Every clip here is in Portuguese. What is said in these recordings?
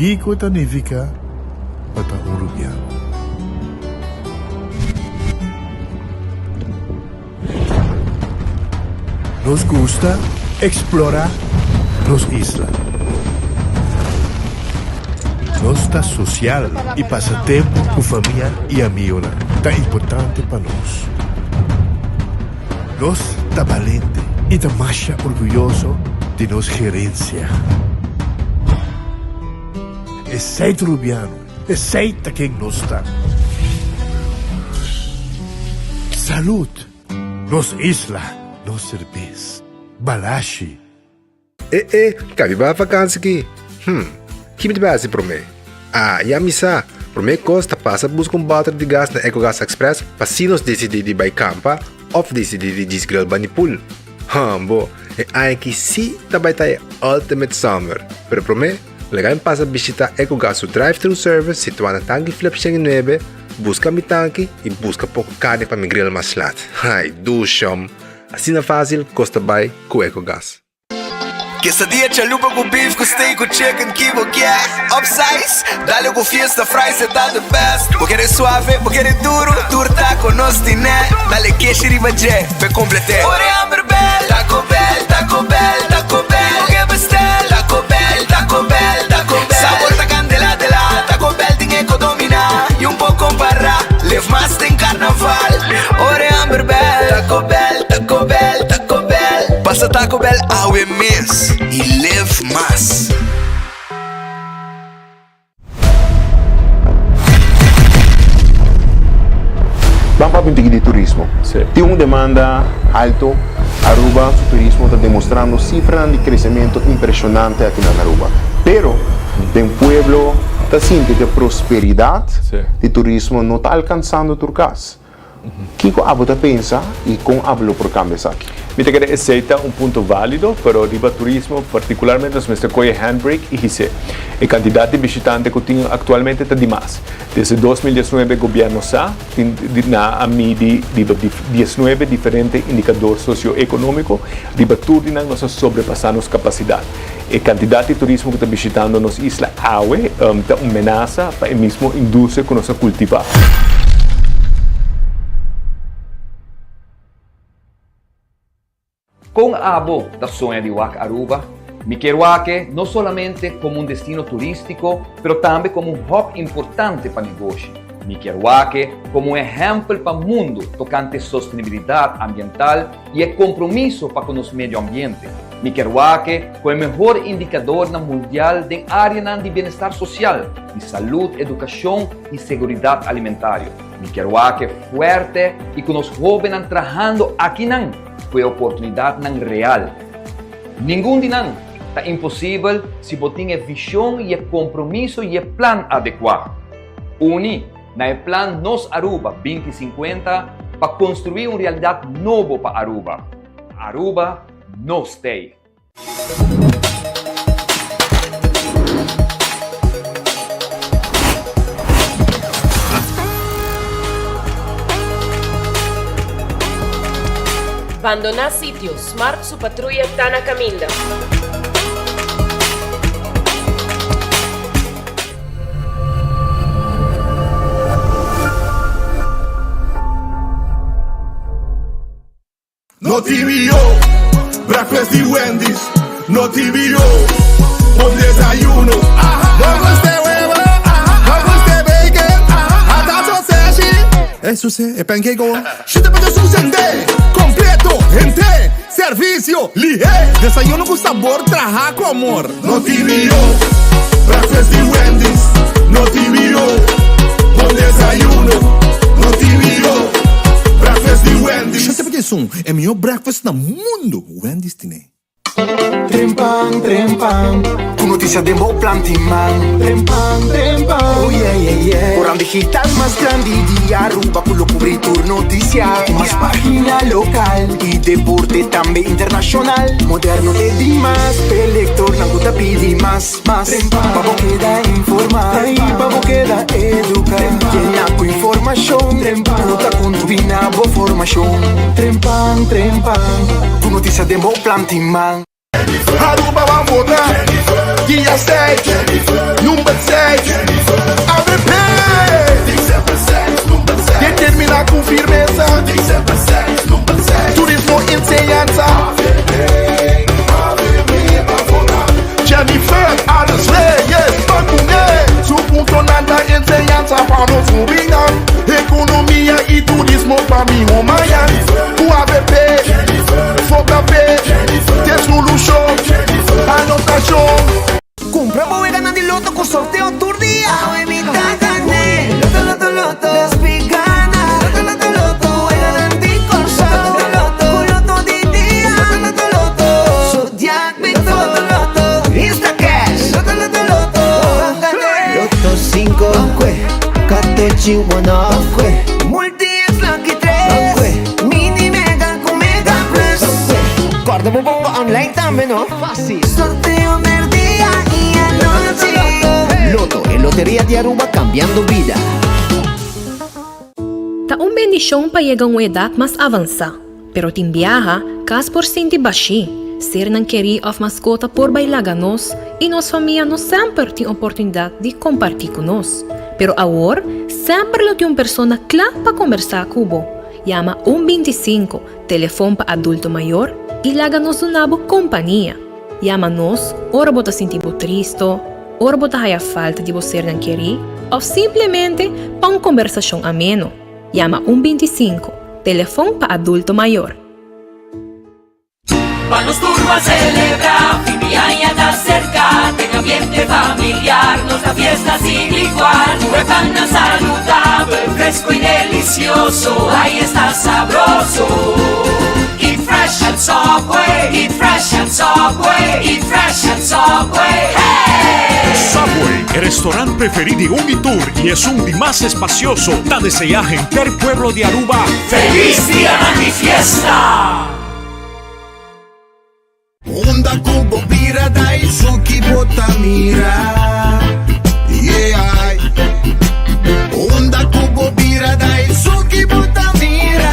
Kiko significa Pataulubiano. Nos gusta explorar los islas. Nos está social e passa tempo com família e amigos. Tá importante para nós. Nós tá valente e tá mais orgulhoso de nossa gerência. É seito rubiano, é seita quem nós está. Saúde, nos isla, nos cerveja, balashi. Cabe ba vacanza aqui? Que me base para mim? E a missa, para mim costa passa buscar battery de gás na EcoGas Express para se nós decidir de buy campa ou decidir de desgrill banipul. Bo, é que se também tá Ultimate Summer. Pero para mim, legal passa visitar EcoGas o drive-thru service situado na tanque Flip 9, busca mi tanque e busca pouco carne para mi grill mais lat. Ai, dusham. Assim é fácil, costa buy com EcoGas. Quesadilla, chalupa com beef, com steak, com chicken, kibo, yeah. Upsize, dale com fiesta, fries, cê tá the best. Vou querer suave, vou querer duro, turta com nós tiné. Dale queijo e ribajé, pe complete. Ore Amber Bell, Taco Bell, Taco Bell, Taco Bell. O que bestel, Taco Bell, Taco Bell, Taco Bell. Sabor ta candela de la, Taco Bell tem eco domina. E pouco para, live mais tem carnaval. Ore Amber Bell, Taco Bell, Taco Bell, Taco Bell. Passa Taco Bell ao mês e live mais. Vamos para o de turismo. Tem uma demanda alta. Aruba, o turismo está demonstrando cifras de crescimento impressionante aqui na Aruba. Pero, tem pueblo está sentindo que a prosperidade de turismo não está alcançando turcas. O que você pensa e como hablo por cambios aqui? Mi te quede aceita ponto válido, pero riba turismo, particularmente nos mestre coie handbrake e hice. A quantidade de visitantes que tem atualmente está demais. Desde 2019 o governo sa na a midi riba 19 diferentes indicadores socioeconômicos, riba tudo na nossa sobrepassando capacidade. A quantidade de turismo que está visitando nos isla Aue está ameaça para a mesma indústria que nós cultivamos. Con Abo, da zona de Wak Aruba, Miqueruaque não somente como um destino turístico, pero também como um hub importante para negócio. Miqueruaque como um exemplo para o mundo tocante sustentabilidade ambiental e compromisso para com o meio ambiente. Miqueruaque é o melhor indicador na mundial de área de bem-estar social, de saúde, educação e segurança alimentar. Miqueruaque é forte e com os jovens trabalhando aqui foi a oportunidade não real. Nenhum de nós está impossível se você tem visão e compromisso e plano adequado. Uni na plano Nos Aruba 2050 para construir uma realidade nova para Aruba. Aruba no stay. Abandonar sitio, Smart su patrulla está na caminda. No TVO, breakfast de Wendy's. No TVO, un desayuno. Vamos de huevo, vamos de bacon, hasta sausage. Eso sí, es pancake. Chute para suceder, completo, gente, servicio, ligé. Desayuno con sabor, trabajar con amor. No TVO, breakfast de Wendy's. No TVO, un desayuno. No TVO. Breakfast de Wendy's. Você sabe que isso é o melhor breakfast do mundo. Wendy's tem. Trempang, trempang, com notícia de bom plantiman. Trempang, trempang, oh yeah, yeah, yeah. Coran digital más grande de Aruba, con lo cobertura noticia. Más página local y deporte también internacional. Moderno te di más, elector na guta pidi más. Pavo queda informar, pavo queda educar. Llena con información, nota con tu vinabo formación. Trempang, trempang, con notícia de bom plantiman. Aruba va votar. Dia 6, número 6. AVP. Determina com firmeza. Turismo enseñanza. Jennifer, alles leyes, vacuné. Su punto nada enseñanza para nos ubicar. Economía y turismo para mi Homayan. UAVP, FOCAP, de solución, anotación. Compra puoi ganare il lotto con sorteo tour di Avevita Cane Lotto, lotto, Spigana Lotto, vuoi garantire corso Lotto, lotto di dia Lotto, Zodiac Lotto, Instacash Lotto, Lotto 5 Cateci 1 Multi-X Lucky 3 Mini Mega con Mega Plus Guarda un po' online también, no? Fácil Sorteo del día y anoche Loto e Loteria di Aruba cambiando vida. Ta un bendición pa llegar a una edad más avanzada, pero tin viaja cas por senti baixi, ser nan querer of mascota por bailar nos y nos familia no sempre tem oportunidad de compartir con nos. Pero ahora, sempre lo tiene una persona clara para conversar con vos. Llama 125, teléfono para adulto mayor y láganos una compañía. Llama-nos, ora bota sentir triste, ora bota haya falta de você não querer, ou simplesmente para uma conversação ameno. Llama 125, teléfono para adulto maior. Vamos turbo a celebrar, fin de año está cerca, tenga ambiente familiar, nos da fiesta sin igual, huevana saludable, fresco y delicioso, ahí está sabroso. Eat fresh at Subway, eat fresh at Subway, eat fresh at Subway, hey! Subway, el restaurante preferido de Unitour y es un más espacioso, da desear gente el pueblo de Aruba. ¡Feliz día de mi fiesta! Onda kubo bira dai suki botamira. Yeah. Onda kubo bira dai suki botamira.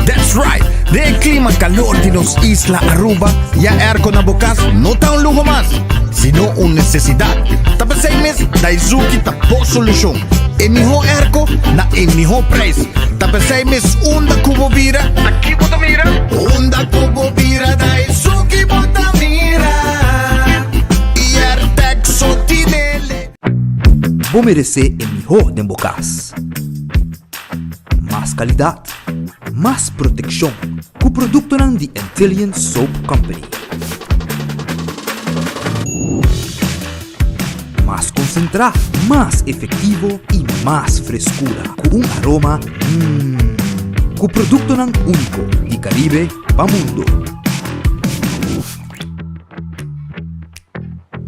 That's right. De clima calor de los Isla Aruba, ya air con abocas no tan un lujo más, sino una necesidad. Tapa 6 meses, Daisuki tapo solución. En mejor erco, na en mejor precio. Tapa 6 meses, onda kubo bira. Aquí botamira. Onda kubo bira Daisuki botamira. Y Artexo tinele. Vos merecer el mejor de bocas. Más calidad, más protección. Con producto de Intelligent Soap Company. Más concentrado, más efectivo y más frescura. Con un aroma con producto único de Caribe pa' mundo.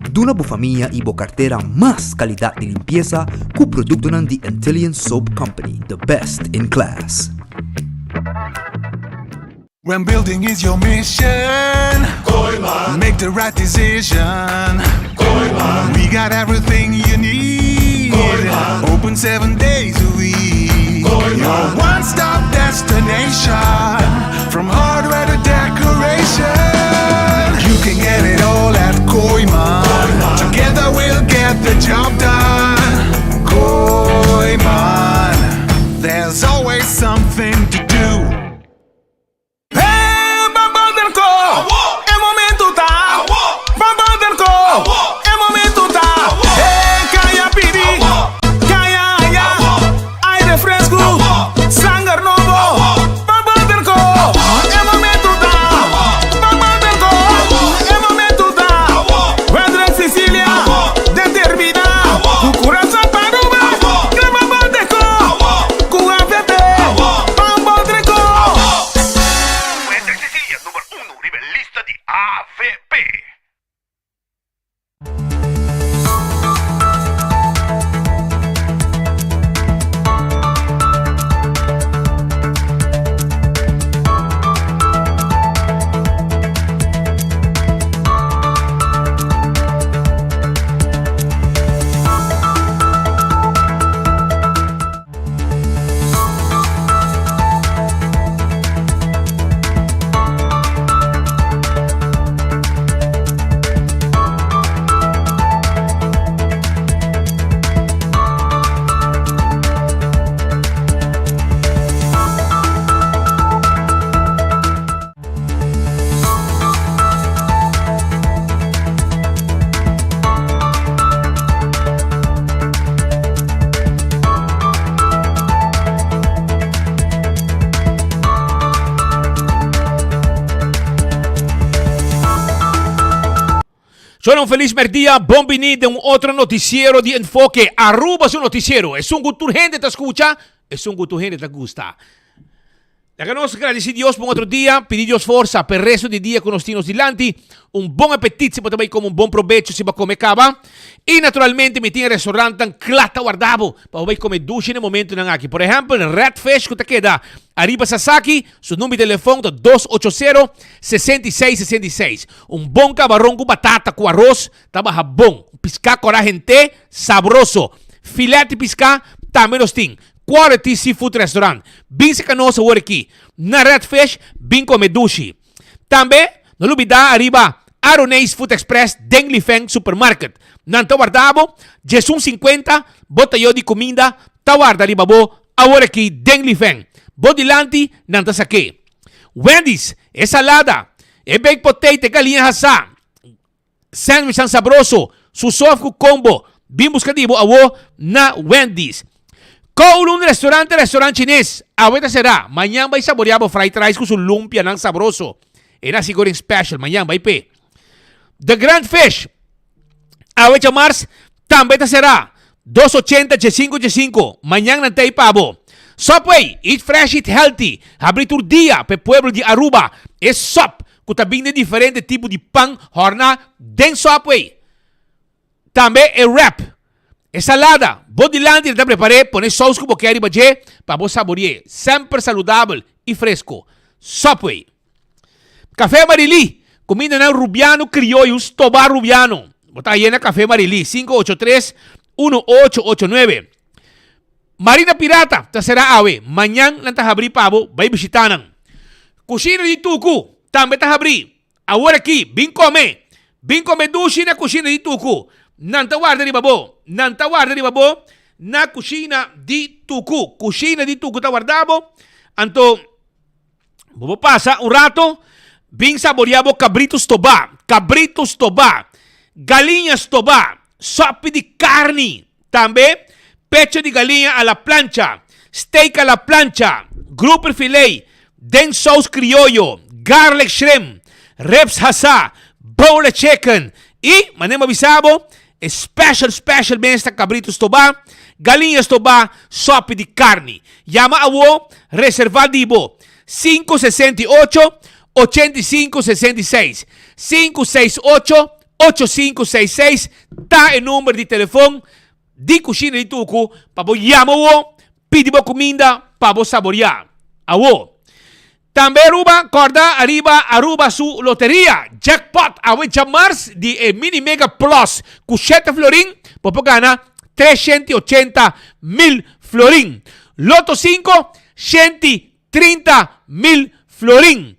De una familia y cartera más calidad de limpieza con producto de Intelligent Soap Company, the best in class. When building is your mission, Koiman. Make the right decision. Koiman. We got everything you need. Koiman. Open 7 days a week. Koiman. Your one-stop destination. From hardware to decoration. You can get it all at Koiman. Together we'll get the job done. Koiman. There's always something to do. Fresco, sangue novo, Bambanderco, é momento Sono un feliz merdia, bienvenido a un otro noticiero de enfoque. Aruba su noticiero. Es un gusto gente te escucha, es un gusto gente te gusta. Nós agradeci Deus por um outro dia, pedir Deus força para o resto do dia com nós temos dilante, bom apetite, se também como bom proveito se vai comer cava, e naturalmente me tinha restaurante clata guardado, para vai comer duche no momento não aqui. Por exemplo, Redfish que te queda, Arriba Sasaki, seu número de telefone é 280-6666. Bom camarão com batata, com arroz, tava bom. Piscar com a gente, sabroso. Filete piscar, também nós temos. Quality Seafood Restaurant. Bem se canosa hoje aqui. Na Redfish, bem comer dushi. Também, não olvidar, arriba, Aronês Food Express, Deng Lifeng Supermarket. Não tá guardado, Jesus 50, bota eu de comida, tá guardado arriba, agora aqui, Deng Lifeng. Bodilante, não tá saque. Wendy's, é salada, é baked potato, galinha assá. Sandwich ang sabroso, susov com combo. Bem buscativo, na Wendy's. Kowloon restaurante chinês. Ahorita será. Mañana vai saborear o fried rice com su lumpia ng sabroso. Era siguro special. Mañana vai pe. The Grand Fish. Ahorita Mars. Também será. 280-585. Mañana nantay pabo. Subway. Eat fresh, eat healthy. Abrir tur dia pe pueblo de Aruba. É sop. Com tabing de diferente tipo de pão. Horna. Den Subway. Também é wrap. É salada. Bodilante te preparé, pone sauce como quer baje para vos saborear. Sempre saudável e fresco. Subway. Café Marili. Comida ng Rubiano Criollos, Tobar Rubiano. Bota llena Café Marili. 583-1889. Marina Pirata. Ta será ave. Mañana lang abrir pabo. Vai bisitanan. Kusina di Tuku. Tambe ta abrir. Agora aqui. Bin come dushi na kusina di Tuku. Nanta guarda di babo. Na cucina di Tuku. Cucina di Tuku ta guardavo. Anto, bobo pasa un rato, bin saboreavo cabritos toba. Galinhas toba. Soppi di carni. Tambe, pecho di galinha alla plancha. Steak alla plancha. Grouper filet. Den sauce criollo. Garlic shrimp. Reps hasa. Bowl chicken. E, manema bisabo, special besta cabritos toba, galinhas toba, sopa de carne. Llama a wo, reservadivo 568-8566. 568-8566. Tá o número de telefone de Cucina de Tuku, para você chamar wo, pedir comida para você saborear. A wo. Também Aruba su loteria. Jackpot a Mars de Mini Mega Plus. Cucheta florin. Popo gana 380,000 florin. Loto 5, 130,000 florin.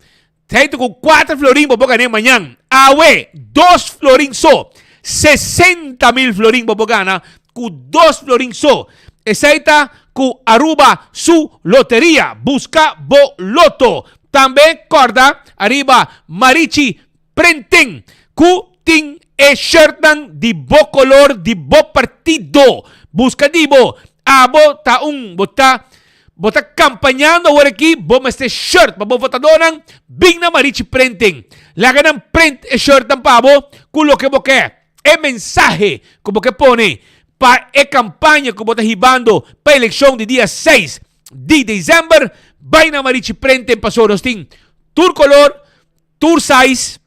Traito com 4 florin. Popo gana mañana. Awe 2 florin so. 60,000 florin. Popo gana com 2 florin so. Essaita com Aruba su loteria. Busca bo loto. Também corda arriba Marichi Printing. Kuting e shirtan di bo color di bo partido. Busca dibo. Abo taong bota campañando ahora aqui. Bom este shirt. Babo votadoran. Big na Marichi Printing. Laga ng print e shirtan pabo. Kulo que boque. E mensaje como que pone. Para a campanha que está hibando para a eleição de dia 6 de dezembro, vai na Marichi Prente para o Rostin. Tour color, tour size,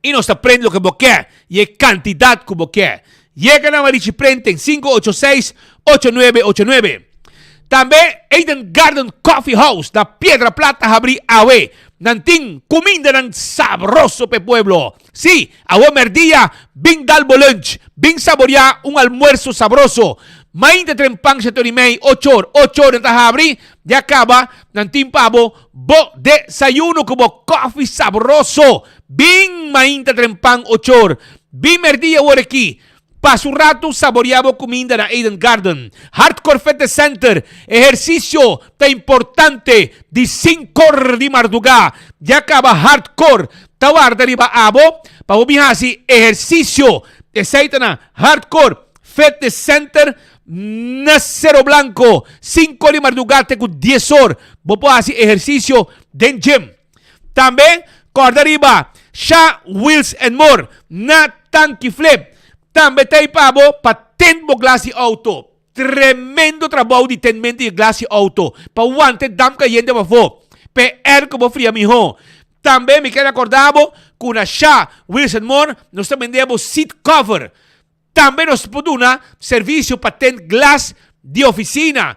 e nós aprendemos o que você quer e a quantidade que você quer. Chega na Marichi Prente em 586-8989. Também Eden Garden Coffee House da Piedra Plata abri awe. Nanting comida ng sabroso pe pueblo. Sí, awe merdia, bing dalbo lunch, bing saborear un almuerzo sabroso. Mainta trempang sa Torimay, 8 horas na abri, ya acaba, nanting pabo, bo desayuno como coffee sabroso. Bing mainta trempang 8 horas. Bing merdia wareki. Paso rato saboreaba comida na Eden Garden. Hardcore Fitness Center. Ejercicio tan importante de 5 horas de madrugada. Ya acaba hardcore. Tawar dariba abo. Pabubihasi ejercicio. Esaita na Hardcore Fitness Center na Cerro Blanco. 5 de madrugada com 10 horas. Bopoasi ejercicio den gym. Também corda riba. Sha Wheels and More na tanque flip. Também tem pabo para tent mo glass auto. Tremendo trabalho de tenimento de glass auto. Para o dam cayente para fo. PR como fria mijo. Também me quero acordar com a Shaw Wilson Moore, nós também vendemos seat cover. Também nós podemos serviço para ter glass de oficina,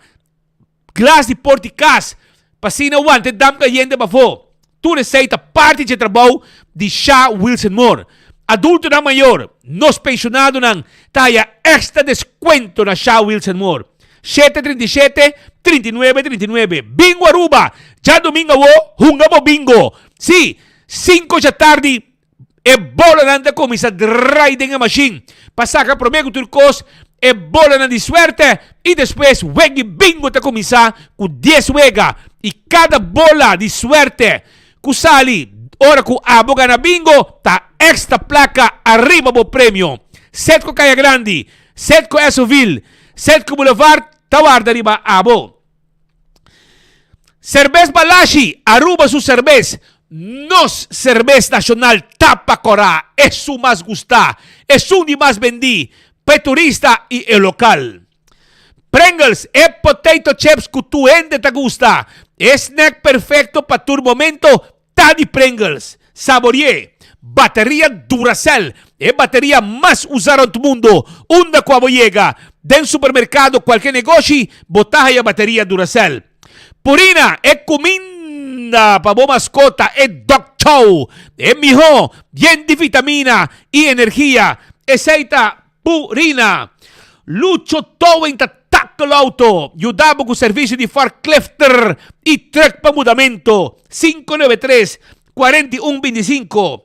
glass de porticas, para se não aguente, dam caliente para fo. Tu receita parte de trabalho de Shaw Wilson Moore. Adulto na maior, nos pensionados não, taia extra desconto na Shaw Wilson Moore. 737-3939. Bingo Aruba. Já domingo jungamos bingo. Sim, 5 da tarde e bola nanda começa a riding a machine. Passaca promego turcos e bola nanda de suerte e depois wegi bingo te começa com 10 wega e cada bola de suerte que sali ora que aboga na bingo tá extra placa arriba bo prêmio. 7 com Caia Grande, 7 com Esoville, 7 com Boulevard Tawar arriba abo. Cerveza Balashi, Aruba su cerveza. Nos cerveza nacional tapa corá. Es su más gusta. Es su ni más vendí. Pe turista y el local. Pringles e potato chips que tu ende te gusta. Snack perfecto para tu momento. Tadi Pringles. Saboreé. Batería Duracell. Es batería más usada en tu mundo. Una cuando llega. Den supermercado, qualche negócio, botar aí a bateria Duracell. Purina é comida para boa mascota, é Dog Chow, é mijo, bien de vitamina e energia. Aceita Purina. Lucho Towing tackle auto. Ajudamos com o serviço de forklifter e truck para mudamento. 593-4125.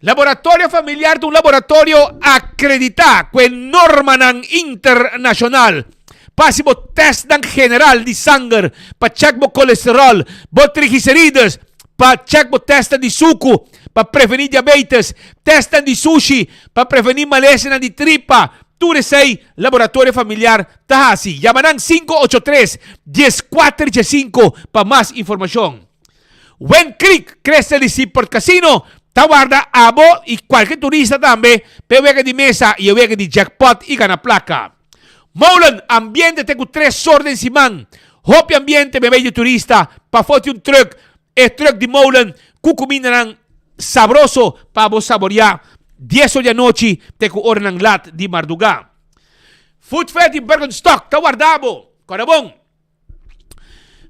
Laboratorio familiar de un laboratorio acreditado con norma internacional. Pasivo test general de sangre para check colesterol, triglicéridos, para check test de suco, para prevenir diabetes, test de sushi, para prevenir malestar de tripa. Tu sei laboratorio familiar Tahasi. Llamarán 583-1415 para más información. Wen Creek, crece el Seaport Casino. Tawarda, abo y cualquier turista también, pewega de mesa y pewega de jackpot y gana placa. Molen, ambiente tengo 3 órdenes simán. Hopi ambiente, me de turista, pa foto un truck. El truck de Molen, cucuminan sabroso, pa vos saborear. 10 horas de noche, tengo ornan lat de Mardugá. Food Fair de Bergenstock, tawardabo, corabón.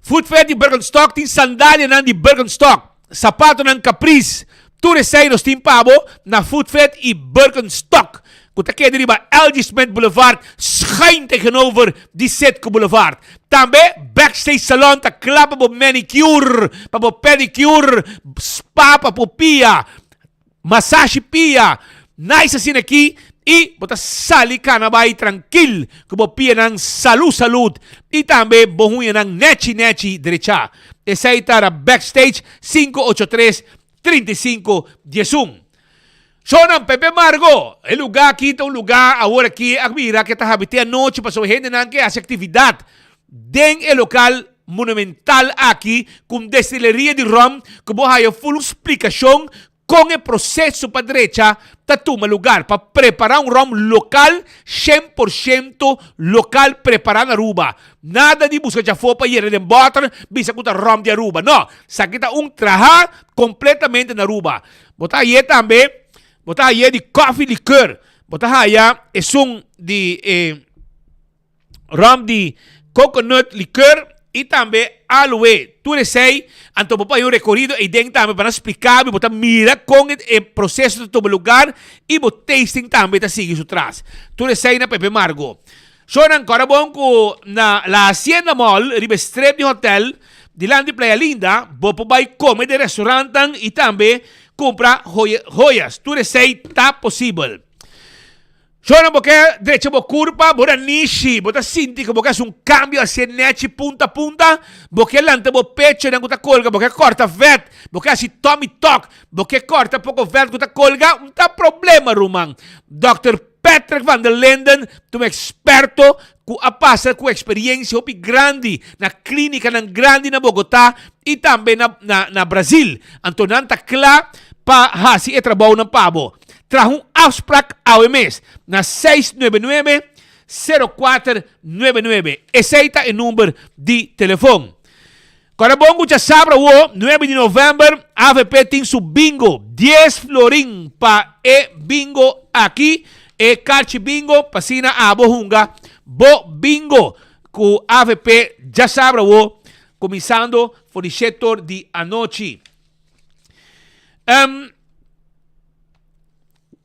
Food Fair de Bergenstock, tin sandalia nan de Bergenstock. Sapato nan Caprice. Tu resei nos timpabo na Food Fair e Bergenstock. Kung takaya diriba LG Smith Boulevard, schuin tegenover die Setco Boulevard. Também Backstage Salon, ta klapa po manicure, pa po pedicure, spa pa po pia, massage pia. Nice assim aqui e bota sali ka na bay tranquil, kung po pia ng salud. E também bohuya ng nechi derecha. Esa ita na Backstage 583-3511. Sonan Pepe Margo, el lugar aqui, um lugar agora aqui, mira que está habitando a noite para sua gente não que hace atividade. Den el local monumental aqui, com destileria de rum, que vou dar full explicação com o processo para direita, para tomar lugar, para preparar um rum local, 100% local, preparar na Aruba. Nada de buscar já for para ir em bottle, bisa com rum de Aruba. Não, sa kita trabalho completamente na Aruba. Botar aí também, botar aí de coffee liqueur. Botar aí é de rum de coconut liqueur e também aloe. Tu sei, então vou fazer um recorrido e dentro também para explicar, botar mira com o processo de tomar lugar e o tasting também para seguir isso atrás. Tu sei na Pepe Margo. Sono ancora bom na la Hacienda Mall, ribestrep de hotel, de lá de Playa Linda, vou vai comer de restaurante e também comprar joias. Tu sei, tá possível. Sono porque derecha bo curva, bora nishi, bota sinti que boca un cambio hacia nechi punta a punta, porque lante bo pecho na guta colga, porque corta vet, porque assim Tommy Talk, porque corta pouco vet guta colga, não tá problema, Roman. Dr. Patrick van der Linden, tu experto, ku apasa ku experiência hopi grande na clínica ng grande na Bogotá e também na Brasil. Antonanta kla pa hasi e trabalho ng pabo. tras een afspraak AWMS na 699-0499. Ese el número de teléfono. Carabongo ya sabra wo 9 de novembro AVP tem su bingo 10 florin pa bingo aqui carchi bingo pasina a bohunga bo bingo ku AVP ya sabra wo começando por el sector de anoche.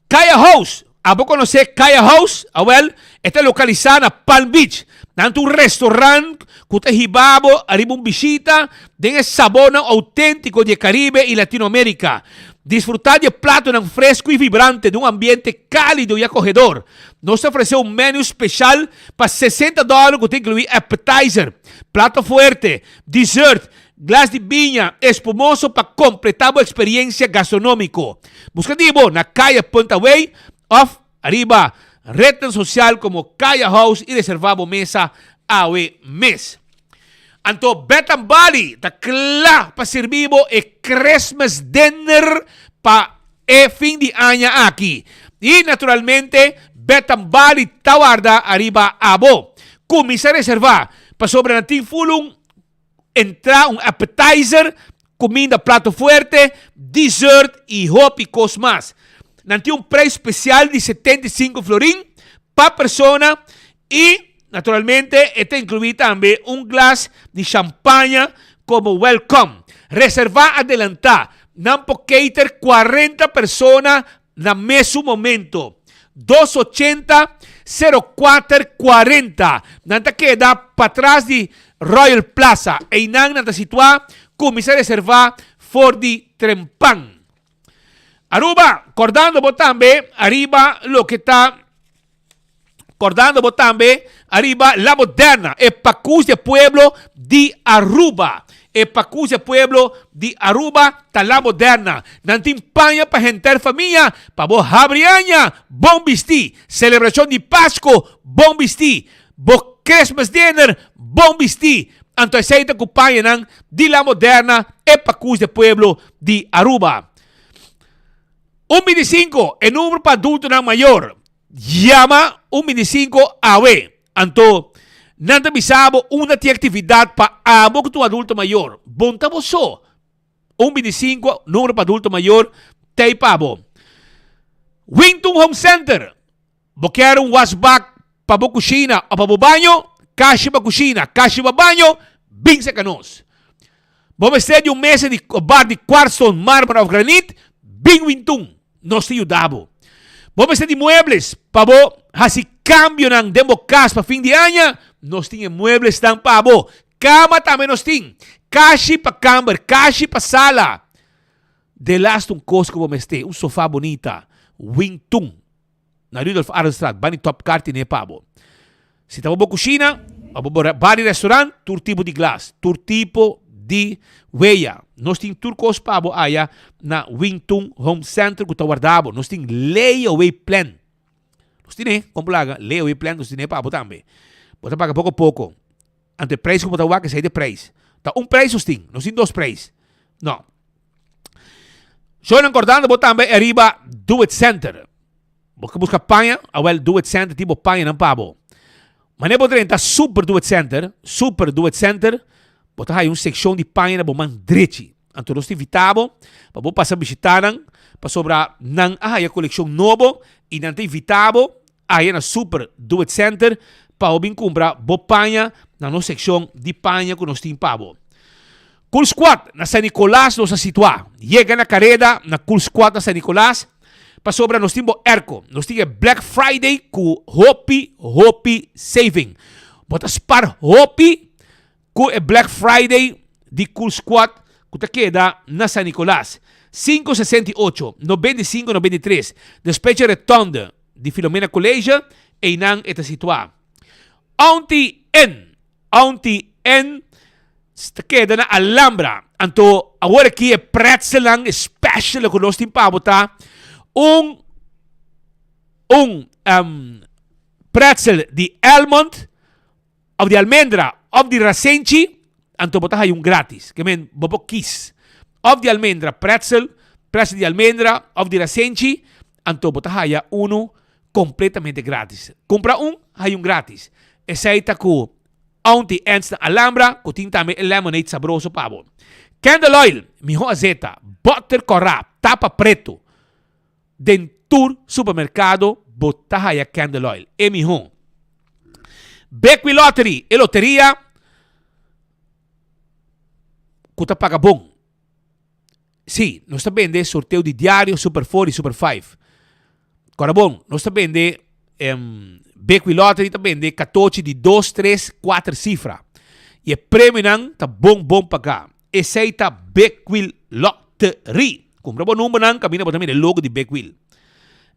Kaya House, ¿abo conocer Kaya House? Well, está localizada en Palm Beach. Nanto un restaurante que te hibabo arriba un visita de sabor auténtico de Caribe y Latinoamérica. Disfrutar de plato fresco y vibrante de un ambiente cálido y acogedor. Nos ofrece un menú especial para $60 que te incluye appetizer, plato fuerte, dessert, glass de viña, espumoso para completar la experiencia gastronómica. Busca dibo na calle Punta Way of arriba red social como Kaya House y reservamos mesa a mes. Anto Bet and Bali, está claro para servir el Christmas dinner para el fin de año aquí. Y naturalmente, Bet and Bali está guarda arriba a bo. Comienza a reservar para sobre Nantin Fulun, entrar un appetizer, comida plato fuerte, dessert y hopicos más. Nanti un precio especial de 75 florín para persona y naturalmente está incluido también un glass de champaña como welcome. Reservar adelantar. Nampo cater 40 personas en el mismo momento. 280-0440. Nanta queda para atrás de Royal Plaza. E nanta situada comienza a reservar for de Trempan. Aruba, acordando botambe, arriba lo que está, acordando botambe, arriba la moderna, el Pacus de Pueblo de Aruba. El Pacus de Pueblo de Aruba, está la moderna. Nantin paña para gente familia, para vos jabriaña, bon vistí. Celebración de Pasco, bon vistí. Vos Christmas dinner, bon vistí. Anto aceite acompañan de la moderna, el Pacus de Pueblo de Aruba. 125, el número para adulto no mayor. Llama 125 AW. Anto, nada bisabo una actividad para amo tu adulto mayor. Bonta boso. 125, número para adulto mayor. Te pabo. Winton Home Center. Boquear un washback para bo cocina o para bo baño. Caixa para cocina, caixa para baño. Bin secanos. Vamos a de un mes de bar de quartzo, mármore o granite. Bin Winton. Nos te ayudamos. Vamos a de muebles para vos, así cambio en demo casa para fin de año. Nos tiene muebles tan para vos. Cama también nos tiene. Cashi para camber, cashi para sala. De last un cosa como este, un sofá bonita. Winton. Na Rudolf Arnstraat, bani top car tiene para vos. Si estamos en cocina, bar y restaurante, tur tipo de glass, tur tipo de huella. Nós temos turcos pabo allá na Winton Home Center que está guardado. Nós temos layaway plan. Nós temos, como laga, layaway plan, nós temos pabo também. Você paga pouco a pouco. Ante o preço como está o que sai de preço. Tá preço nós temos dois preços. Não. Só não acordando, você também arriba Do It Center. Você busca panha, awel Do It Center, tipo panha não pabo. Mas não pode entrar super Do It Center, Bota aí seção de página para mandrechi. Então nós te invitamos para você passar a visitar para sobrar nan a coleção nova e não te invitamos aí na Super Do It Center para você comprar boa página na nossa secção de página que nós temos para você. Cool Squad na San Nicolás nós situamos. Chega na carrera na Cool Squad na San Nicolás para sobrar nós temos Erco. Nós temos Black Friday com Hopi Saving. Bota spar Hopi com o Black Friday de Cool Squad que te queda na San Nicolás. 568, 95, 93. Despecha Retonda de Filomena Colégio e não está situado. Auntie N te queda na Alhambra. Então, agora aqui é pretzel special que nós temos para botar pretzel de almond ou de almendra of de racenci, anto botar aí grátis, que men bobo kiss. Of de almendra, pretzel de almendra, of de racenci, Anto bota haya uno completamente grátis. Compra hay un grátis. Essaita ku auntie ends na alhambra, ku ting tame lemonade sabroso pabo. Candle oil, miho azeta, butter corrap, tapa preto. Dentur supermercado, bota haya candle oil. E miho. Beckwith Lottery, e loteria, kuta paga bom. Sì, non sta bene sorteio di diario, Super 4 e Super 5. Agora bom, non sta bene Beckwith Lottery, sta bene 14 di 2, 3, 4 cifra. E prêmio nang ta bom paga. E sei ta Beckwith Lottery. Compra bom numero nang, cammina botami il logo di Beckwith.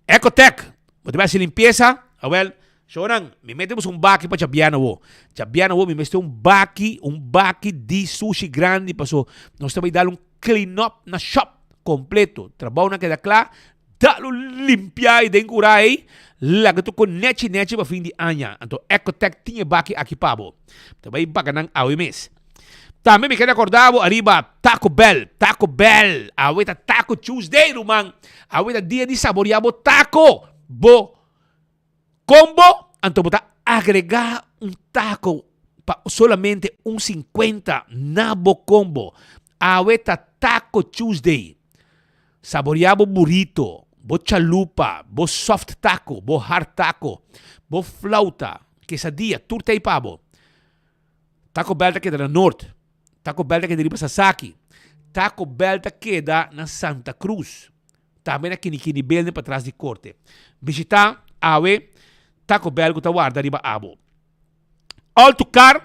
Ecotech, potrebbe essere limpieza, well, Shorang, mi mettemos un baki pa Chabiano wo. Chabiano wo, mi mette un baki di sushi grande, paso, nós também dar clean up na shop completo. Trabalho na queda clara, dá-lo limpiar e dencurar aí, laga tu com nete para fim de ano. Então, Ecotech tinha baki aqui pabo. Também baga nang awi mes. Também me quero acordar, arriba Taco Bell, aweta Taco Tuesday, rumang. Aweta dia de saborear taco, combo, anto bota agregar taco pa solamente 1.50 nabo combo. Aweta Taco Tuesday. Saboreabo burrito, chalupa, soft taco, hard taco, flauta, quesadilla, turta e pabo. Taco Bell queda na norte. Taco Bell queda riba Sasaki. Taco Bell queda na Santa Cruz. Também na Kinikini Belde para trás de corte. Visitar awe Taco Bell que tá guarda riba abo. Autocar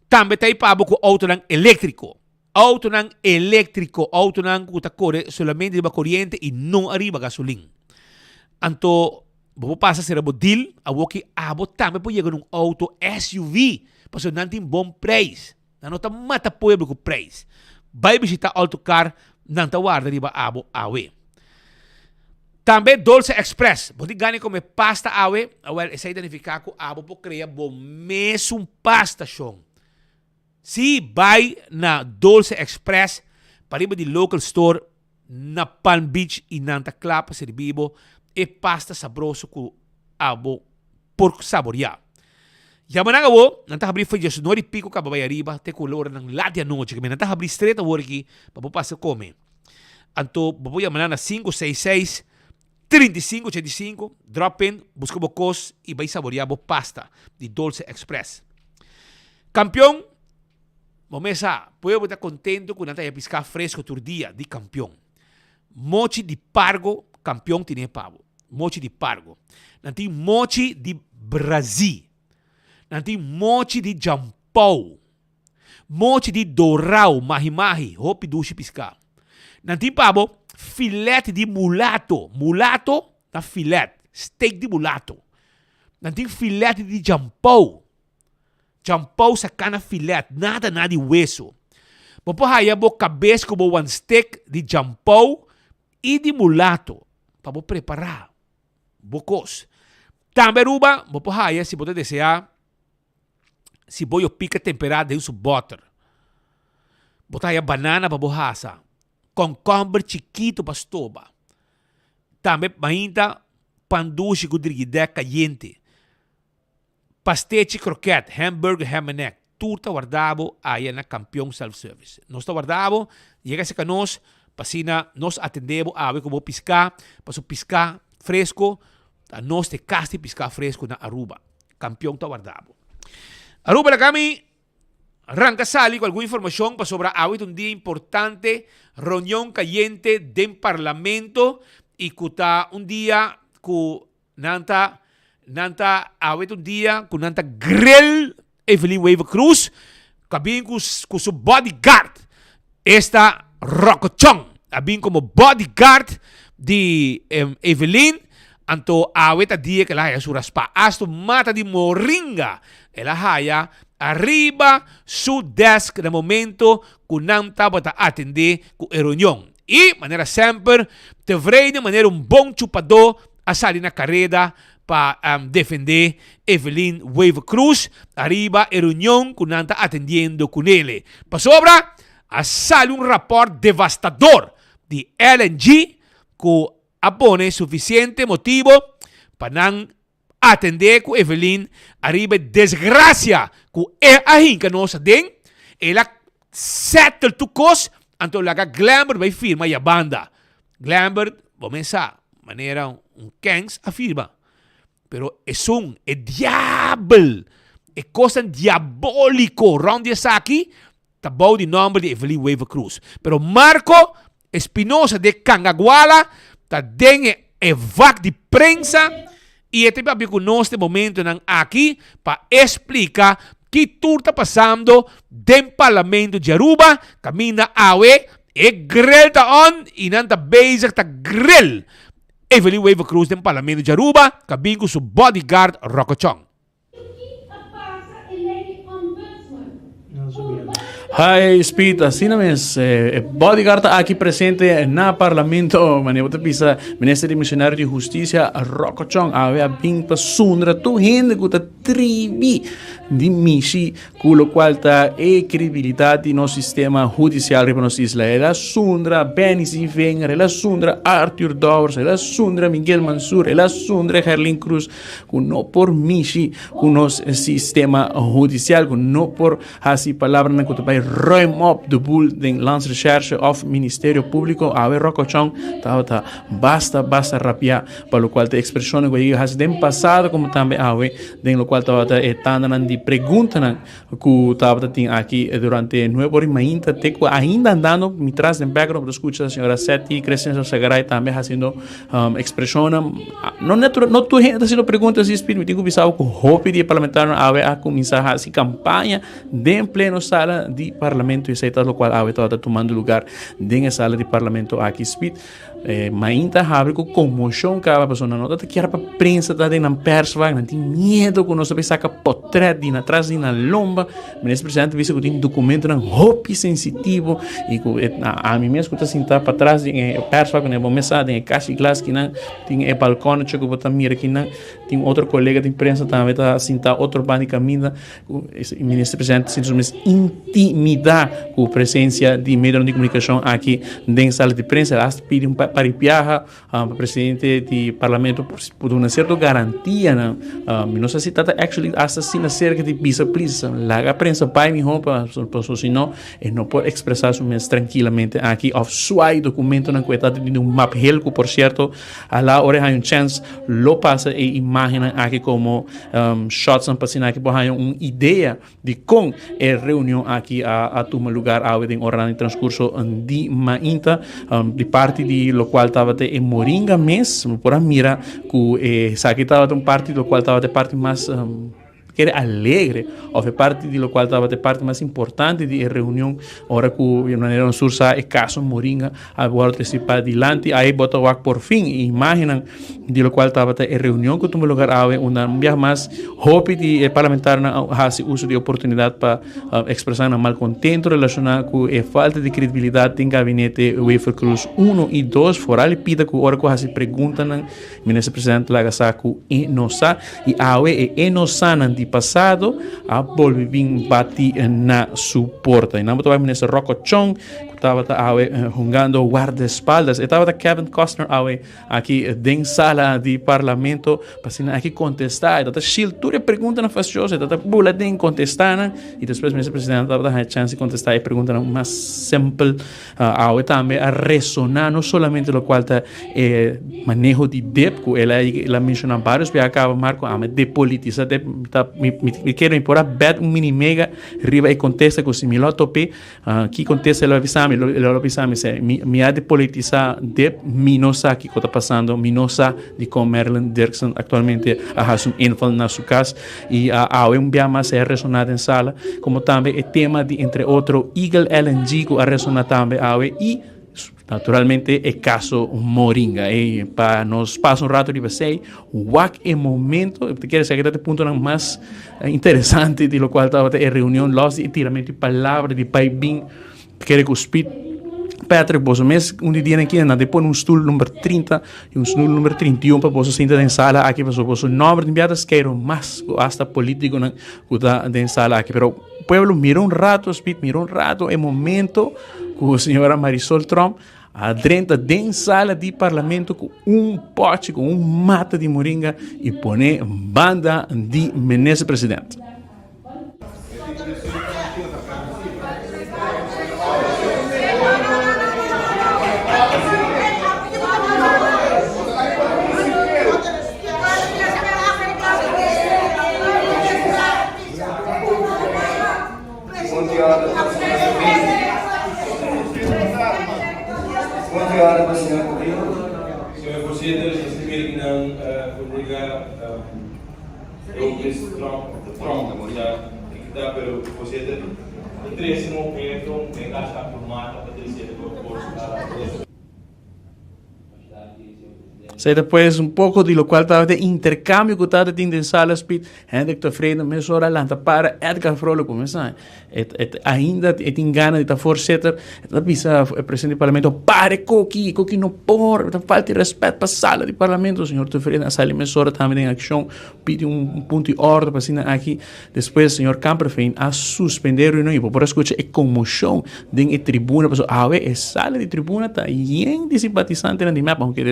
também tá aí pabo com auto elétrico. Auto nang kuta corre solamente riba corriente e não arriba gasolina. Anto, bobo passa ser abo deal, abo que abo também pode chegar num auto SUV, passo não tem bom preço. Não tá mata pueblo com preço. Vai visitar autocar, não tá guarda riba abo awe. Também Dolce Express, pode ganhar como pasta awe, essa identificar com abo por criar bom mesmo pasta chão. Si vai na Dolce Express, pariba di local store na Palm Beach e nanta clapa servibo e pasta sabroso ku abo por saborear. Yamananga wo, nanta abrir foi Jesus nori pico ka babay arriba, te color ng ladia noche, que me nanta abrir straight awor ki, papo pasa come. Anto, babu yamanana 566 3585, drop in, busco bocos e vai saborear bo pasta di Dolce Express. Campeão, momesa, puedo estar contento con nanta piscar fresco tur dia di campeão. Mochi di Pargo, campeão tiene pavo. Mochi di Pargo. Nanti mochi di Brasil. Nanti mochi di Jampau. Mochi di Dorau, mahi-mahi, hopi dushi piscar. Nanti pavo, filete di mulato. Mulato na filete. Steak di mulato. Nanti filete di Jampau. Jampau sa cana filete, nada de hueso. Popo haya bo cabeça como one stick de jampau e de mulato. Para bo preparar. Bocos. Também ruba, popo haya, se você desejar, se boio pica temperado em su butter. Bota haya banana para bo hasa. Concombre chiquito para stoba. Também mainta pandushi com dirigidé caliente. Pastechi croquete, hamburger, ham and neck. Turta guardabo aí na Campeão Self-Service. Nós está guardabo, chega-se a nós, pasina, nós atendemos a ver como piscar, passo piscar fresco, a nós te caste piscar fresco na Aruba. Campeão está guardabo. Aruba la kami, arranca sali com alguma informação para sobre hoje um dia importante, reunião caliente del Parlamento e kuta um dia ku nanta awet un dia con nanta grill Evelyn Wave Cruz kabin ku su bodyguard esta Rocochong abin como bodyguard di Evelyn anto awet a dia que la haya su raspa asto mata di moringa e la haya arriba su desk de momento con nanta bata atender ku reunião e maneira sempre tevrede maneira un bom chupador a salir na carrera para defender Evelyn Wave Cruz arriba en reunión con nanta atendiendo con él. Para sobra, sale un rapport devastador de LNG que apone suficiente motivo para atender com Evelyn arriba desgracia com a hinca nossa den ela settle tu cos anto laga Glamour vai firma e a banda Glamour começa maneira Kangs afirma pero é diablo é coisa diabólico round essa aqui tá bom de nome de Evelyn Weaver Cruz pero Marco Espinosa de Cangaguala tá den vac de prensa e até para ver neste momento aqui para explicar que tudo está passando dentro do Parlamento de Aruba, caminha awe, e grel tá on, e não tá bezig, tá grel. Evelyn Weaver Cruz dentro do Parlamento de Aruba, cabinho com seu bodyguard Rocco Chong. Hi, Speed, assim mesmo, bodyguard aqui presente na Parlamento, maneira de pisa, Ministro de Missionário de Justiça, Rocco Chong, a bem para sundra, tu gente que tá tribi de misi, com o qual tá a credibilidade no sistema judicial de nossa isla. Ela sundra Benici Wenger, ela sundra Arthur Dowers, ela sundra Miguel Mansur, ela sundra Herlin Cruz, com não por misi, com nosso sistema judicial, com não por assim palavra na que vai ruim up de boel den Landsrecherche of Ministério Público a Rocco Chong tá basta rapia para o qual te expressão que has den passado como também a den lo qual tá etanda de pergunta que tava tem aqui durante 9 horas ainda te ainda andando me traz em background para escutar a senhora Seti Crescencio Sagaray também fazendo expressão não tu gente fazendo perguntas espírito digo bisau com hope de parlamentar a começar a se campanha de pleno sala de parlamento e aceita o qual a está tomando lugar dentro sala de parlamento aqui speed mas ainda abre com comoção que a pessoa não está querendo para prensa tá dentro na persa não tem medo que não sabe sacar portrait de atrás de na lomba mas presidente visto que tem documento não hope sensitivo e a mim mesmo que está sentado para trás de persa que não vou mensar de caixa glass que não tem balcão que eu botar mira que não tem outro colega de imprensa também está sentado outro bando de caminho o ministro presidente se nos intimidar com a presença de meios de comunicação aqui dentro da sala de prensa ela pede para viajar para o presidente do parlamento por uma certa garantia não sei se está actually assassina cerca de visa please a prensa vai me rompa senão não pode expressar-se mais tranquilamente aqui of suai documento na coitada de map helco por certo a lá hora há chance lo passa e imagina aqui como shots para assinar aqui para uma ideia de como é reunião aqui a tomar lugar a em hora de transcurso de mainta de parte de lo qual estava em Moringa mesmo por a mira que aqui estava um parte do qual estava de parte mais que era alegre, ou foi parte de lo qual estava de parte mais importante de reunião, ora que de maneira sursa é caso Moringa, agora participar adiante, aí botou o por fim, imaginem de lo qual estava em reunião que tomou lugar a uma vez mais, hope de parlamentar fazer uso de oportunidade para expressar um malcontento relacionado com a falta de credibilidade em gabinete Weaver Cruz 1 e 2, fora ali pida que ora que se pergunta ao ministro presidente Lagasaku e nossa e a nossa de passado a volve vir bati na suporta e não botou o ministro Rocco Chong que estava jogando guarda-espaldas e estava Kevin Costner aqui dentro sala de parlamento para aqui contestar e tudo pergunta na fastiosa e bula de contestar e depois o ministro presidente estava a chance de contestar e pergunta mais simples também a ressonar não somente o qual está manejo de DEP que ela menciona vários que acaba Marco depolitizar me quero impor bad mini mega riba e contesta com similar tope que contesta ela avisame se me há de politizar de minosa que está passando minosa de como Marilyn Dirksen atualmente a um influência na sua casa e há bem mais é ressonar em sala como também o tema de entre outro Eagle LNG que a ressonar também e naturalmente é caso Moringa e para nós passa rato de você é momento quer dizer que este ponto mais interessante de lo qual estava a reunião los e tiramento de palavra de pai bem quer cuspir Patrick Bosso mês dia aqui na depois stoel número 30 e stoel número 31 para Bosso sentar em sala aqui para Bosso nome de enviadas quero mais hasta político na que em sala aqui pero pueblo mira rato é momento com a senhora Marisol Trump adrenta den sala di parlamento com pote, com mata de moringa e pone banda de ministro presidente. Senhor Voorzitter, de vermeerdering ng collega Europese Trump. Ja, pero Voorzitter, el 13 momento, me encanta formata, Patricia, por Sei depois pouco de lo qual estava de intercâmbio que estava de in sala speed Hendrik tevreden met zo'n land para Edgar vrolijk om zijn ainda het ingana de voorzitter dat bisa presidente do parlamento pare coqui no por dat falta respeito para sala de parlamento senhor tevreden a sala mesora também em ação pede ponto de ordem para sina aqui depois senhor Kamperveen a suspender o reunião por escutar a comoção de a tribuna para a sala de tribuna tá bem de simpatizante na mapa porque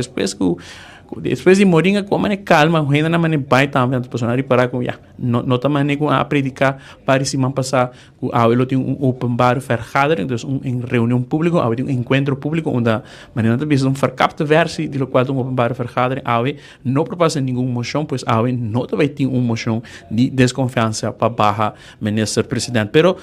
depois de Moringa como é calma ainda na maneira vai também as pessoas para com não tá maneira com a predicar para se man passar com a ele tem open bar vergadering dus een reunião pública há um encontro público onde maneira também um verkapte versie de lo qual open bar vergadering há não propõe nenhuma moção pois há não também tem uma moção de desconfiança para barra ministro presidente pero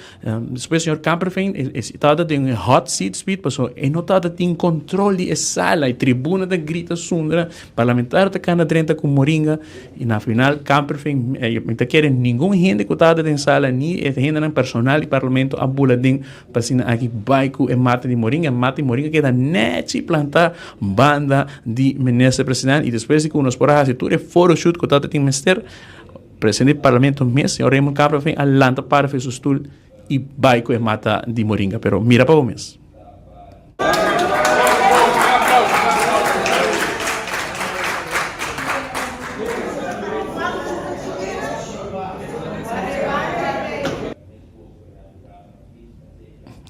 depois senhor Kamperveen está tem hot seat speed pessoal e não está tem controle de sala e tribuna da grita sundra parlamentar te kan drenta com Moringa e na final Kamperveen não quer nenhum gente que está dentro da sala nem gente não personal do parlamento a buladinho para sina aqui baico e mata de Moringa que da neti plantar banda de ministro presidente e depois de que nos porra se tudo foro shoot que está tem mister presidente do parlamento mesmo senhor Raymond Kamperveen alanta para fez o estudo e baico e mata de Moringa pero mira para o mês.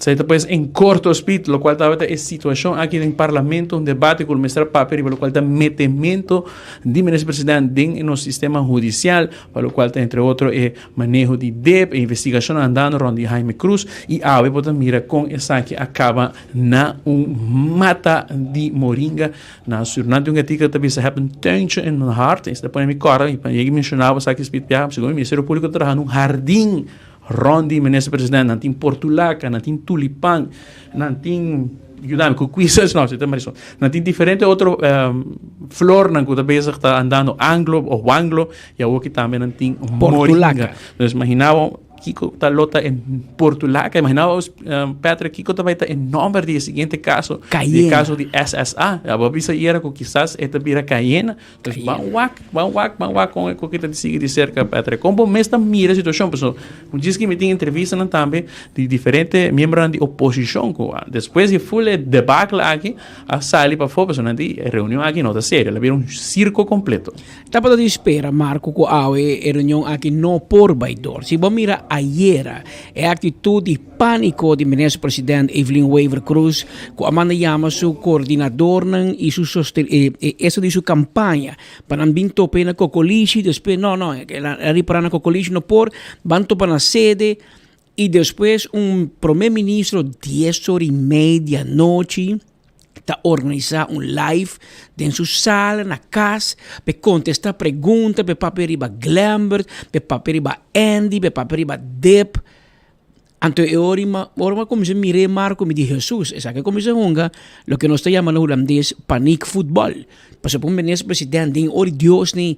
Depois em corto speed, lo qual estava a situação aqui no parlamento, debate com o ministro Paper, pelo qual está metimento de ministro presidente no sistema judicial, pelo qual está entre outros manejo de DEP, investigação andando rond Jaime Cruz e a pode mira com essa que acaba na mata de Moringa, na surnato um artigo também se have tuintje in mijn hart, is depois me corre e eu mencionava aqui speed piar, segundo o Ministério Público trabalha num jardim Rondi, ministro presidente, não tem portulaca, não tem tulipán, não tem, ajuda-me, com coisas, não tem diferente outro flor, não que talvez está andando anglo ou anglo, e aqui também não tem moringa. Então, imaginava Kiko está lota em portulaca, imaginava Petra, Kiko também está em nome de seguinte caso, de caso de SSA, a babisa era com quizás esta vira Cayena, então vão wak com o que está de seguir de cerca, Petra. Como mesmo mira a situação, pessoal, diz que me tem entrevista também de diferentes membros de oposição, depois de full debacle aqui, a sala para fora, pessoal, de reunião aqui não está séria, ela vira circo completo. Tá para espera, Marco, com a reunião aqui não por baidor. Se vamos mirar ayer, a atitude de pânico do ministro presidente Evelyn Wever Cruz, que Amanda llama su coordenador e essa de sua campanha para não tope na cocolixi, depois não, ela para na cocolixi não por, banto para na sede e depois primeiro-ministro 10h30 da noite está organizar live dentro sua sala, na casa, para contestar perguntas, para paperiba Glambert, para paperiba Andy, para paperiba Dep. Então, eu comecei a mirar Marco me disse, Jesus, essa que comecei a jogar, o que nós estamos chamando holandês, panic futebol. Para o ministro presidente, ori Deus, nem,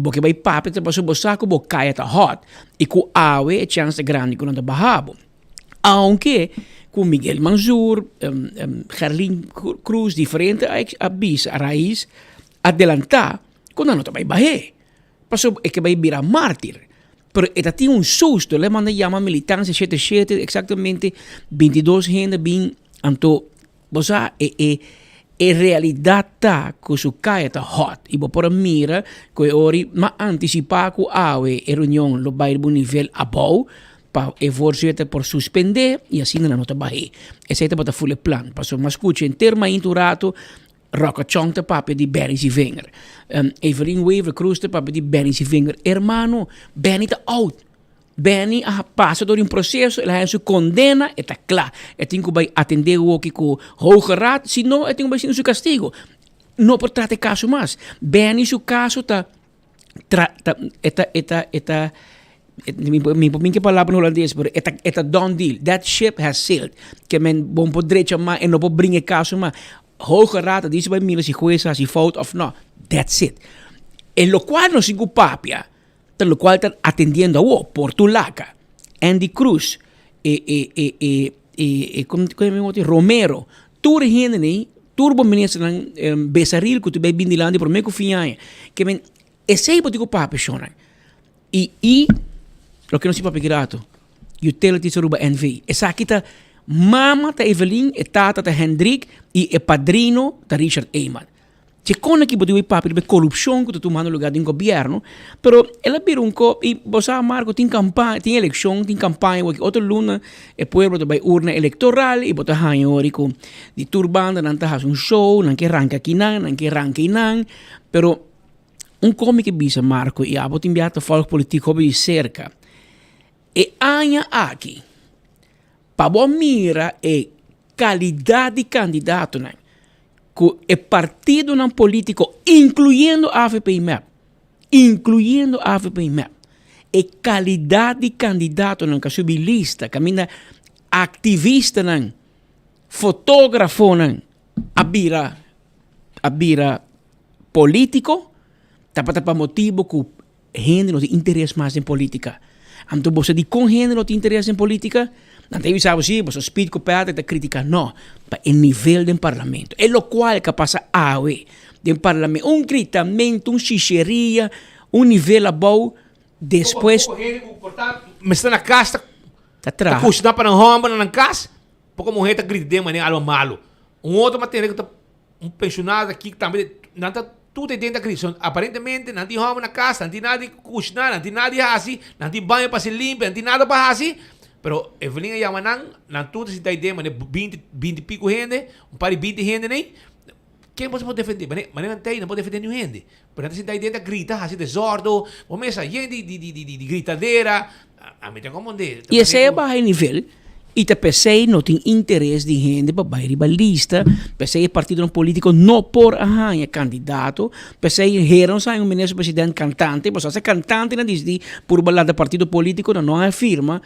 porque vai papo, para o saco, porque caia tá hot. E com a awe, a chance grande que não está barrado. Aunque, com Miguel Manzur, Gerlin Cruz, diferente a bis, a raiz, adelantar, quando não vai barrer. Passou é que vai virar mártir. Pero esta tinha susto, le manda llama militância 77, exatamente 22 gente bem, então, você é realidade tá que su caia tá hot. E por mira que ori ma antecipar que a reunião lo vai no nível above, para e voorzitter por suspender e assim não está bem. Esse é o full plan. Passou uma escuta em terma inturato Roca Chong te papi di Benny Vinger. Evelyn Weaver Cruz te papi di Benny Vinger. Hermano, Benny te out. Benny ha passa door een proces, hij heeft zijn condena, het is klaar. Het is bij atender ook com hoge raad, si no, het is bij zijn castigo. No por trate caso más. Benny su caso minha palavra no holandês, pero eta done deal. That ship has sailed. Que men bom podrecha ma en no po bringe caso ma. Hoge raad, dice bij Miles si jueza, si fout of no. That's it. En lo cual no sigo papia. Lo cual están atendiendo a vos por tu laca. Andy Cruz, Romero, tour heen turbo minister ng Besaril ko tu bij Bindilandi por me confianza que men ese botico papi shona. Y lo que no si papi grato. Utilities ruba NV. Esa kita mama ta Evelyn, e tata ta Hendrik y e padrino ta Richard Eyman. C'è con chi poteva papir per corruzione che tu mando lugar in governo, però ela bir un co e bosa Marco tin campagna, tin elezione, tin campagna che otro luna e pueblo bei urna elettorale e bota hanyo rico di turbanda nanta has un show, nan che ranka kinan, nan che ranka inan, però un come che bisa Marco e abot inviato folk politico di cerca. E anya aqui. Pa bo mira e qualidade di candidato nan e partido não político, incluindo a AFP-MEP, e qualidade de candidato não que subi lista, caminha ativista não, fotógrafo não, abira político, tapa motivo que gente não tem interesse mais em política. Então você diz com gente não tem interesse em política. Não tem visado sim, você speed copiado da crítica não, para o nível do parlamento. É o qual que passa a do parlamento, um gritamento, xixeria, nível bom, depois. Mas está na casa, está cozinhando para não roubar na casa, porque a mulher está gritando, mas nem algo malo. Outro material que está pensionado aqui que também não está tudo dentro da crise. Aparentemente não tem roubo na casa, não tem nada de cozinhar, não tem nada de assim, não tem banho para se limpar, não tem nada para assim. Pero Evelyn ya manang tudo se dá ideia, mas 20 pico gente, par de 20 gente nem. Quem você pode defender? Mas não tem, não pode defender nenhum gente. Pero se dá ideia da grita, assim desordem, ou mesmo gente de gritadeira, a mim tem como de. E esse é baixo nível. E te PC não tem interesse de gente para baixo lista. PC é partido político não por é candidato. PC heron sai um ministro presidente cantante, mas essa cantante não diz por balar do partido político não é firma.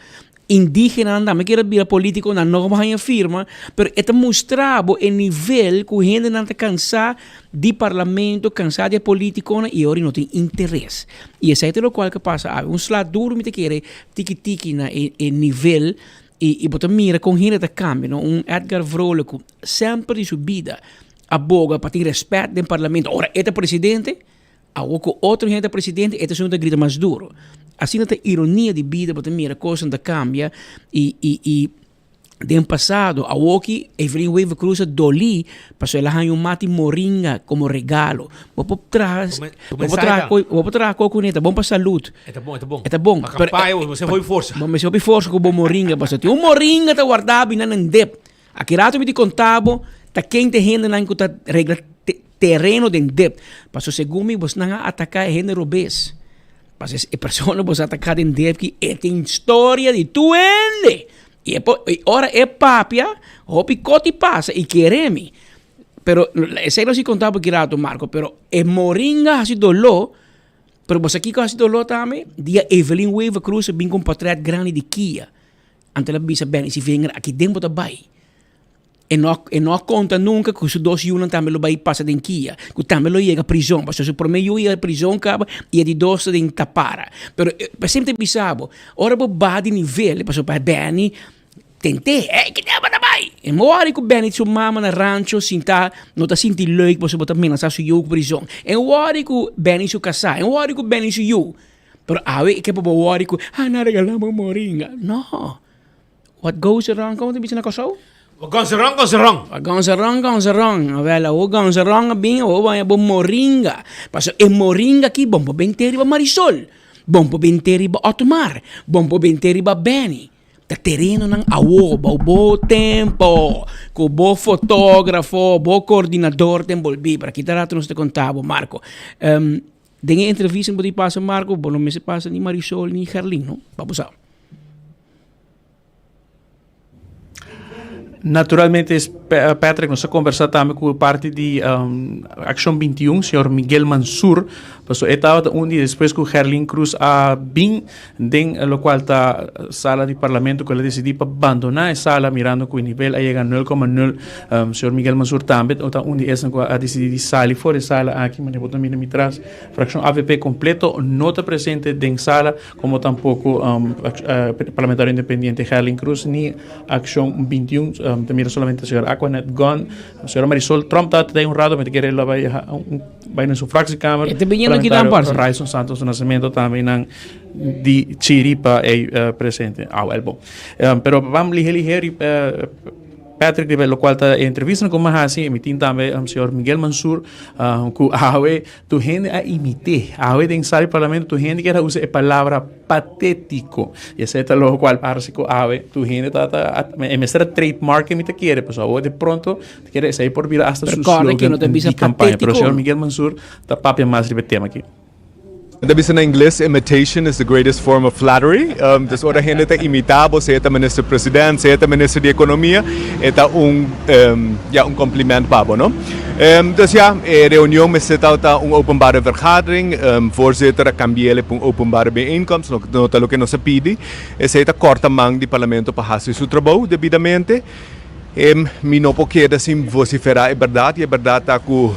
Indígena anda, me quero vir político na nova firma, pero это mostrava o nível que a gente não está cansada de parlamento, cansada de político e agora não tem interesse. E esse é o qual que passa, um slado duro me te quer tiki na nível e botar mira com gente da câmbio, Edgar Vrolijk sempre de sua vida aboga para ter respeito do parlamento. Ora, este presidente, a outro gente presidente, este é um grita mais duro. Assim não tem ironia de vida, porque mira, coisa da cambia e de passado, a Woki, Evelyn Weaver Cruz doli, passou ela ganhou mate moringa como regalo. Vou trazer coco neta, bom para saúde. É bom. É bom. A campanha, você foi força. Bom, mas eu fui força com o moringa, passou. Um moringa tá guardado e não dep. Aqui rato me de contabo, tá quente renda não que regra terreno de dep. Passou segundo você não atacar renda robês. Mas a pessoa você atacar em dep que é tem história de tuende. E ora é papia, o picote passa e quereme. Pero esse não se contava que rato Marco, pero é moringa assim dolor. Pero você aqui com assim dolor também, dia Evelyn Weaver Cruz bem compatriota grande de Kia. Ante la bisa bem se vem aqui dentro da bai. E não conta nunca que os dois juros também lo vai passar em Kia, que também lo chega a prisão, porque se por meio ia a prisão acaba e de dois em Tapara. Pero sempre bisabo, ora bo badi nível, passou para Benny, tentei, que deva da bai. E moari com Benny sua mama na rancho, sinta, não tá sentindo leuk, você botar menos su eu prisão. E moari com Benny su casa, e moari com Benny su eu. Pero awe que bo moari com, na regalamos moringa. No. What goes around, como te bisa na kasau? Gonzerong. Avela, o gonzerong bem, o vai bom moringa. Passo e moringa aqui bom bem ter Marisol. bom po binteri ba Otmar, bom po binteri ba Benny. Ta terreno ng awo, bo tempo, ko bo fotografo, bo coordinador tembolbi, para kita rato nos te contabo, Marco. Dengue entrevista mo di pasa Marco, bono me se pasa ni Marisol ni Jarlin, no? Vamos a. Naturalmente, Patrick, nós conversamos também com parte de Action 21, senhor Miguel Mansur, porque estava um dia depois que o Herlin Cruz a bem dentro do qual está a sala de parlamento que ele decidiu abandonar a sala mirando que o nível aí chega 0,0. Senhor Miguel Mansur também está um dia a decidir sair fora da sala aqui, mas eu também me traz fração AVP completo não está presente dentro da sala, como tampouco parlamentar independente Herlin Cruz nem Action 21. Mira solamente a senhora Aquanet Gon, a senhora Marisol Trump está um rato, mas quer ela vai na sua fracção-câmara. Parlamentar Raison Santos do Nascimento também de Chiripa é presente. Bom. Pero vamos ligeiro Patrick, lo qual está entrevista com Mahasi, emitindo também o senhor Miguel Mansur, que awe tu gente a imitar, awe tem sair parlamento tu gente que era usa a palavra patético, e essa é lo qual parece que awe tu gente tá é mestra trademark que me te quer, pues awe de pronto te quer sair por vir hasta su slogan de campanha, pero o senhor Miguel Mansur tá papia mais de tema aqui. Dabi na inglês, imitation is the greatest form of flattery. Das ora gente está imitado, se é ministro presidente, se é ministro de economia, é um complimento para não? Dus ja, reunião me zit uit openbare vergadering. Voorzitter cambiele para openbare bijeenkomst, nota lo que nos pede. Se é corta mão de parlamento para fazer seu trabalho devidamente. Mi não pode assim vociferar, é verdade está com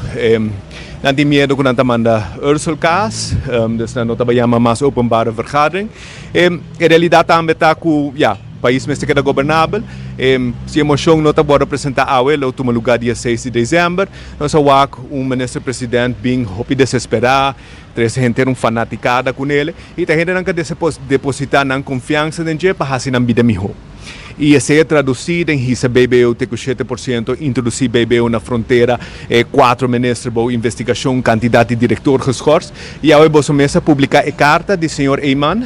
nanti medo que nanta manda Ursula Kaas, dus não trabalhamos mais openbare vergadering. A realidade também está com, país mesmo que é governável. Se a moção não está bora apresentar a ele, o último lugar dia 6 de dezembro, nós awak ministro-presidente bem hopi desesperado, três gente fanaticada com ele, e a gente não quer depositar na confiança dentro para fazer na vida melhor. E esse é traduzido em Risa BBU, tem 7%, introduzir BBU na fronteira, 4 ministros de investigação, candidato de diretor geschorsd. E agora você começa a publicar a carta do senhor Eyman,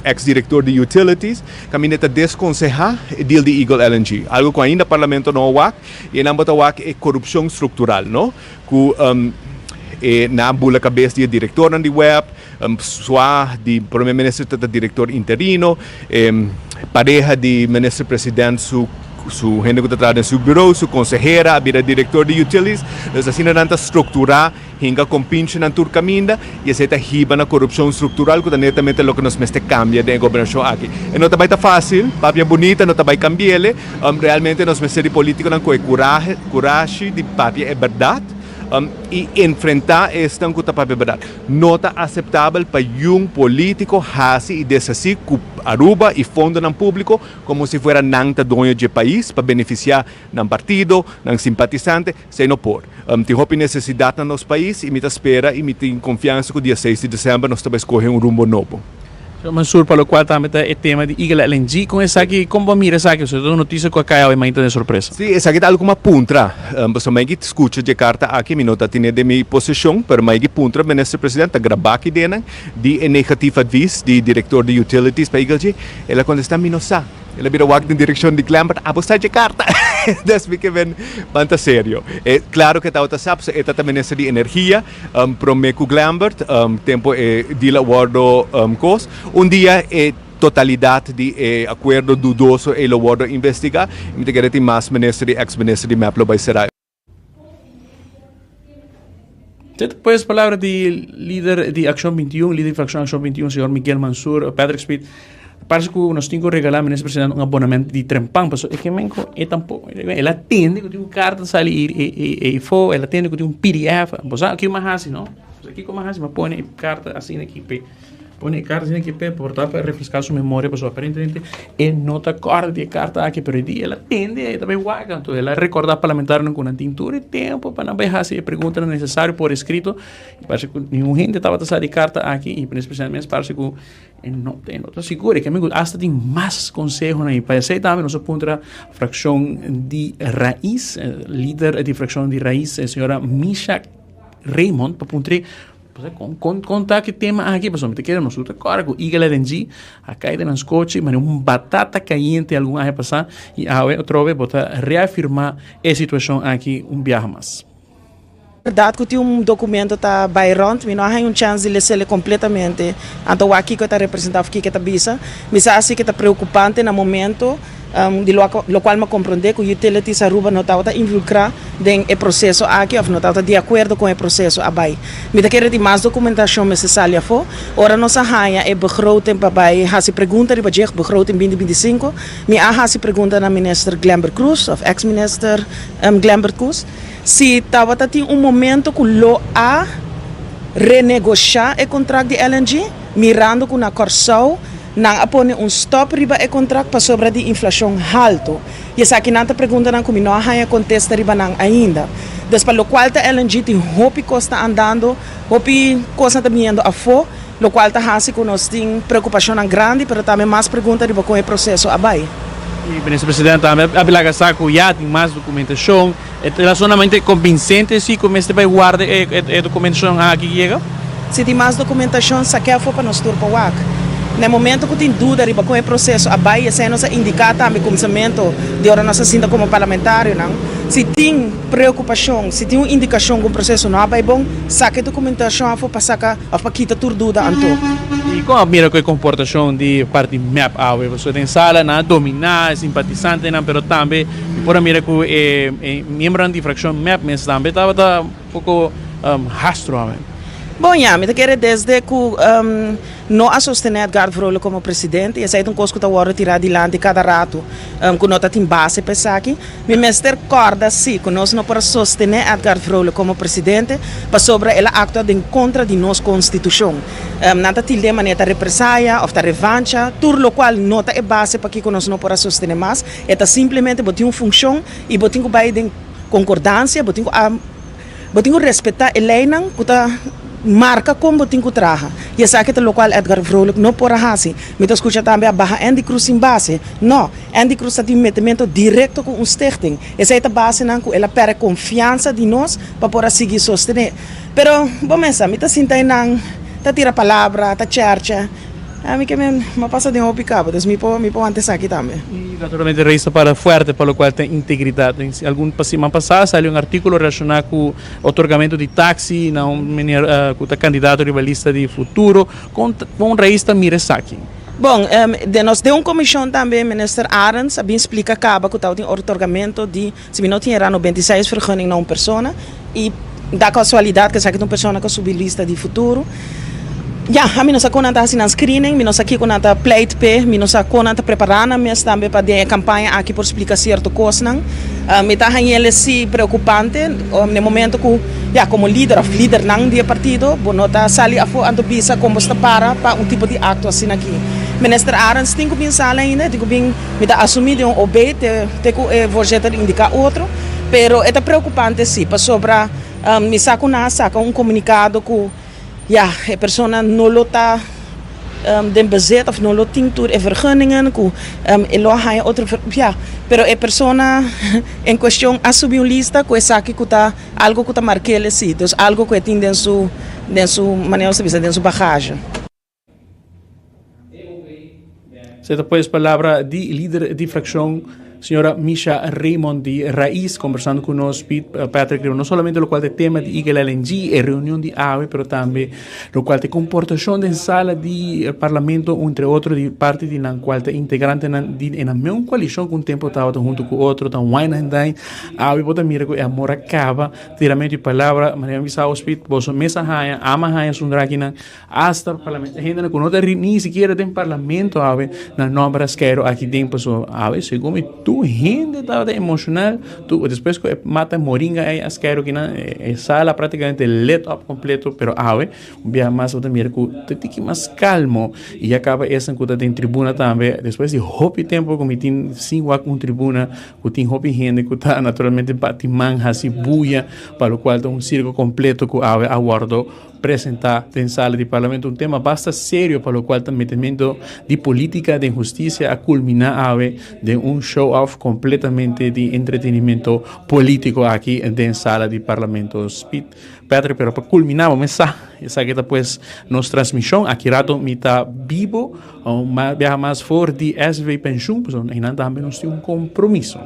ex-diretor de Utilities, que me está desconsejar o deal de Eagle LNG. Algo que ainda o parlamento não awak, e não awak é corrupção estrutural, não? Que na bula cabeça de diretor de web, sua de primeiro-ministro da diretor interino, pareja de ministro-presidente su gente que está em seu bureau, su consejera, a diretor de utilities, nós assim não está estruturar, hinga com pinche na turcaminda, e essa é riba na corrupção estrutural, que netamente é o que nos meste cambia de governação aqui. E não está fácil, papia bonita, não está cambiar, realmente nos meste de político não com coragem de papia é verdade. E enfrentar esta verdade. Não é aceitável para um político fazer e desfazer com Aruba e fundo no público como se fosse nanta dono de país para beneficiar no partido, no simpatizante, sem não pôr. Tem necessidade no nosso país e me espera e me tem confiança que o dia 6 de dezembro nós também escolher rumo novo. Mansur, para o qual também está o tema de Eagle LNG, com essa aqui, como mira essa aqui, uma notícia que caiu e muito de surpresa. Sim, essa aqui é alguma puntra. Você me escuta de carta aqui, não está tendo de minha posição, mas me puntra, o ministro-presidente, gravar aqui dentro, de negativo advice, de diretor de utilities para Eagle, ela contesta, não sabe. Ela vira wag na direção de Glambert, você de carta. Das fica bem banta sério. É claro que está sabe, é também nessa de energia, prometo Glambert, tempo de la guardo cos. Dia é totalidade de acordo dudoso e lo guardo investigar. E me tem mais ministro e ex-ministro de Maplo vai ser. Depois a palavra de líder de Action 21, líder de Fração Action 21, senhor Miguel Mansur, Patrick Speed. Parece que nós temos que regalar ao ministro-presidente abonamento de trempão, porque é que é tampouco. Ela atende que tem uma carta sair e ela atende que tem um PDF. Aqui é uma raça, não? Aqui é uma raça, mas põe carta assim aqui. Põe carta assim aqui para refrescar sua memória, porque aparentemente não está corda de carta aqui, mas ela atende e também guarda. Então, ela recorda parlamentar com uma tintura e tempo para não deixar se pergunta necessário por escrito. Parece que nenhuma gente estava a de carta aqui, e principalmente parece que não estou seguro, que amigo, hasta tem mais consejos aí. Para ser também, nós apontamos a fração de raiz, líder de fração de raiz, a senhora Misha Raymond, para apontar contar que tema aqui, pessoal, me querem nós agora com Eagle LNG, a caída nas coches, mas batata caliente algum ano passar e outra vez botar reafirmar a situação aqui viaje mais. Verdade que tem documento tá by rond, não há chance de ler completamente. Então aqui que está representado aqui que está bisa, mas assim que está preocupante no momento, de lo qual me compreende que utilities Aruba não está involucrada no processo aqui, ou não está de acordo com o processo abai. Me da querer de mais documentação necessária for. Ora nossa rainha é begroting para hasi pergunta de budget begroting 2025. Me hasi pergunta na minister Glamber Cruz of ex-minister Glamber Cruz. Se estava tendo momento que lo a renegociar o contrato de LNG, mirando com a Corsau, não apone stop riba o contrato para sobre a inflação alto. E essa aqui não está perguntando como não há contesta riba não ainda. Depois, lo qual a LNG tem hopi costa andando, hopi costa também indo a fo, lo qual está hasi que nós tem preocupação grande, mas também mais pergunta riba com o processo abai. E, ministro presidente, a Bilaga Saco já tem mais documentação. É relacionamento convincente se começa a guardar a documentação aqui chega? Se tem mais documentação, saqueia for para nós turpa o ac. No momento que tem dúvida com o processo, a Bahia se nos indicar também começamento de hora nossa cinta como parlamentário, não? Se tem preocupação, se tem uma indicação que o processo não é bom, saque a documentação para sacar, para quitar tudo dúvida anto. E como admira que a comportação de parte MAP você tem sala na dominar, simpatizante, não, pero também por mira que membro da fração MAP mas também estava um pouco rastro. Bom, me quero desde que não a sostener Edgar Vrolijk como presidente, e essa é uma coisa que está agora tirar de lá de cada rato, que não tem base para aqui. Me mestre corda sim, que nós não podemos sostener Edgar Vrolijk como presidente, para sobre ela actua de contra de nossa constituição. Nada tilde maneira represália ou da revancha, tudo o qual não é base para que nós não podemos sostener mais, é simplesmente botar uma função e botar que vai de concordância, botar que respeitar a lei não, marca como tem que trabalhar. E essa aqui é o qual Edgar Vrolijk não pode fazer. Me escuta também a barra Andy Cruz em base. Não, Andy Cruz tem um metimento direto com um stichting. Essa é a base que ela perde confiança de nós para poder seguir sostener. Pero, bom, essa, me sinto aí tá tira palavra, tá charcha. A mim que me passa de um picado, então me pode antes aqui também. E naturalmente reisa para forte, para o qual tem integridade. Algum semana passada saiu um artigo relacionado com o otorgamento de táxi na com o candidato rivalista de futuro, com reista Miresaki. Bom, nós deu uma comissão também, minister Arends, bem explica acaba que o otorgamento de, se não tinha 96 vergunning na uma pessoa, e da casualidade que sabe uma pessoa que subiu lista de futuro. Ja, a mim nossa conta assim na screening, mim nossa aqui conta plate p, mim nossa conta preparando mas também para a campanha aqui por explicar certo coisa não. Me tá ele se preocupante no momento que já como líder não do partido, bono tá sali a fo bisa como está para um tipo de ato assim aqui. Minister Arends tem que pensar ainda, tem que me tá assumir de um OB, tem que vou indicar outro, pero é preocupante sim, para sobre me saca um comunicado que ja, a pessoa não está den bezit of não tem tur e vergunningen que elo há outro ja, pero a pessoa em questão assumiu lista que sabe que tá algo que tá marcado assim, então algo que tem dentro maneira de dizer dentro bagagem. Você depois palavra de líder de fração senhora Misha Raymond de Raiz, conversando com nós, Patrick, não somente o qual é tema de Eagle LNG e reunião de AVE, mas também o qual é comportação de sala de parlamento, entre outros, de parte de na qual é integrante na mesma coalição com o tempo estava junto com outro, então wine and dine, AVE, bota mira que a mora acaba, tiramento de palavra, maneira visa hospit, boso mesa haia, ama haia sundragina, hasta parlamento, gente não conota nem sequer tem parlamento AVE, na nome rasqueiro aqui dentro, so AVE, segundo tu gente estava emocional, tu depois que mata moringa aí as quero que na sala praticamente let up completo, pero ave um dia mais outra mira que tem que mais calmo e acaba essa que tem tribuna também depois de hopi tempo como tem cinco com tribuna que tem hopi gente que tá naturalmente batiman assim buia para o qual tem um circo completo que ave aguardo apresentar em sala de parlamento um tema bastante sério para o qual tem metimento de política de justiça a culminar de um show off completamente de entretenimento político aqui em sala de parlamento. Pedro, pero para culminar, vamos a esa que pues nos transmisión aquí rato mita vivo o viaja más for di SV pensioen pues en también nos tiene un compromiso.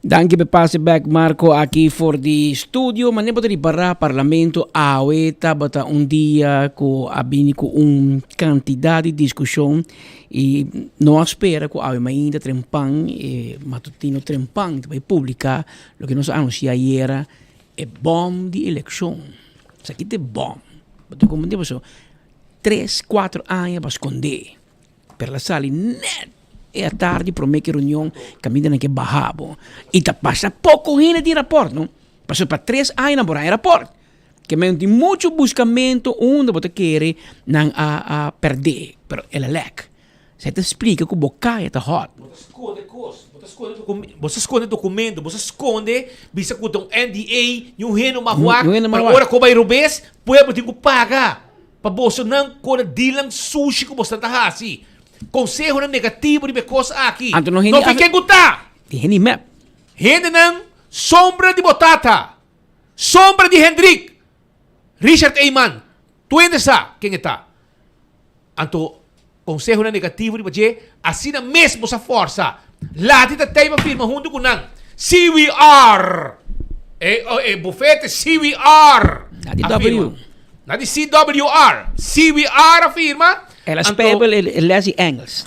Dank je bepasse back Marco aqui for di studio, ma ne poteri barra parlamento awe tabata un dia co abini co un quantità di discussione e non spera co awe mai ainda trempang e matutino trempang vai pubblica lo che nos annuncia ieri è bom di elezione. Sa che te bom. Perché come dicevo so 3-4 anni a scondere per la sala net. E a tarde para que reunião caminha que barrabo e tá passa pouco hine de rapport não passou para 3 anos na borra rapport que me tem muito buscamento onde você quer não a perder pero ela lec você te explica que o bocaia tá hot você esconde documento você esconde bisa com um NDA e um reno mahuak para hora que vai rubes pueblo tem que pagar para você não correr dilang sushi que você tá assim Conselho na negativo de coisa aqui. Não fiquem gutá. Tem map. Rende não sombra de Botata. Sombra de Hendrik. Richard Eyman. Tu ainda sabe quem está. Anto conselho na negativo de baje assim na mesmo essa força. Lá tita tema firma junto com nang. CWR. Bufete CWR. Na de CWR. CWR afirma ela spebel lesi Engels.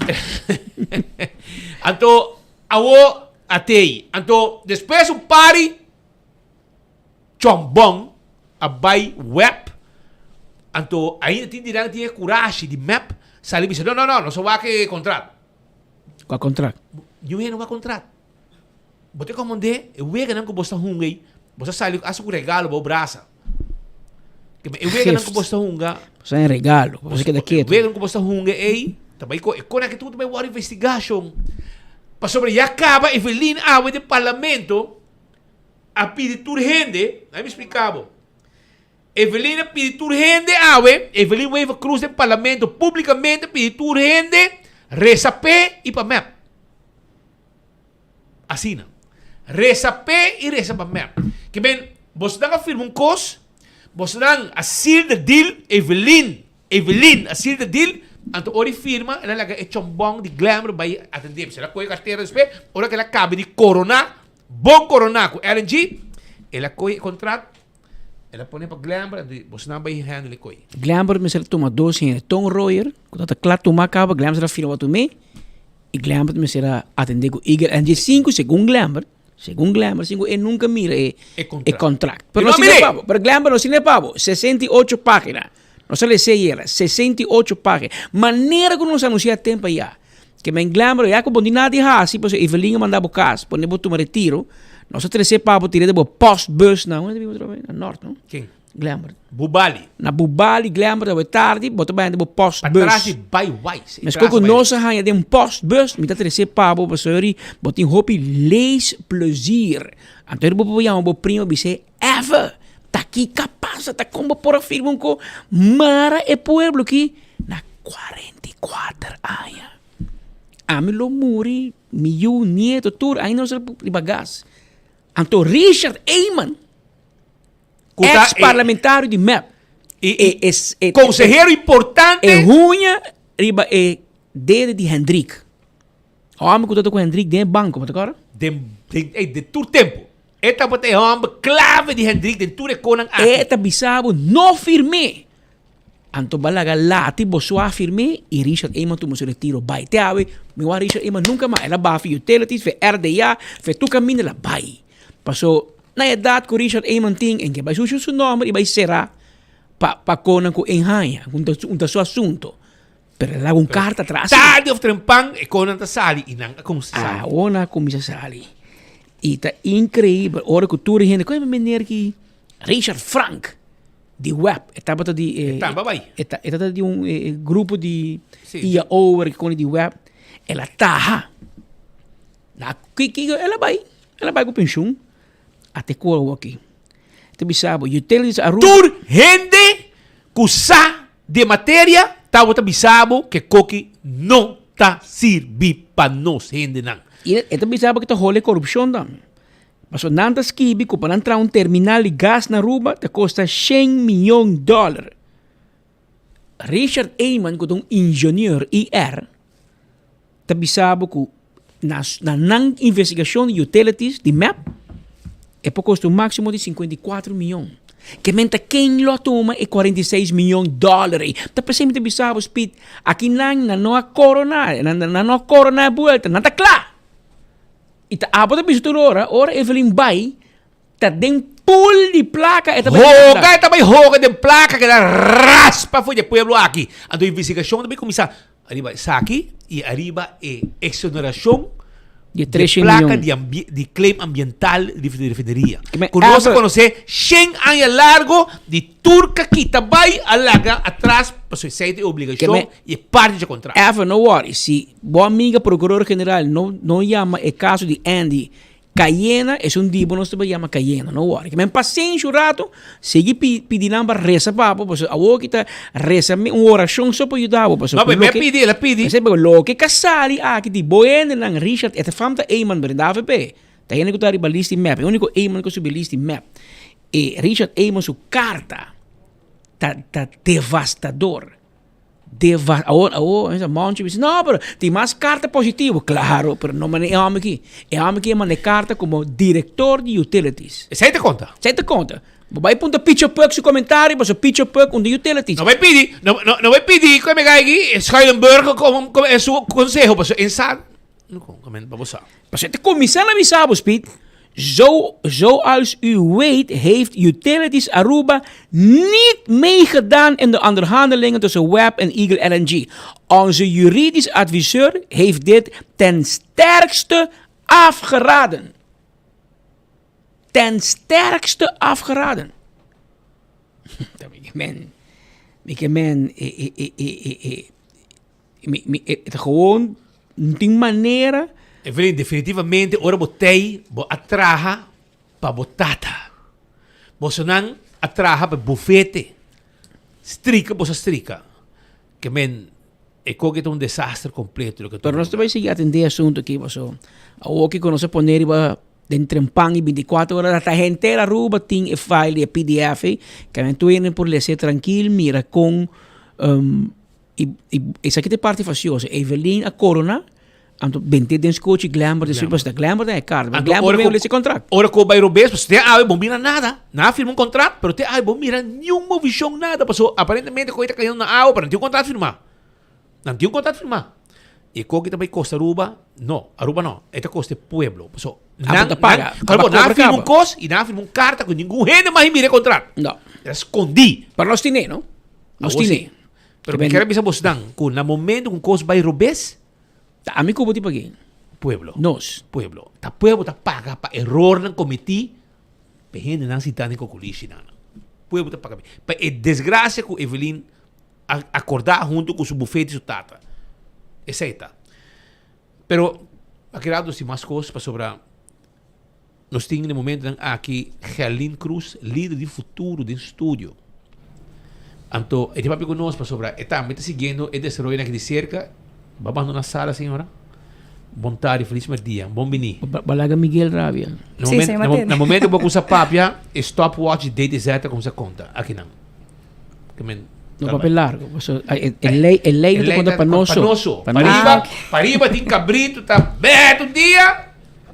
Anto awo atei. Anto depois um party chombong abay web. Anto ainda tinha coragem de map. Sali bisa não só vai que contrato. Qual contrato? Eu não vai contrato. Bote como de, eu vega não que você hungry. Você sali aso com regalo bo braça. Eu vega não que você hunga. Você é regalo, você queda quieto. Vega não que você hunga ei. Também com que tudo vai war investigation. Para sobre já acaba Evelyn Awe de parlamento a pedir urgente, aí me explicava. Evelyn a pedir urgente Awe, Evelyn Weaver Cruz de parlamento publicamente pedir urgente, resapé e para map. Assim não. Resapé e resapé map. Que bem, você não afirma um cos, você não assina de deal Evelyn assina de deal. Anto ori firma, ela laga e chombong di glamour by atender. Se ela coi carteira de SP, ora que ela cabe de corona, bom corona com LNG, ela coi contrato, ela põe para glamour, você não vai handle coi. Glamour me será toma 12 Tom Royer, quando tá claro toma acaba, glamour será firma tu me, e glamour me será atender com Igor LNG 5 segundo glamour 5 e nunca mira e contrato. Pero no sine pavo, pero glamour no sine pavo, 68 páginas. No se le sei era 68 páginas. Maneira que nos anuncia tempo já. Que me glamour já como nada de assim, pues Evelyn mandava casa, pone botar um retiro. Nós trece papo tirei de postbus na onde vivo na norte, não? Quem? Glamour. Bubali. Na Bubali glamour da tarde, bota bem de postbus. Atrás de Baiwais. Mas como nós hanya de postbus, me tá trece papo, pastori, bota em hopi lees plezier. Anterior bobo já um primo bise ever. Tá aqui capaz, tá como por afirmar com Mara e pueblo aqui na 44 anos. Amilo muri, miu nieto tur, ainda não se bagagem. Anto Richard Eyman, ex-parlamentário de MEP, conselheiro importante, é runha riba é dele de Hendrik. O homem que eu tô com Hendrik de banco, mas agora? De tur tempo. Eta bote homem clave de Hendrik de ture konan aqui. Eta bisabo no firme. Anto balaga lati bosua firme e Richard Eyman tu se retiro bai. Te ave, me wa Richard Eyman nunca mais. Ela bafi utilities, fe RDA, fe tu caminho la bai. Passou na idade que Richard Eyman tem em que vai sujo seu nome e vai será pa konan ko enhanha, um seu assunto. Pero la un carta atrás. Tarde of trempang e konan ta sali inang como sali. Ah, ona como se sali. E tá incrível. Ora que tu gente, como é menino que Richard Frank de web, estava de está de um grupo de ia over que de web, ela tá na que ela vai com pensão até qual aqui. Tu bisabo, utilities a tur gente cusa de matéria, tá bota bisabo que coque não tá servir para nós gente não. E esta bisaba que está role corrupção também. Mas o nanta skibi, kung panantra un terminal de gas na Aruba, te costa $100 milhões. Richard Eyman, kung ingenieur IR, tabisabo ko na investigação de utilities, de MAP, é por custo máximo de $54 milhões. Que menta quem lo toma é $46 milhões. Tá pensando que bisabo speed, aqui não há corona, não há corona buelta, não tá claro. E tá abo da bisito ora Evelyn Bay, tá den pool de placa, é também hoga de placa que dá raspa foi de pueblo aqui. A tua investigação também começa arriba aqui e arriba é exoneração de placa de claim ambiental de refineria. Conosco conhecer 100 anos largo de turca que também alaga atrás para sua saída de obrigação e parte de contrato. Ever, no worry, se boa amiga procurador-general não chama o caso de Andy Cayena, é um dibo, nós também chama Cayena, não worry. Que me paciência um rato, segui pedindo para reza papo, porque a outra está reza uma oração só para ajudar. Não, mas me pedi, ela pedi. Lo que casali, que de boiando na Richard, é a famta Eyman, verdade, AVP. Tá indo que está lista map, o único Eyman que subiu lista map. E Richard Eyman, sua carta, tá devastador. Não, pero tem mais carta positiva. Claro, pero não é homem aqui. É homem que manda carta como diretor de utilities. Você te conta? Você te conta. Vai punta pitch up seu comentário, mas o pitch up um de utilities. Não vai pedir, não vai pedir que me cai aqui, Schuilenburg como é seu conselho, mas inside. Não comenta para você. Mas você te começar a avisar, Speed. Zoals u weet heeft Utilities Aruba niet meegedaan in de onderhandelingen tussen WEB en Eagle LNG. Onze juridisch adviseur heeft dit ten sterkste afgeraden. Ten sterkste afgeraden. Het gewoon die manieren. Evelyn, definitivamente, ora botei, atraja para botata. Você não atraja para bufete. Strica. Que é um desastre completo. Pero nós também seguir atender assunto aqui, você. O que nós poner dentro de pan e 24 horas, a gente inteira Aruba tem o file e PDF, que a gente por ler tranquilo, mira com isso aqui é parte faciosa. Evelyn, a corona, anto 20 den coach glamour de super da glamour é caro mas glamour veio esse contrato ora com o bairro bes você tem bom mira nada na firma um contrato pero tem bom mira nenhuma visão nada passou aparentemente coisa caindo na água para não ter um contrato firmar e coisa também Costa Aruba não é Costa Pueblo passou não paga na firma um cos e na firma um carta com ninguém rende mais mira contrato não escondi para nós tem não nós tem pero me quero avisar você com na momento com cos bairro bes a mim como tipo aqui Pueblo. Pueblo. Ta pueblo ta paga pa error ng committee. Pehende nang sitani ko kulisi na. Pueblo ta paga. Pa desgraça com Evelyn acordar junto com su bufete e su tata. Essa está. Pero aquelado si mais coisas para sobrar. Nós temos no momento aqui Helene Cruz, líder de futuro do estúdio. Então, ele vai pegar nós para sobrar. Está me seguindo e desenvolvendo aqui de cerca. Babando na sala, senhora. Bom tarde, feliz dia. Bom bini. Balaga Miguel Rabia. No momento eu vou usar papia, stopwatch, date etc. como se conta. Aqui não. No papel largo. É lei do conta panoso. Pariba tem cabrito, tá beto dia.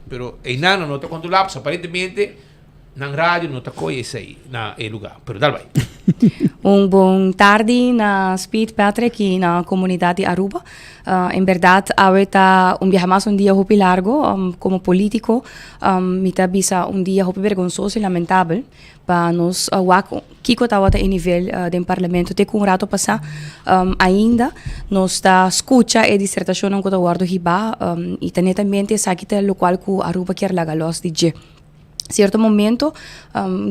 Pero ainda não está controlado, aparentemente na rádio não está coisa aí na lugar. Pero dá vai. Bom tarde na Speed Patrick e na comunidade Aruba. Em verdade, ahorita viajamos dia muito largo como político. Me bisa dia muito vergonzoso e lamentável para nós que estava em nível do parlamento. Tem um rato passar ainda nós está escuta e dissertação não guardo hiba e também sabe que o local que Aruba quer lagar los DJ. certo momento,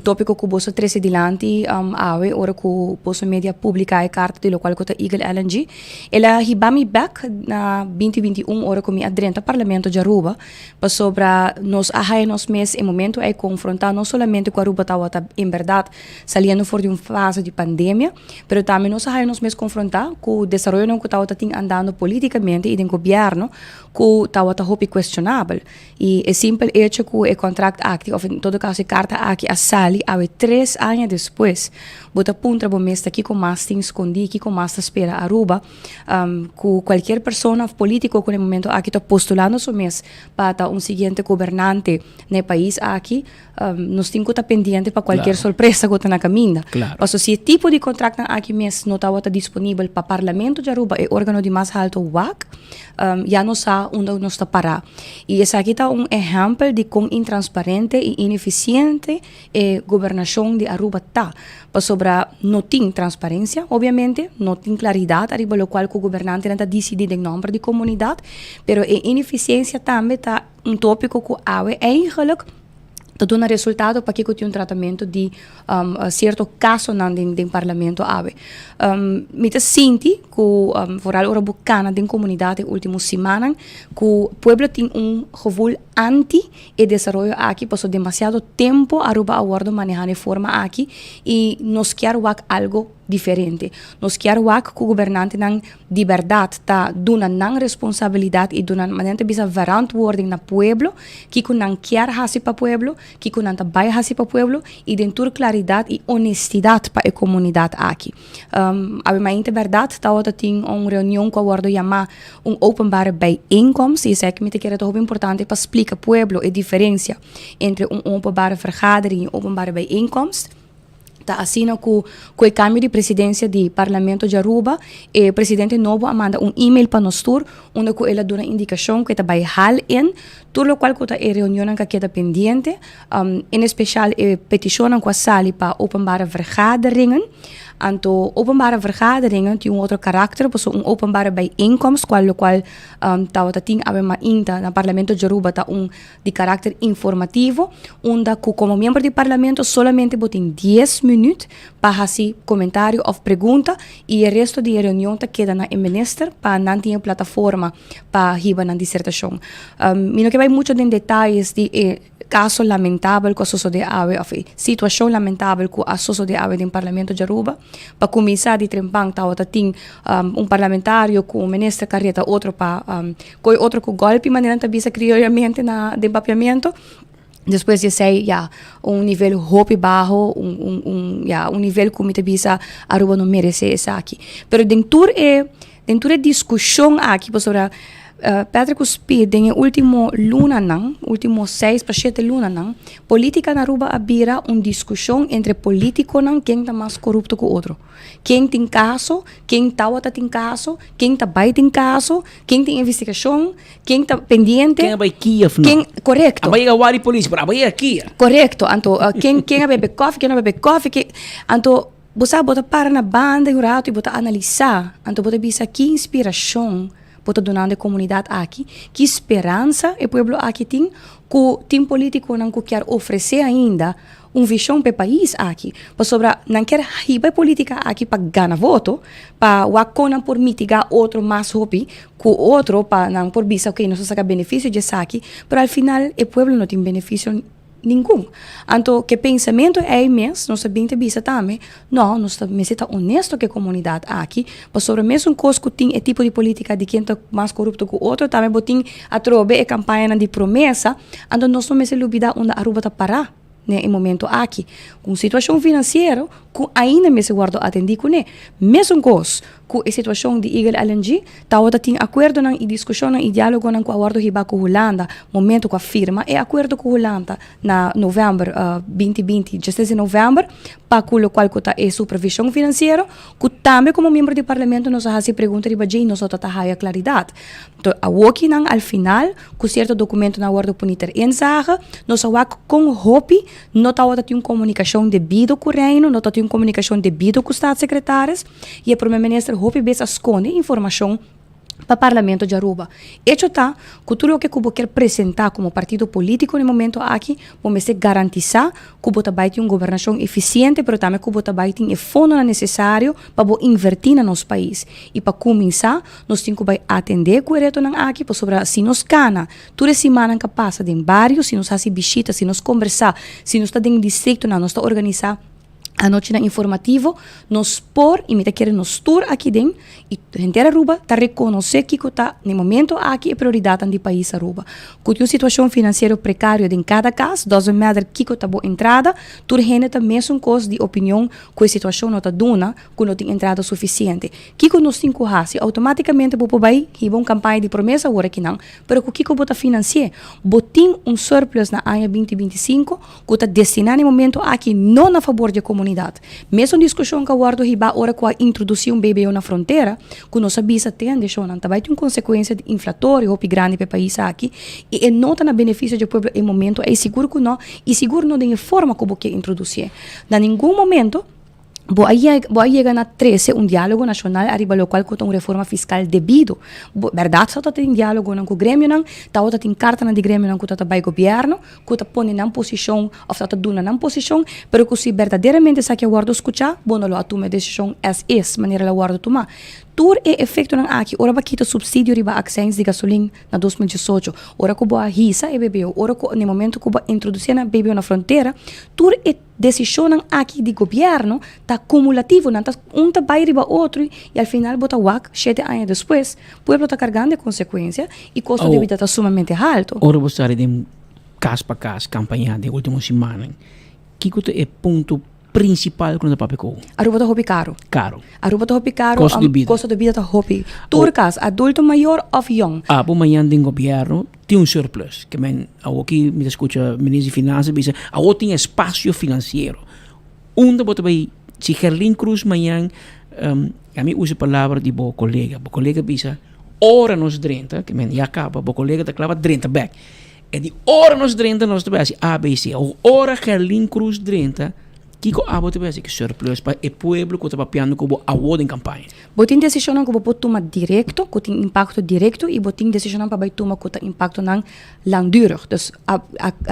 tópico que você trouxe adiante, awe, ora que você media publica a carta de lo qual que Eagle LNG, ela hibami back na 2021, ora que me adrenta Parlamento de Aruba, para sobre nos ahai nos mês em momento é confrontar não somente com Aruba tawa em verdade saliendo fora de uma fase de pandemia, pero também nos ahai nos mês confrontar com o desenvolvimento que tawa tem andando politicamente e do governo que tawa hopi questionável e é simples hecho que o contrato acti em todo caso, a carta aqui a sali, há 3 anos depois, bota punta bom mês aqui com mais tem escondi, aqui com mais espera Aruba, com qualquer pessoa político que no momento aqui está postulando seu mês para seguinte governante no país aqui, nós temos que estar pendente para qualquer surpresa que está na caminho. Claro. Se o tipo de contrato aqui mês não está disponível para o Parlamento de Aruba, é órgão de mais alto WAC, já não sabe onde nós está parar. E esse aqui está exemplo de quão intransparente e ineficiente a governação de Aruba está. Sobre não tem transparência, obviamente, não tem claridade, arriba lo qual o governante não está decidindo em nome de comunidade, pero a ineficiência também está tópico que é eigenlijk dat dá resultado para que tenha tratamento de certo caso no parlamento ave. Me senti que vooral ora bucana de comunidade última semana que o pueblo tem gevoel anti e desenvolvimento aqui, passou demasiado tempo Aruba aguardo manejar de forma aqui e nos quer algo diferente. Nós queremos que o governante não de verdade está dando responsabilidade e dando maneira bisa verantwoording na pueblo, que não quer hasi para pueblo, que não está vai hasi para pueblo e dentro claridade e honestidade para a comunidade aqui. A minha verdade, está tem uma reunião que eu vou chamar openbare bijeenkomst. E isso é que me quer muito importante para explicar pueblo a diferença entre openbare vergadering e openbare bijeenkomst. Assina com o câmbio de presidência do Parlamento de Aruba, o presidente novo manda e-mail para nós onde ele dá uma indicação que vai hal em tudo o qual que a reunião que queda pendente, em especial a petição com a sala para openbare vergaderingen. Anto openbare vergaderingen tem outro carácter, pois openbare bijeenkomst, qual tem no Parlamento de Aruba de carácter informativo, onde como membro do Parlamento solamente tem 10 minutos para fazer comentário ou pergunta e o resto da reunião queda na minister para não ter plataforma para riba na dissertação. Não que vai muito em detalhes de caso lamentável que a sociedade situação lamentável que a sociedade do Parlamento de Aruba. Para começar de trempang tem parlamentário com o ministro carreta outro para outro com golpe maneira também se criolamente na debapeamento. Depois de sei nível hopi baixo, nível que me bisa Aruba não merece essa aqui. Pero dentro a discussão aqui sobre Patrick Speed, em último 6 para 7 luna, política na Aruba abira uma discussão entre político quem está mais corrupto que o outro. Quem tem caso, quem está tem caso, quem está vai tem caso, quem tem investigação, quem está pendente. Quem vai Kiev, não? Correto. Vai a polícia, para vai aqui. Correto. Então, quem bebe coffee, quem não bebe coffee, então você bota para na banda e o rato e bota analisar, então bota bisa que inspiração bota donando a comunidade aqui, que esperança o povo aqui tem, que tem político não quer oferecer ainda visão para o país aqui, para sobre não quer riba política aqui para ganhar voto, para o acona por mitigar outro mais hobby, que outro para não por bisa que não se saca benefício de aqui, mas ao final o povo não tem benefício nenhum. Então, que pensamento é imenso, nós sabemos que também, não, nós estamos honesto com a comunidade aqui, mas sobre mesmo coisa que tem o tipo de política de quem está mais corrupto que o outro, também tem a trobe a campanha de promessa, então nós não me olvidar onde a Aruba está parar. Em momento aqui, com situação financeira, que ainda me se guarda atender com ele. Mesmo coisa, com a situação de Eagle LNG, tá tem acordo e discussão e diálogo com a guarda riba com a Holanda, momento com a firma, e acordo com a Holanda na novembro 2020, 16 de novembro, para o qual está a supervisão financeira, que também como membro do parlamento nós fazemos pergunta riba de nós a claridade. Então, a working ao final, com certo documento na guarda puniter ensage, nós vamos com hopi, não está uma comunicação devida com o reino, não está uma comunicação devida com os estados secretários, e o primeiro-ministro hopi besa esconde informação para o Parlamento de Aruba. Hecho está, que tudo o que Cuba quer apresentar como partido político no momento aqui, vamos garantizar que Cuba também tem uma governação eficiente, mas também Cuba também tem o fundo necessário para investir no nosso país. E para começar, nós temos que atender o reto aqui, sobre se nos cana, toda semana que passa em barrio, se nos faz visita, se nos conversar, se nos está em distrito, nós está organizar a noite na informativo, nos por e me querem nos tour aqui dentro e a gente Aruba está reconhecer que está no momento aqui é prioridade do país Aruba. Com uma situação financeira precária em cada caso, doesn't matter que está boa entrada, toda gente está mesmo com de opinião com a situação não está dona, que não tem entrada suficiente. Que nós temos que fazer, automaticamente vou vai e uma campanha de promessa agora que não, pero que bota financiar, botin surplus na ano 2025 que está destinado no momento aqui não a favor da comunidade. Mesmo discussão que agora riba ora com a introduzir BBO na fronteira, que nós sabemos tem deixou não também tem consequência de inflatório ou grande para o país aqui e não está na benefício do povo em momento é seguro que não e seguro não tem forma como que introduzir. Na nenhum momento Boa chegar na 13 diálogo nacional arriba lo qual com uma reforma fiscal devido. Verdade, só tem diálogo com o grêmio não, tá outra tem carta na de grêmio não que tá vai governo, que tá põe na posição, ou tá dando na posição, pero que se verdadeiramente sa que aguardo escuchar, bom lo atume decisão as maneira la aguardo tomar. Tur é efeito não aqui, ora ba quita subsídio riba accents de gasolina na 2018, ora que boa risa e bebeu, ora que no momento que boa introduzir na bebeu na fronteira, tur é decisão aqui de governo tá cumulativo, não tá tá vai riba outro e al final bota WAC 7 anos depois, pueblo tá carregando a consequência e custo de vida tá sumamente alto. Ora você de caso para caso campanha de última semana, que é ponto principal quando papai com Aruba tá hobby caro. Aruba tá hobby caro. Custo de vida tá hobby. Turcas, adulto maior of young. Por manhã do governo tem um surplus. Que aqui me escuta ministro de finanças diz, tem espaço financeiro. Onde bota vai se Gerlin Cruz manhã a mim usa a palavra de bo colega. Bo colega diz, hora nos 30, que já acaba, bo colega tá clava 30 back. E de hora nos 30 nós também assim ABC. Hora Gerlin Cruz 30 Kiko abo te basi que surplus para o pueblo que está piano como award em campanha. Botin decisão que vou tomar direto, que tem impacto direto e botin decisão para vai tomar que tem impacto não langdurig, dus a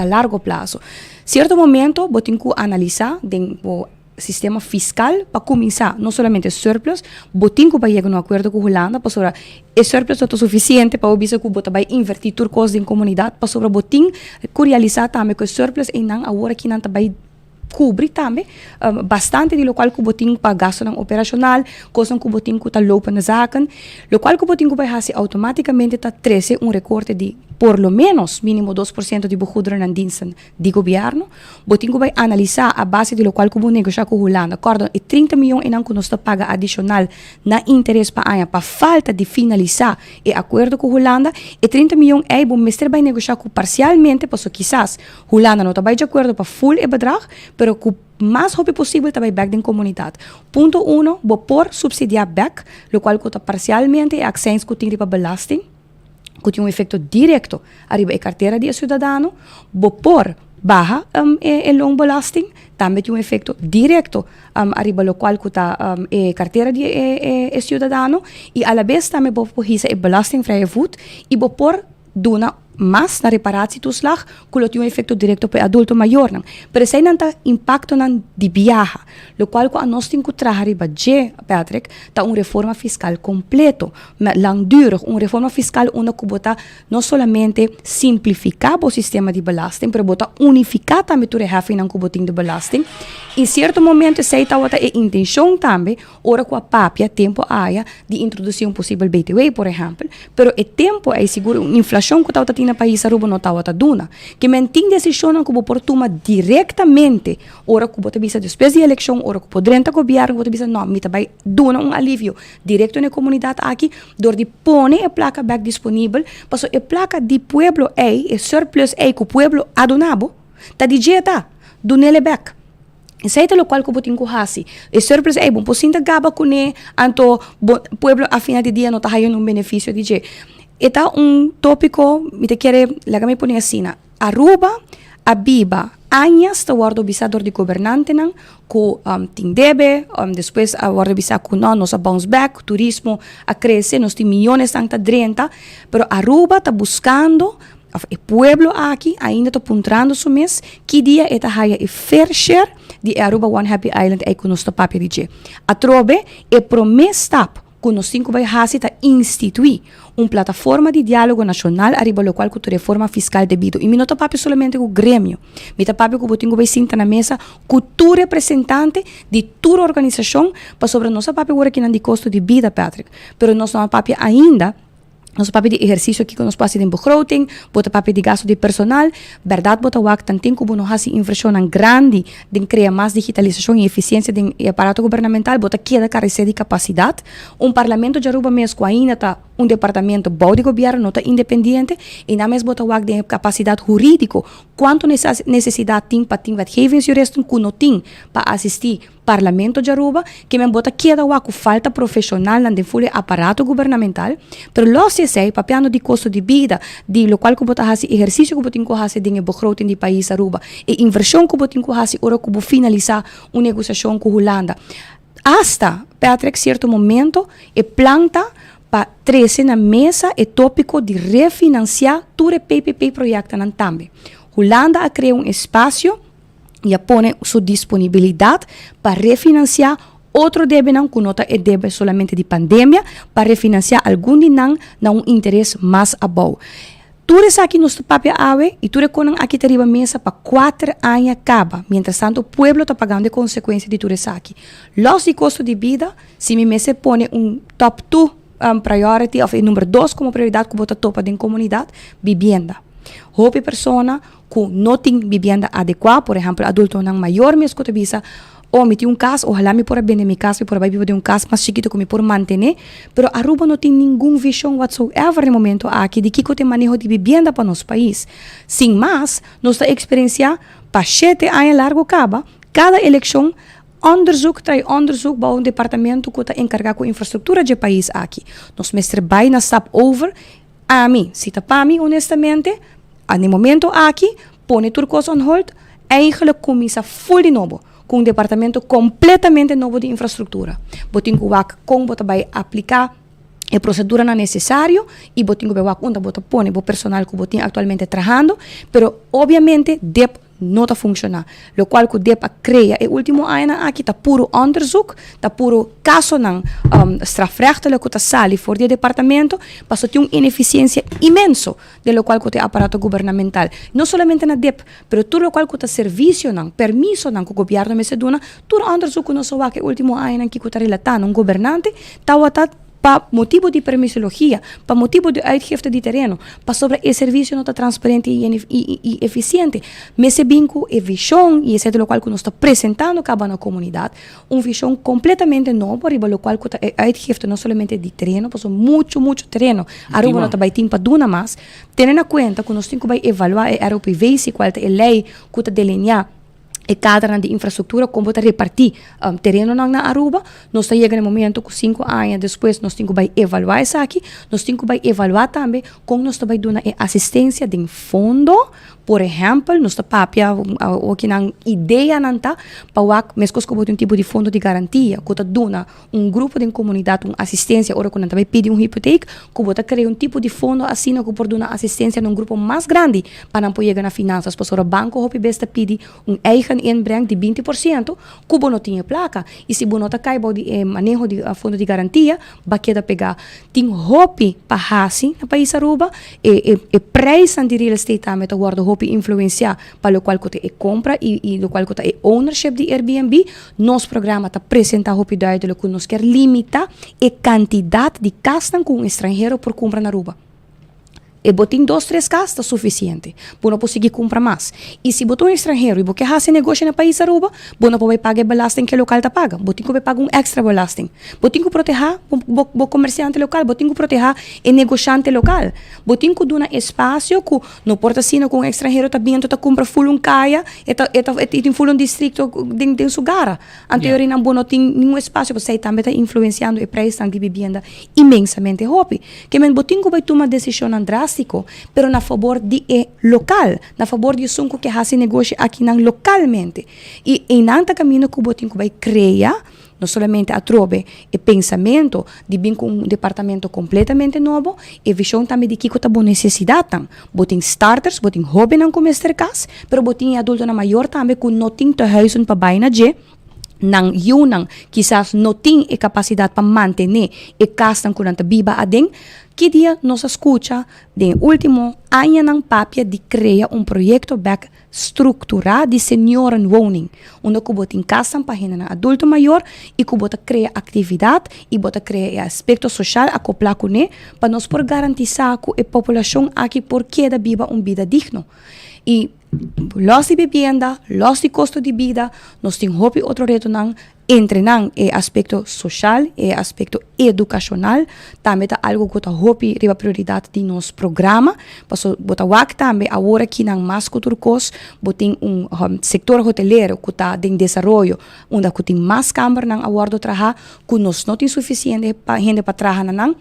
largo prazo. Certo momento botin que analisar o sistema fiscal para começar não somente surplus, botin que vai chegar no acordo com a Holanda para sobre o surplus não é suficiente para o bisa que bota vai invertir tur coisas em comunidade para sobre botin que realizar também que o surplus e não agora que não vai cobrir também bastante de local que botin para gasto não operacional, coisa que botin que tá loupa na zaken, local que botin que vai fazer automaticamente tá 13 recorte de por lo menos mínimo 2% de goederen en diensten de governo, botin que vai analisar a base de local que vou negociar com a Holanda, acordam e 30 milhões em que nós paga adicional na interesse para a para falta de finalizar o acordo com a Holanda e 30 milhões aí bom mestre vai negociar com parcialmente, porque quizás Holanda não tá de acordo para full e bedrag, pero que mais rápido possível também back da comunidade. Ponto 1, vou por subsidiar back, lo qual conta parcialmente e accents que tem para belasting, que tem efeito direto arriba a carteira de cidadão, vou por baja e long belasting, também tem efeito direto arriba lo qual conta a carteira de cidadão e a la vez também vou por hisa e belasting vrije voet e vou por dona mas na reparatietoeslag tem efeito direto para adulto maior não. Pero se não tá impacto não de viaja, lo qual a nós tem que trazer budget, Patrick, tá reforma fiscal completo, langdurig, reforma fiscal onde que bota não somente simplificar o sistema de belasting, pero bota unificar também tudo o não que botin de belasting. Em certo momento se tá outra intenção também, ora com a papia tempo haya de introduzir possível BTW, por exemplo, pero o tempo é seguro inflação que tá na país Aruba não está outra duna, que mantém decisão que por tomar diretamente, ora que você bisa depois de eleição, ora que durante o governo você bisa não, me vai duna alívio direto na comunidade aqui, door de pone a placa back disponível, passo a placa de pueblo é, surplus é que o pueblo adonabo, tá de dieta, dunele back. Isso é o qual que eu tenho que fazer. E surplus é bom, por sinta gaba com ne, anto pueblo a final de dia não está ganhando benefício de je. Eta tópico, me te quer, me pone assim, Aruba, Abiba, años te guardo bisa door de gobernante nang ku ting debe, después guardo bisa ku no, nos a bounce back, turismo a crece, nos ti millones tanta 30, pero Aruba está buscando o pueblo aqui ainda está puntrando su mes, que dia eta haya e fair share de Aruba One Happy Island e con nostro papel de a trobe e promessa com nos 5 bairros está instituir uma plataforma de diálogo nacional arriba lo qual com reforma fiscal devido e me não está papo somente com o grêmio me está papo com o botinho vai sentar na mesa com tu representante de tua organização para sobre nossa papo agora que não de custo de vida Patrick pero nós não papo ainda nosso papel de exercício aqui com nosso passe de begroting, bota papel de gasto de personal, verdade bota wak tanto como nós hasi inversão grande de criar mais digitalização e eficiência de aparato governamental, bota queda carência de capacidade, parlamento de Aruba mesmo ainda tá departamento bom de governo não tá independente e na mesma bota wak de capacidade jurídico, quanto necessidade tem para ter wetgevings e o resto que não tem para assistir parlamento de Aruba, que me bota queda wak falta profissional na de full aparato governamental, pero lo se sei papiano de custo de vida, de lo qual que bota hasi exercício que botin ko hasi de begroting de país Aruba, e inversão que botin ko hasi ora que bo finalizar uma negociação com Holanda. Hasta, Patrick, certo momento, e planta para trazer na mesa o tópico de refinanciar todo o PPP projeto nan também. Holanda a criar espaço e a pone sua disponibilidade para refinanciar outro débito não que nota é débito solamente de pandemia para refinanciar algum dinang na interesse mais abau. Tudo aqui nos papel ave e tudo conan aqui teriba mesa para 4 anos acaba. Mientras tanto, o pueblo está pagando de consequência de tudo aqui. Los de custo de vida, se me mesa pone top 2 priority of número 2 como prioridade que bota topa de comunidade, vivienda. Houve persona que não tem vivienda adequada, por exemplo, adulto não maior mesmo que visa me tem caso, ojalá me por bem em minha casa, me por vai viver de caso mais chiquito que me por manter, pero Aruba não tem nenhum visão whatsoever no momento aqui de que tem manejo de vivienda para nosso país. Sem mais, nós experienciar para 7 anos largo acaba, cada eleição onderzoek para departamento que está encarregado com infraestrutura de país aqui. Nós mestre vai na stop over, a mim, se tá para mim honestamente, no momento aqui, põe tudo coisa on hold, eigenlijk começa full de novo. Com departamento completamente novo de infraestrutura. Botin que com bota vai aplicar a procedura não necessário e botin que vai onde bota pone o personal que botin atualmente trabalhando, pero obviamente DEP não está funcionando. Lo qual que o DEP cria e último ano aqui está puro onderzoek, está puro caso não strafrechtelijk que está sali for de departamento, passou ter ineficiência imenso de lo qual que tem aparato governamental. Não somente na DEP, pero tudo lo qual que está serviço não, permisso não que o governo me se dona, tudo onderzoek que não só que último ano que está relatando um governante, está para motivo de permissologia, para motivo de uitgifte de terreno, para sobre o serviço não está transparente e eficiente. Mas se binco é visão, e esse é o qual que nós está apresentando cada na comunidade, visão completamente nova, para o qual que é uitgifte não somente de terreno, mas muito terreno. Aruba não está vai ter para duna mais, tendo em conta que nós temos que evaluar a RPVC, qual é a lei que está delinear e cadra de infraestrutura como para repartir terreno na Aruba, nós está chegando no momento que 5 anos depois nós temos que evaluar isso aqui, nós temos que evaluar também como nós vai dar assistência de fundo, por exemplo, nós está papia o que não ideia não tá para mesmo que tipo de fundo de garantia, que está dando grupo de comunidade uma assistência, ora quando vai pedir hipoteca, que bota criar tipo de fundo assim que por dar assistência num grupo mais grande para não poder ganhar finanças, para o banco hope besta pedir eigen inbreng de 20%, que não tinha placa, e se não está cai de manejo de fundo de garantia, vai querer pegar tem hope para assim no país Aruba e preço de real estate também está guarda influenciar para o qual que é compra e do qual que é ownership de Airbnb, nosso programa está apresentando o que nós quer limitar a quantidade de casas com um estrangeiro por compra na Aruba. E botem 2-3 casas está suficiente, para não conseguir comprar mais. E se botar um estrangeiro e você faz negócio no país Aruba, você não vai pagar a belasting que o local está paga. Botem que vai pagar extra belasting. Botem que proteger o comerciante local, botem que proteger o negociante local. Botem que dá espaço que não importa se com um estrangeiro está vindo, está compra full caia, e tem full distrito de sua gara. Anteriormente não tem nenhum espaço, você também está influenciando o preço de vivenda imensamente. Que botem que vai tomar decisão drástica fantástico, pero na favor de local, na favor de sunco que hace negócio aqui nang localmente. E em anta caminho que botin que vai criar, não somente a trobe e pensamento de vir com departamento completamente novo e visão também de que está boa necessidade. Botin starters, botin hobby não como este caso, pero botin adulto na maior também com não tem te huizen para baina je, nang yunang quizás não tem a capacidade para manter e castan com anta biba adem, que dia nos escuta de último ano ng papia de criar projeto back estruturado de seniorenwoning, onde que bota em casa para na adulto maior e que bota criar atividade e bota criar aspecto social acoplar com ele para nós por garantizar que a população aqui por queda viva vida digno. E los de vivienda, los de custo de vida, nós temos outro reto nang entrenan e aspecto social e aspecto educacional, também tá algo que está hopi riba prioridade de nosso programa, passo bota wak também agora que nang mais culturcos, botin sector hoteleiro que está em desenvolvimento, onde que tem mais câmara nang awardo traha, que nós não tem suficiente para gente para trabalhar nang.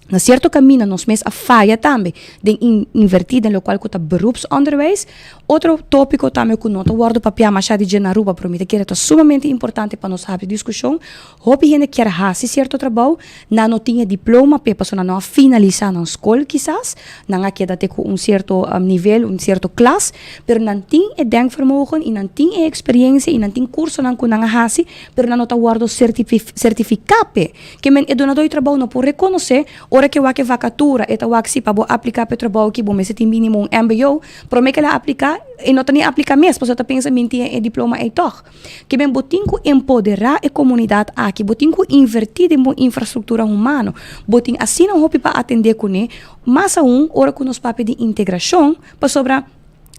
Na certo caminho, nós mesmos a falha também de invertir em local que está beroepsonderwijs. Outro tópico também que nós guardo papel machado de Aruba para mim que é sumamente importante para nós fazer discussão. Houve gente que quer fazer certo trabalho, não tinha diploma, para pessoa não finalizar na escola, quizás, não queda ter com certo nível, certo classe, mas não tem denkvermogen, e não tem experiência, e não tem curso não que não fazer, mas não está guardo certificado, que men é donador de trabalho não pode reconhecer. Ora que wake vacatura, eta wake si pa bo aplicar para trabalho que bom, mas tem mínimo MBO, para mim que ela aplicar e não tem aplicar mesmo, porque você pensa mentir é diploma é toch. Que bem botinco empoderar a comunidade aqui, botinco invertir em infraestrutura humana, botin assim não hope para atender com ele, mas ora que nos papel de integração, para sobrar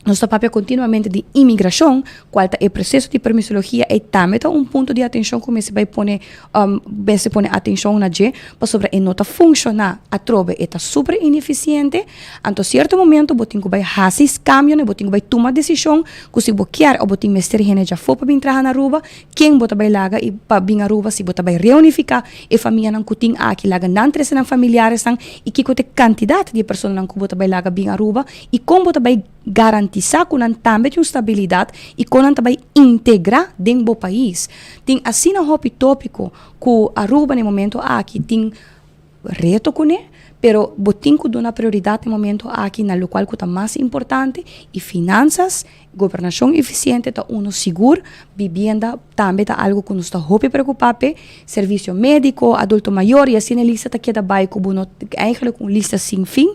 nosso papel continuamente de imigração, qual é o processo de permissologia e também ponto de atenção como se vai pôr atenção na gente para sobre e nota funcionar a trobe está super ineficiente, então certo momento botin que vai fazer cambio, botin que vai tomar decisão, que se boquear ou botin mestre gente já for para vir trabalhar na Aruba, quem bota vai laga e para vir Aruba se bota vai reunificar e família não cutin aqui laga não três não familiares não e que cote quantidade de pessoas não que bota vai laga vir Aruba e como bota vai garantir que não também tem estabilidade e que não também integrar dentro do país. Tem assim um tópico que Aruba no momento aqui tem reto com ele, pero botin que dá prioridade no momento aqui na local que está mais importante e finanças, governação eficiente está seguro, vivienda também está algo que nos está hopi preocupado, serviço médico, adulto maior e assim a lista está queda bem como eigenlijk uma lista sem fim,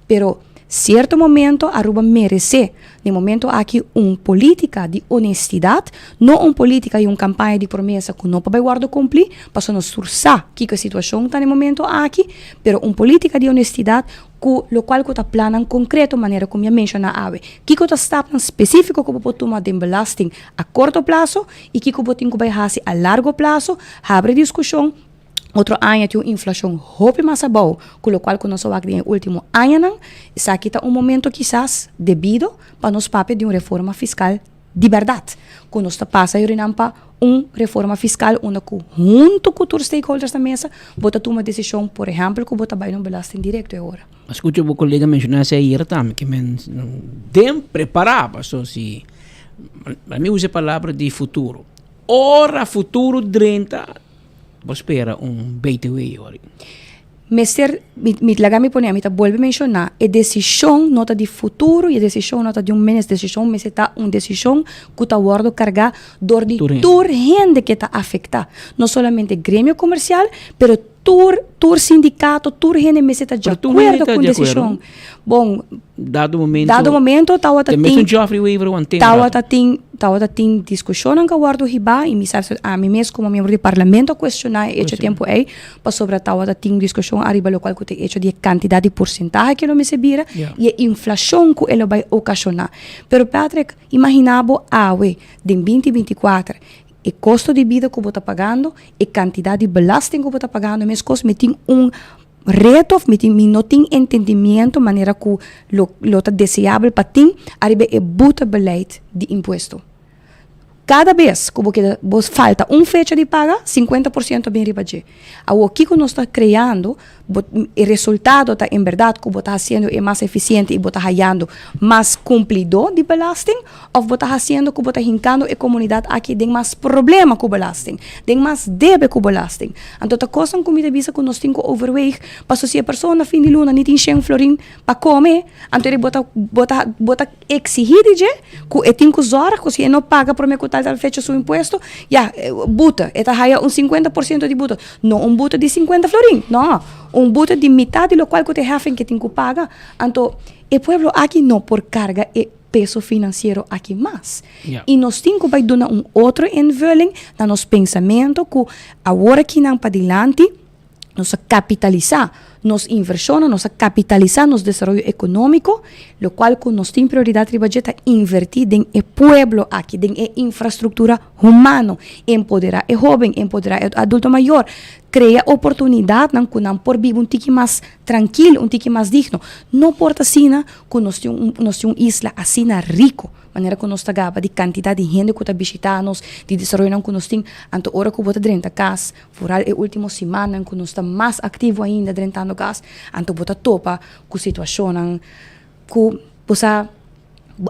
pero certo momento Aruba merece no momento aqui política de honestidade, não política e campanha de promessa que não vai guardar cumprir, para nos surçar que a situação está no momento aqui, pero política de honestidade que o qual que está planando concreto maneira como eu mencionei que está específico que pode tomar de belasting a curto prazo e que pode vai fazer a largo prazo, abre discussão. Outro ano tem inflação hope mais boa, com o qual nós vamos no último ano, está aqui está momento quizás devido para nos papel de uma reforma fiscal de verdade, que nós passa para reforma fiscal onde junto com os stakeholders da mesa, bota tomar decisão, por exemplo, que bota bem no belasting direto agora. Escuta o colega mencionar isso aí também, que men dem preparava, só se a mim usa a palavra de futuro. Ora futuro 30 espera BTW ora. Mester, me pone a vuelve a mencionar, a decisão nota de futuro e a decisão nota de mês, decisão, mas está uma decisão que está guardo cargar dor de toda gente que está afetada, não somente grêmio comercial, pero tur sindicato, tur gente me está de acordo com a decisão. Bom, dado momento, tawa tem discussão que guardo riba e me sabe a mim mesmo como membro do parlamento questionar esse tempo aí, para sobre tawa tem discussão arriba local que tem de quantidade de porcentagem que não me sebira e a inflação que ele vai ocasionar. Pero Patrick, imaginava de 2024 o custo de vida que você está pagando, a quantidade de belasting que você está pagando, mas coisas me tem reto, me não tem entendimento, maneira que lo está desejável para ti, arriba é buta beleid de imposto. cada vez que vos falta fecha de paga, 50% bem ribaje. O que nós está criando, o resultado tá em verdade que você está sendo mais eficiente e você está ganhando mais cumplidor de belasting, ou você está fazendo que você está hincando a comunidade aqui tem mais problema com belasting, tem mais débito com belasting. Então a coisa que me avisa que nós temos que overweeg, para se a pessoa na fim de luna não tem 100 florim para comer, então você exigir que tem que usar, que se não paga por me que tal fecha seu imposto, buta, está ganha 50% de buta, não buta de 50 florim, não. Buta de metade do qual que te hafem que tem que pagar. Então, o povo aqui não por carga e peso financeiro aqui mais. E nós temos que dar outro invulling na nosso pensamento que agora que não para adiante, nós capitalizar nos inversões, nós capitalizar nos desenvolvimento econômico, lo qual que nós temos prioridade de budget invertir em o povo aqui, em infraestrutura humana, empoderar o jovem, empoderar o adulto maior, criar oportunidade não por viver um tique mais tranquilo, um tique mais digno. Não importa assim que nós temos uma isla assim rico, maneira que nós tagava de quantidade de gente que está visitando-nos, de desenvolvimento que nós temos, então hora que você dentro da casa, furar a última semana que nós está mais ativo ainda dentro da casa, então você topa com a situação que você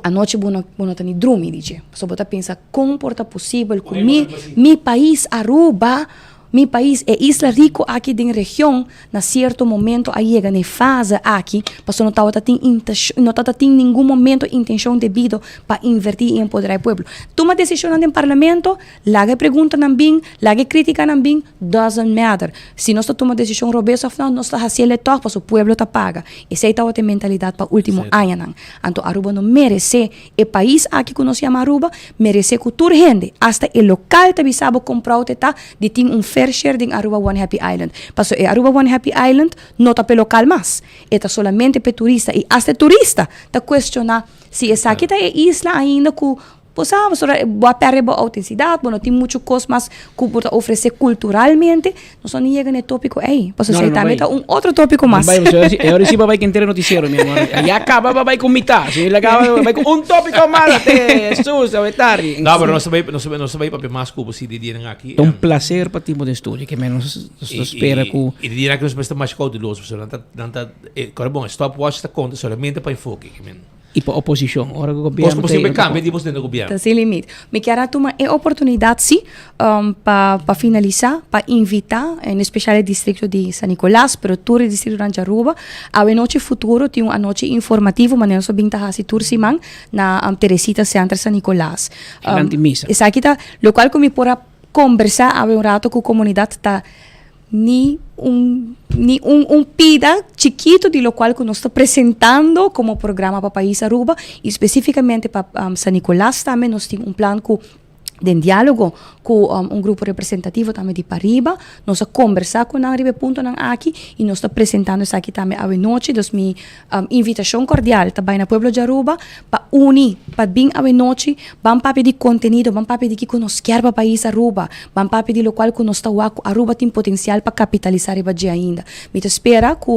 a noite você tem dormir, dice. Você pensa como é possível que meu país Aruba, meu país é isla rico aqui da região, na certo momento aí chega na fase aqui, mas não tem nenhum momento intenção devido para invertir e empoderar o povo. Toma decisão no parlamento, lá pergunta também, lá crítica também, doesn't matter. Se nós tomamos decisão robusta, nós estamos fazendo todo para o povo está paga. Essa é a mentalidade para o último ano. Então Aruba não merece, o país aqui que nós chamamos Aruba, merece que toda gente, até o local também sabe comprar o teta, de ter fair share de Aruba One Happy Island. Paso Aruba One Happy Island não está para local mais. Está solamente para turista. E até turista está questionar se essa aqui é isla ainda que boa perder boa autenticidade, não tem muitas coisas mais que pode oferecer culturalmente. Nós não chegamos no tópico aí. Posso ser também outro tópico mais. Ahora sí vai que entrar noticiero, mi amor. Ya acaba vai com mitad. Se ele acaba vai com tópico mais até Jesus, a tarde. Não, pero não se vai para mais como se diriam aqui. É prazer para ti de estúdio que menos espera que e dirá que nós estamos mais cautelosos, bom, stopwatch está conta solamente para enfoque, e para a oposição. Ora, o governo possível cambio de dentro do governo. Sem limite. Me quero tomar a oportunidade, sim, para finalizar, para invitar, em especial o distrito de San Nicolás, pero todo o distrito de Aruba, a noite futuro, tem uma noite informativa, mas nós vamos fazer tour simang na Teresita Center San Nicolás. Essa aqui está, lo qual que me pode conversar a rato com a comunidade está ni un pida chiquito de lo cual que nos está presentando como programa para País Aruba y específicamente para San Nicolás también nos tiene un plan de diálogo com grupo representativo também de Pariba, nós conversar com arriba ponto nan aqui e nós apresentando isso aqui também à noite, dus mi invitação cordial também na Pueblo de Aruba para unir, para bem à noite, vamos para pedir conteúdo, vamos para pedir que nós quer para país Aruba, vamos para pedir lo qual que nós está Aruba tem potencial para capitalizar e badia ainda. Me espera que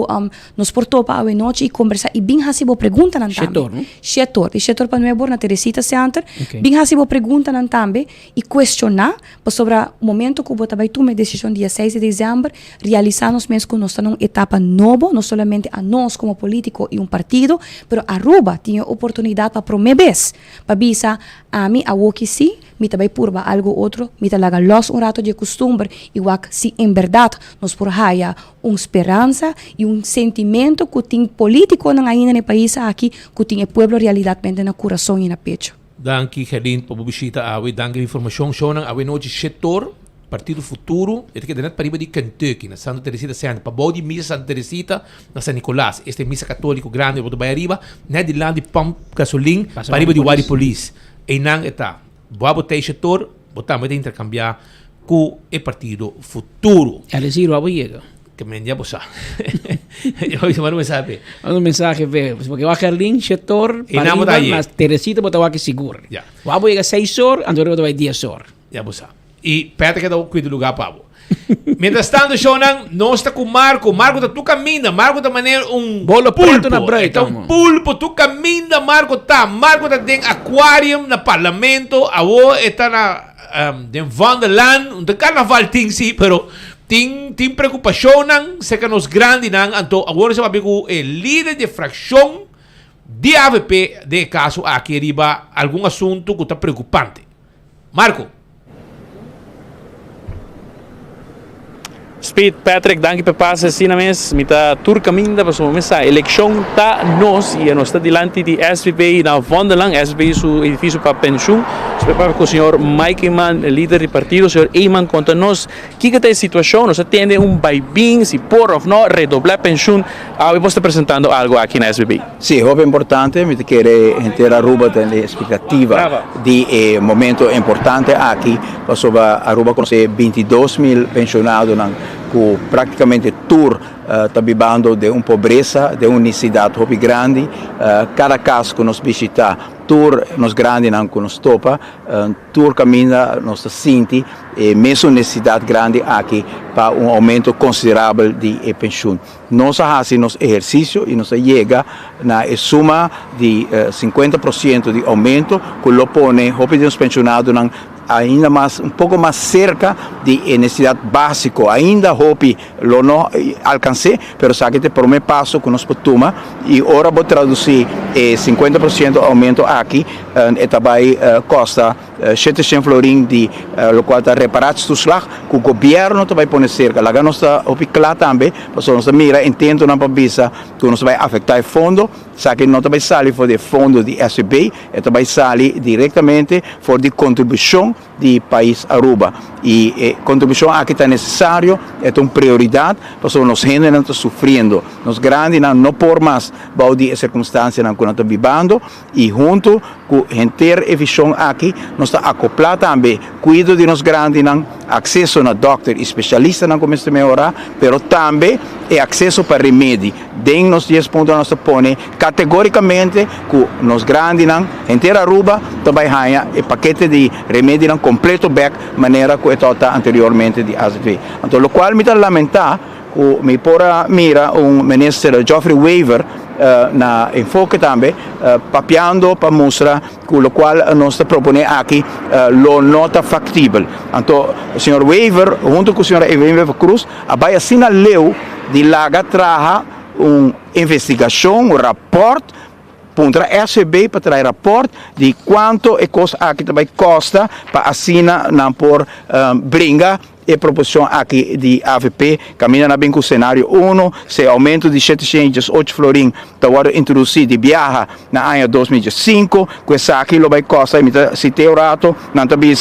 nós portou para à noite e conversar e bem hasibo pergunta nan também. Setor para nuevo na Teresita Center, bem hasibo pergunta nan também e questionar sobre o momento que você vai tomar a decisão dia 6 de dezembro, realizar-nos mesmo que nós estamos em uma etapa nova, não somente a nós como político e partido, mas a Aruba tinha a oportunidade para promover, para avisar a mim, a que sim, me também purba algo outro, me talaga los rato de costume, e se em verdade nós por haya uma esperança e sentimento que tem político ainda no país aqui, que tem o povo realmente no coração e no pecho. Danke, Gerlin, por visita awe. Danke informação. Shonan awe noite setor Partido Futuro. Este que para de Kentucky, na Santa Teresita Center. Para body missa Santa Teresita na San Nicolás. Este missa católico grande, boto vai arriba. Né de lá de pump gasolina, para de Wadi Police. E não está. Boa botei setor, botamos de intercambiar com o Partido Futuro. Ela zero awe chega. Que me envia bosa. Eu vou mandar mensagem. Manda mensagem, porque vai Gerlin, setor, Pariba, mas Teresita botar que seguro. Já. Vamos chegar 6 horas, andou vai 10 horas. Já bosa. E perto que dá cuido lugar para Mientras tanto, Shonan, no está con Marco. Marco, tú camina. Marco de manera un pulpo na break. Então, un pulpo, tú camina, Marco tá. Marco tá tem aquarium na parlamento. Avo está na den Vanderland. Un carnaval ting si, pero tem preocupação se que nos grande nan. Então, agora se vai ver o líder de fração de AVP de caso aqui arriba algum assunto que está preocupante. Marco. Speed, Patrick, danke per passa sina mes, mita tur caminda paso mesa election ta nos e nós está diante de SVP na Vonderland, SVP su edifício para pensão. Se prepara com o senhor Mike Eman, líder do partido, o senhor Eman conta nos que é a situação, nós atende baibin, se por ou não redoblar pensão. Eu vou estar apresentando algo aqui na SVP. Sì, è importante, mi chiede intera Aruba delle aspettative di momento importante aqui, passo Aruba con 22.000 pensionados que praticamente tur está vivendo de pobreza, de necessidade muito grande. Cada caso que nos visita, tur nos grande não que nos topa, tur caminha nos sente mesmo necessidade grande aqui para aumento considerável de pensão. Nós fazemos exercício e nos chega na suma de 50% de aumento que lo põe os pensionados ainda mais pouco mais cerca de necessidade básica, ainda hope lo não alcancei, mas sabe que por primeiro passo que nós tomamos e agora vou traduzir 50% aumento aqui e também custa 700 florin de lo qual está reparado do slag que o governo também põe cerca. Lá nós está claro também, porque nós mira entendo na pabisa que nós vai afetar o fundo, sabe que não também sai for de fundo de SB e também sai diretamente for de contribuição de país Aruba e contribuição aqui está necessário, é uma prioridade, porque nós gente não está sofrendo, nós grandes não por mais de circunstâncias que nós estamos vivendo e junto com a inteira visão aqui nós está acoplado também, cuido de nós grandes, acesso a doutor especialista não começa a melhorar, mas também é acesso para remédio. Dentro dos 10 pontos nós põe categoricamente que nós grandes, a inteira Aruba também ganha o paquete de remédio completo back maneira que estava anteriormente de ASV. Então, o qual me dá lamentar que me pora mira ministro Geoffrey Weaver na enfoque também papiando para mostrar que o qual nós propõe aqui lo nota factível. Então, o senhor Weaver junto com o senhor Weaver Cruz vai assinar leu de laga traga investigação, rapport contra a SB para trazer rapport de quanto é costa aqui também costa para assinar não por brinca e proposição aqui de AVP caminha bem com o cenário 1, se aumento de 708 florin está introduzido de viaja na ano 2005, que essa aqui lo vai costa se teorato não também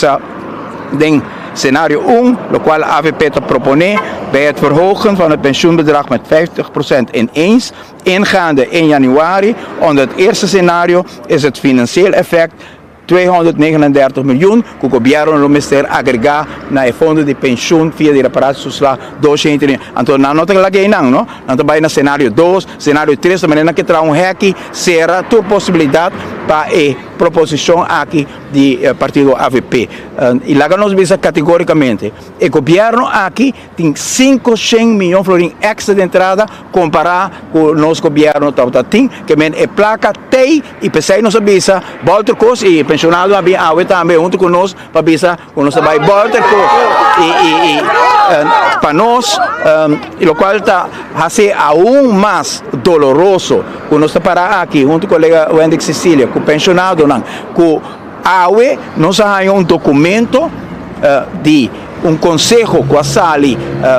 den cenário 1, o qual a AVP te propone bij het verhogen van het pensioenbedrag met 50% ineens, ingaande in januari. Onder het eerste scenario is het financieel effect 239 miljoen que o governo no ministério agregar na fundo de pensão via de reparação social 200. Então não tem lá que não, não vai na cenário 2, cenário 3 de maneira que traz hack será tua possibilidade para a proposição aqui de partido AVP. E lá nós vemos categoricamente, o governo aqui tem 500 milhões de florin extra de entrada comparado com o nosso governo tem que é placa TEI e pensei não sabia volta coisa e pensionado habia também junto conosco para bisa conosco vai volta e para nós o qual está a ser aún mais doloroso conosco para aqui junto com o colega Wendy Cecília com pensionado não com AUE nós temos documento de conselho que sali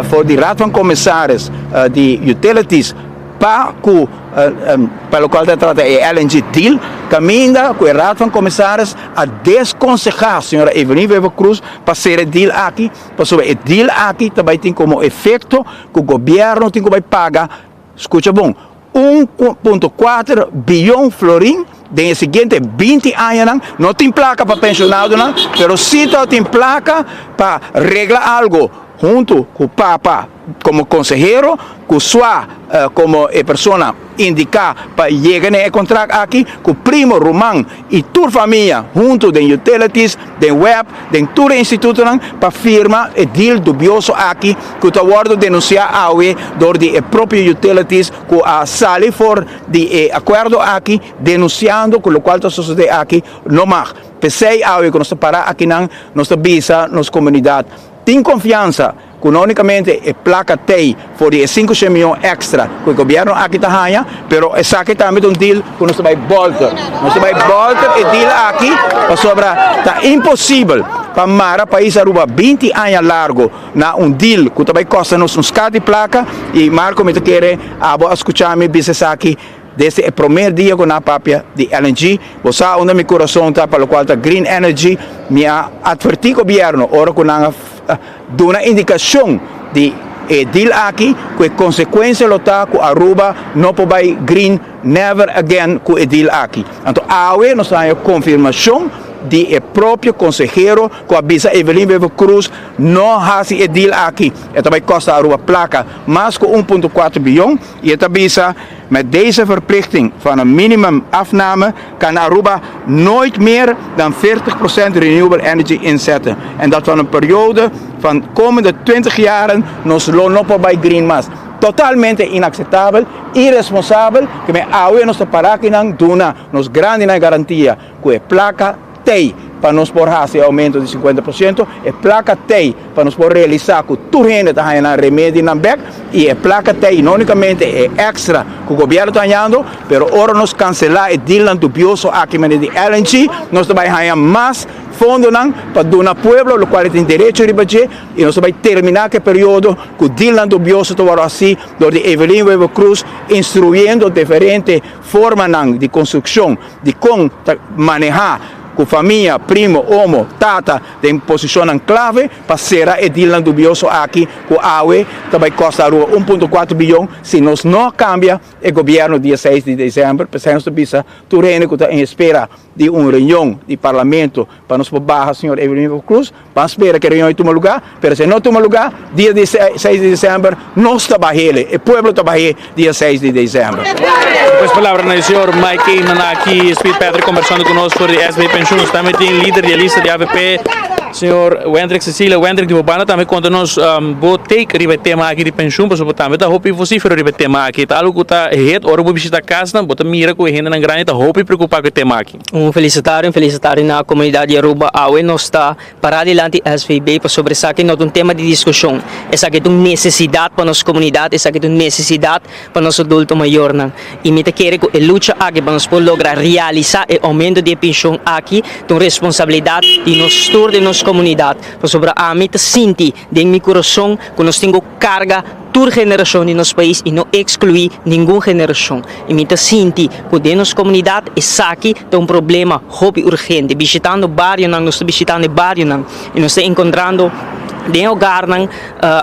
for de raad van commissaris de utilities para o qual se trata é LNG deal, caminha com o raad van commissaris a desconsejar a senhora Evelyn Weaver Cruz para ser o deal aqui, para sobre o deal aqui também tem como efeito que o governo tem que pagar, escuta bom, 1,4 bilhão florin den seguinte 20 anos não tem placa para pensionado não, pero sim tem placa para reglar algo junto com o Papa como consejero, com sua como pessoa indicar para llegar a contrato aqui com o primo Román e tua família junto de utilities, de web, de todo instituto para firma e deal dubioso aqui que o acordo denunciar AUE door de próprio utilities que a sali for de acordo aqui denunciando com o qual está sucedendo aqui não mais. Pensei AUE que nós parar aqui não nós visa nos comunidade. Tem confiança que unicamente a placa TEI for de 5 milhões extra que o governo aqui está ganhando, pero essa aqui também um deal que nós vai voltar. Nós vai voltar e deal aqui para sobre está impossível para Mara país Aruba 20 anos largo na um deal que também custa nos uns cada placa e Marco me quer escutar me business aqui desde o primeiro dia com a papia de LNG, você onde meu coração está para o qual está Green Energy, me adverti o governo, ora com uma indicação de deal aqui, que a consequência está que Aruba não pode green never again com o deal aqui. Então, AUE nós temos a confirmação de próprio consejero que avisa Evelyn Weaver Cruz não faz o deal aqui. Então vai custar Aruba placa mais que 1,4 bilhão e het avisa met deze verplichting van een minimum afname kan Aruba nooit meer dan 40% renewable energy inzetten. En dat van een periode van komende 20 jaren nos lonopo bij green mas. Totalmente inaceitável, irresponsável, que me AUE nos parar que não duna nos grande na garantia que placa TEI para nos borrar esse aumento de 50%, e placa TEI para nos poder realizar que tudo gente está ganhando remédio na BEC, e a placa TEI não unicamente é extra que o governo está ganhando, mas ora nos cancelar e deal dubioso aqui de LNG, nós também ganhamos mais fundo para donar pueblo, o qual tem direito a receber, e nós vamos terminar aquele período que o deal dubioso está assim, onde Evelyn Weaver Cruz instruindo diferentes formas de construção, de como manejar com família, primo, homo, tata, em posição clave, para ser e deal dubioso aqui, com a AUE, também custa 1,4 bilhão, se nós não cambia, o governo dia 6 de dezembro, pensamos que tu reino que está em espera de uma reunião de parlamento, para nos barra, senhor Evelyn Cruz, para esperar que a reunião tome lugar, mas se não tome lugar, dia 6 de dezembro, nós trabalhamos, o povo trabalha dia 6 de dezembro. Depois palavra no senhor Mike Heyman aqui, Speed Patrick, conversando conosco sobre SB Pensiones, também tem líder de lista de AVP, senhor Wendrick Cecília, Wendrick de Bobana, também quando nós vou take ribe tema aqui de pensão, mas também tá hope vocifero ribe tema aqui, tá algo que tá het, ora vou visitar casa, bota mira com renda na grande, tá hope preocupar com o tema aqui. Felicitário na comunidade Aruba, AUE não está para adelante SVB para sobressair que não um tema de discussão, essa que é uma necessidade para nossa comunidade, essa que é uma necessidade para nosso adulto maior, e me quer que a luta aqui para nós poder lograr realizar o aumento de pensão aqui, tem responsabilidade de nós todos de nossa comunidade, para sobre a mim sentir de meu coração que nós temos carga toda geração de nosso país e não excluir nenhuma geração. E me sinto que de nossa comunidade essa aqui tem um problema hobby urgente. Visitando bairro, nós estamos visitando bairro e nós estamos encontrando de hogar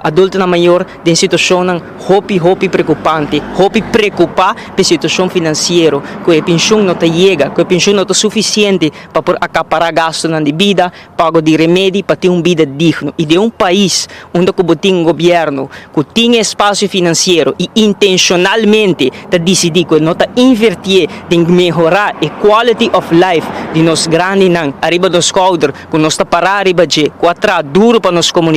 adulto na maior de situação hobby preocupante, hobby preocupar pela situação financeira, que a pensão não chega, que a pensão não é suficiente para acaparar gastos de vida, pago de remédio para ter uma vida digna. E de um país onde tem um governo que tem espaço financeiro e intencionalmente decidir que não está invertir em melhorar a quality of life de nós grandes arriba dos quadros, que nós está parar arriba de quatro duro para nós comunidade,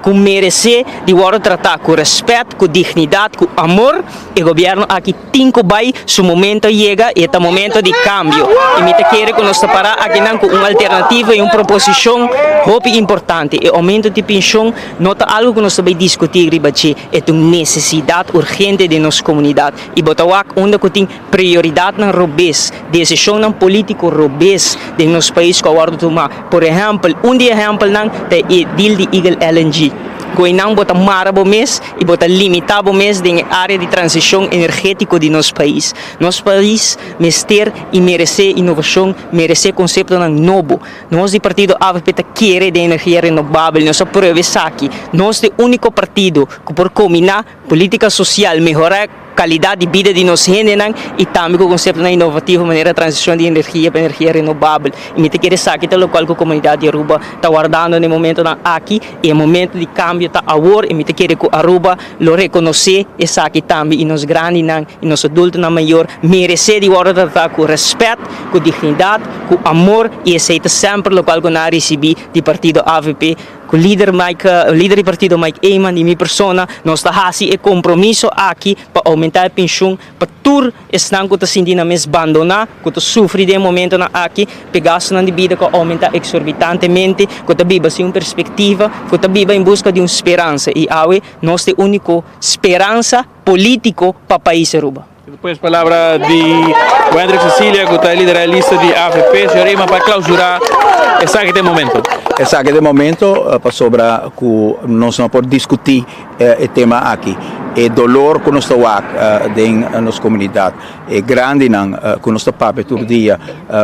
com merecer de tratar com respeito, com dignidade, com amor, o governo aqui tem que vai, seu momento chega e é o momento de cambio. E me quer que nós parar aqui com uma alternativa e uma proposição muito importante. O aumento de pensão não é algo que nós vamos discutir, é uma necessidade urgente de nossa comunidade. E botar onde tem prioridade na robês, decisão política robês de nosso país que agora tomar. Por exemplo, exemplo é o deal de Eagle LNG. Que não bota marabo mês e bota limitar o mês da área de transição energética de nosso país. Nosso país ter e merecer inovação, merecer conceito novo. Nós, do partido AVP, quer de energia renovável, nós aprovamos aqui. Nós, o único partido que por combinar política social, melhorar qualidade de vida de nós gente e também com o conceito na inovativa maneira de transição de energia para energia renovável. E me te querer saber que o local que a comunidade de Aruba está guardando no momento aqui e o momento de cambio está agora e me te querer que Aruba lo reconhecer e saber também e nos grandes e nos adultos na maior merecer de guardar com respeito, com dignidade, com amor e aceita sempre o local que nós recebi do partido AVP. O líder do partido Mike Eyman e minha persona, nós estamos fazendo compromisso aqui para aumentar a pensão, para todos estão que estão sentindo mesmo abandonar, que estão sofrendo de momento aqui, pegar na vida que aumenta exorbitantemente, que estão vivendo sem uma perspectiva, que estão vivendo em busca de uma esperança. E hoje nós temos a única esperança política para o país Aruba. Depois palavra de Wendrick Cecília, que está liderando a lista de AFP. Senhor Eyman, para clausurar esse momento. Esse momento, para sobra que nós não podemos discutir o tema aqui. O dolor que nós estamos na nossa comunidade é grande, que nós estamos todo dia.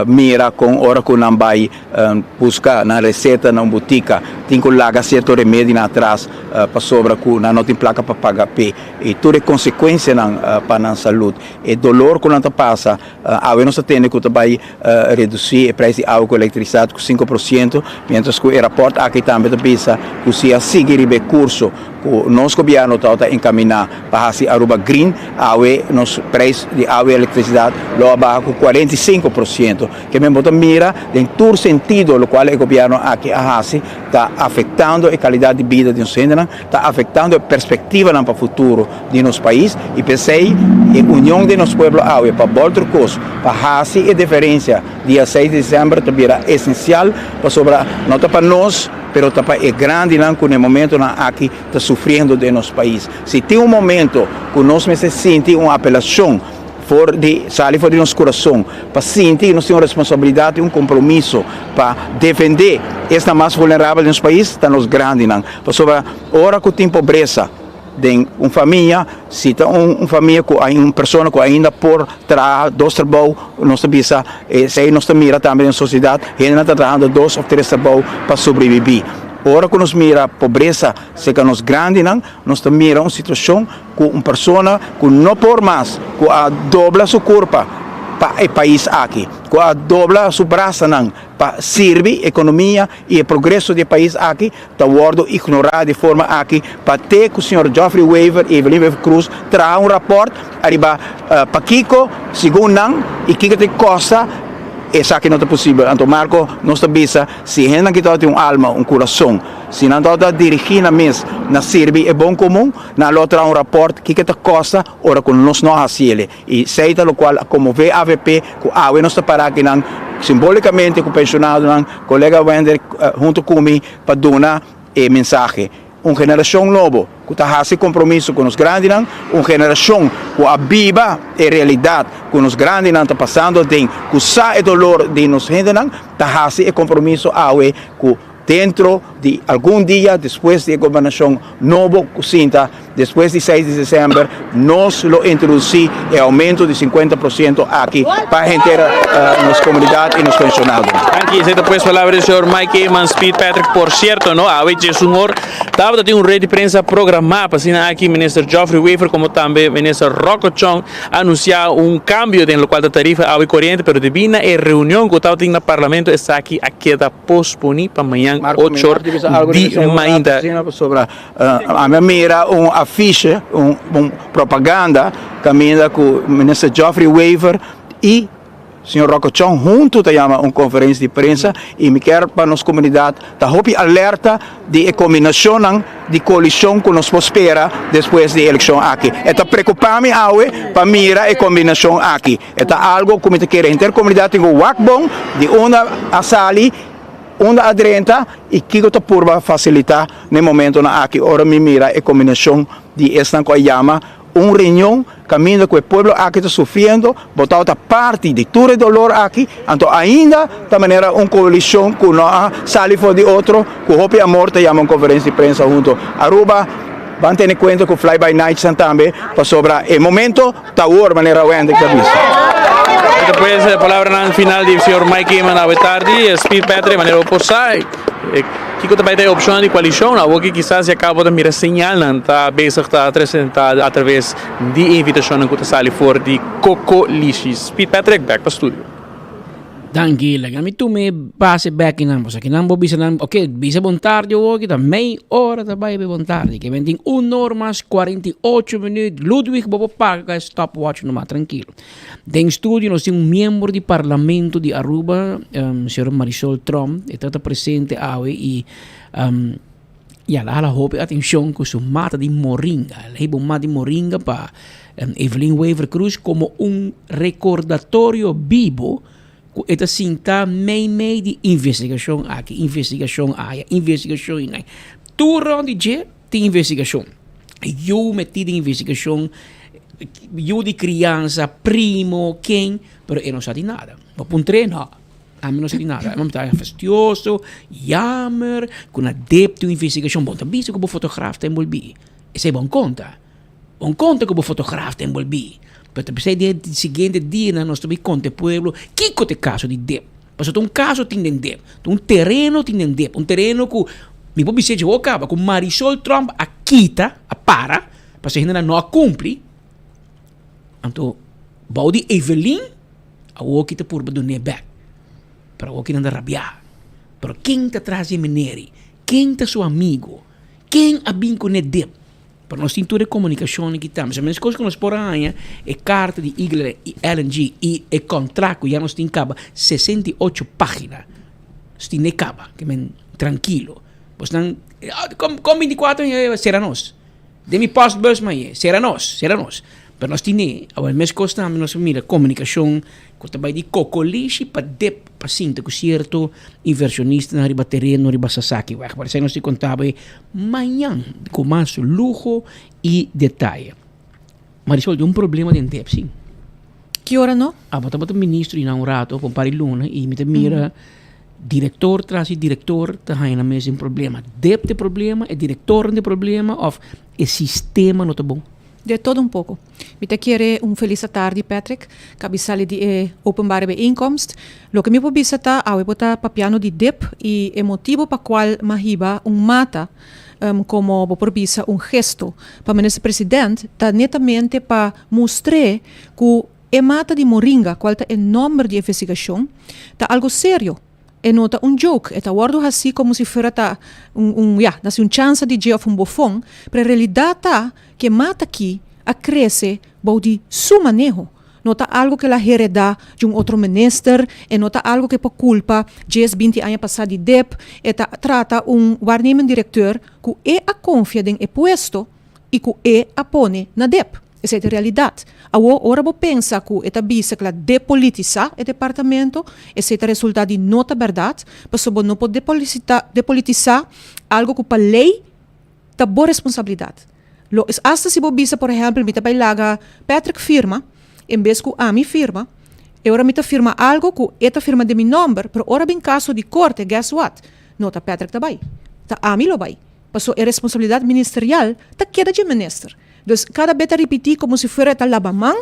Mira com hora que não vai buscar na receita, na botica, tem que largar certo remédio atrás, para sobra que não tem placa para pagar. E toda consequência para a saúde. O dolor que nós passa, nós temos que vai reduzir o preço de água e eletricidade com 5%, mientras que o aeroporto aqui também pensa que se seguir o curso que o nosso governo está encaminhando para a Aruba Green, nosso preço de água e eletricidade lo abaixo com 45%, que mesmo mira em todo sentido, o qual o governo aqui está afetando a qualidade de vida de nós, está afetando a perspectiva para o futuro de nosso país e pensei a união de nosso povo para voltar curso, para fazer a diferença dia 6 de dezembro também é essencial para sobre não para nós, pero também é grande no momento aqui está sofrendo de nosso país. Se tem momento que nós sentimos uma apelação sair fora de nosso coração, para sentir que nós temos responsabilidade e um compromisso para defender esta mais vulnerável de nosso país, está nos grande, para sobre hora que tem pobreza, de uma família, se tem uma família com uma pessoa que ainda por trabalhar, dois trabalhos, nós visa, se nós mira também na sociedade, ainda está trabalhando 2 ou 3 trabalhos para sobreviver. Ora que nós mira a pobreza, se que nós grande, nós mira uma situação com uma pessoa que não por mais, que a dobla sua corpo para o país aqui, que a dobla sua braça para servir a economia e o progresso do país aqui, está sendo ignorado de forma aqui, para ter que o senhor Geoffrey Weaver e Evelyn Weaver Cruz traga um rapport, arriba para Kiko, segundo e Kiko te costa. Essa aqui não é possível. Então, Marco, nós sabemos se a gente tem uma alma, um coração, se não está dirigindo mesmo na servir é bom comum, na outra um rapport que te costa, ora com nós não fazemos. E seita o qual, como vê a AVP, que a nós está para aqui, simbolicamente, com o pensionado, colega Wender, junto comigo, para dar a mensagem. Uma geração nova, que está fazendo compromisso com os grandes, uma geração que viva a realidade que os grandes estão passando, que sabe o dolor de nós, está fazendo compromisso que dentro de algum dia, depois da governação nova, depois de 6 de dezembro, nós lo introduzimos o aumento de 50% aqui para a inteira nossa comunidade e nos pensionados. Aqui, depois palavras do senhor Mike Eyman, Speed Patrick, por certo, a hoje o senhor estava tendo rede de prensa programada para assinar aqui o ministro Geoffrey Weaver, como também o ministro Rocco Chong, anunciar cambio no qual da tarifa água e corrente, pero devido à reunião que estava tendo no parlamento, está aqui a queda posponida para amanhã, 8 horas de manhã. Sobre a minha mira afiche, propaganda, caminha com o ministro Geoffrey Weaver e o senhor Rocco Chong junto te chama uma conferência de prensa e me quer para nossa comunidade tá hopi alerta de combinação de coalição que nos espera depois da eleição aqui. Está preocupado-me para mirar a combinação aqui. Está algo que me quer intercomunidade tem o backbone de uma asali onde adrenta e que está por facilitar no momento na aqui ora me mira a combinação de esta que chama reunião caminho que o povo aqui está sofrendo botar outra parte de todo o dolor aqui então ainda da maneira uma coalição que não sai fora de outro que o Hopi Amor te chama uma conferência de prensa junto Aruba van ter conta com Fly by Night também para sobrar o momento está hora maneira Wendy que Depois a palavra no final do senhor Mike Eyman, à tarde, Speed Patrick, maneira oposta. Kiko também tem a opção de coalição, o que quizás acaba de mirar señal, está bezig a apresentar através de invitação que está ali fora de Cocolishis. Pete Patrick, back para o estúdio. Tranquila, kami tu may base back in ambos. Aqui nambo bisa nam, okay, bisa bom tarde o kita meia hora também bom tarde. Que vendem 1 hora mais 48 minutos. Ludwig bobo paga stopwatch no mais tranquilo. Em estúdio nós temos membro do parlamento de Aruba, senhor Marisol Trump, está presente aí e ela hope atenção com sua mata de moringa. Ela é mata de moringa para Evelyn Weaver Cruz como recordatório vivo. Esta cinta meio de investigação aqui, investigação aí, investigação aí. Tudo onde tem investigação. Eu meti de investigação, eu de criança, primo, quem, mas eu não sei de nada. Não apontei nada. A mim não sei de nada. Eu estava fastidioso, jammer, com uma depth de investigação. Bom, também se como fotógrafo tem envolvido. Isso é bom conta. Bom conta como fotógrafo tem envolvido. Pero no seguinte dia nós também conta pueblo que tem caso de DEP. Mas tem caso tem DEP, tem terreno tem DEP, terreno que me pode dizer que acaba com Marisol Trump a quita, a para se ainda não cumpre. Então, baudi Evelyn a o quita por do back. Para o que não rabiar. Pero quem está atrás de meneri? Quem está seu amigo? Quem a bem com DEP? Para nós temos toda a comunicação que temos. As coisas que nós poramos é carta de Igler e LNG e é contrato que já nós temos 68 páginas. Nós temos caba, que é tranquilo. Pois não, com 24 será nós. Demi post-bus, mas será nós. Pero nós temos, as mesmas coisas também, nós temos comunicação, que também de cocolixe para sinta que certo inversionista na riba terreno, riba Sasaki. Para isso nós te contava amanhã com mais luxo e detalhe. Marisol, tem problema de DEP, sim. Que hora não? Bota ministro inaugurado, com Pariluna, e me mira, diretor traz diretor, está aí na mesa problema. DEP de problema, é diretor de problema, ou é sistema não está bom? De todo um pouco. Me te querer feliz tarde, Patrick. Cabisali de openbare bijeenkomst. Lo que me pode visitar, eu vou papiano de DEP e é motivo para qual mahiba mata como por bisa gesto para o ministro presidente, tá netamente para mostrar que é mata de moringa, qual é o número de investigação, tá algo sério. É nota joke, é guardo assim como se fosse chance de dia of bofão, mas a realidade tá que mata aqui a crescer de su manejo. Nota algo que ela hereda de outro ministro, e nota algo que por culpa de 20 anos passado de DEP, e trata waarnemend diretor que é a confia em puesto e que é a pone na DEP. Essa é a realidade. Agora vou pensar que é bisa que depolitizar o departamento, esse é o resultado de nota verdade, mas não pode depolitizar algo que para a lei está boa responsabilidade. Hasta se bisa, por exemplo, me vai laga Patrick firma, em vez que a mim firma, agora me firma algo que é firma de meu nome, mas agora bem caso de corte, guess what? Nota Patrick também. Tá a mim lo vai. Passou a responsabilidade ministerial, tá queda de ministro. Então, cada vez repetir como se fosse tal labamang,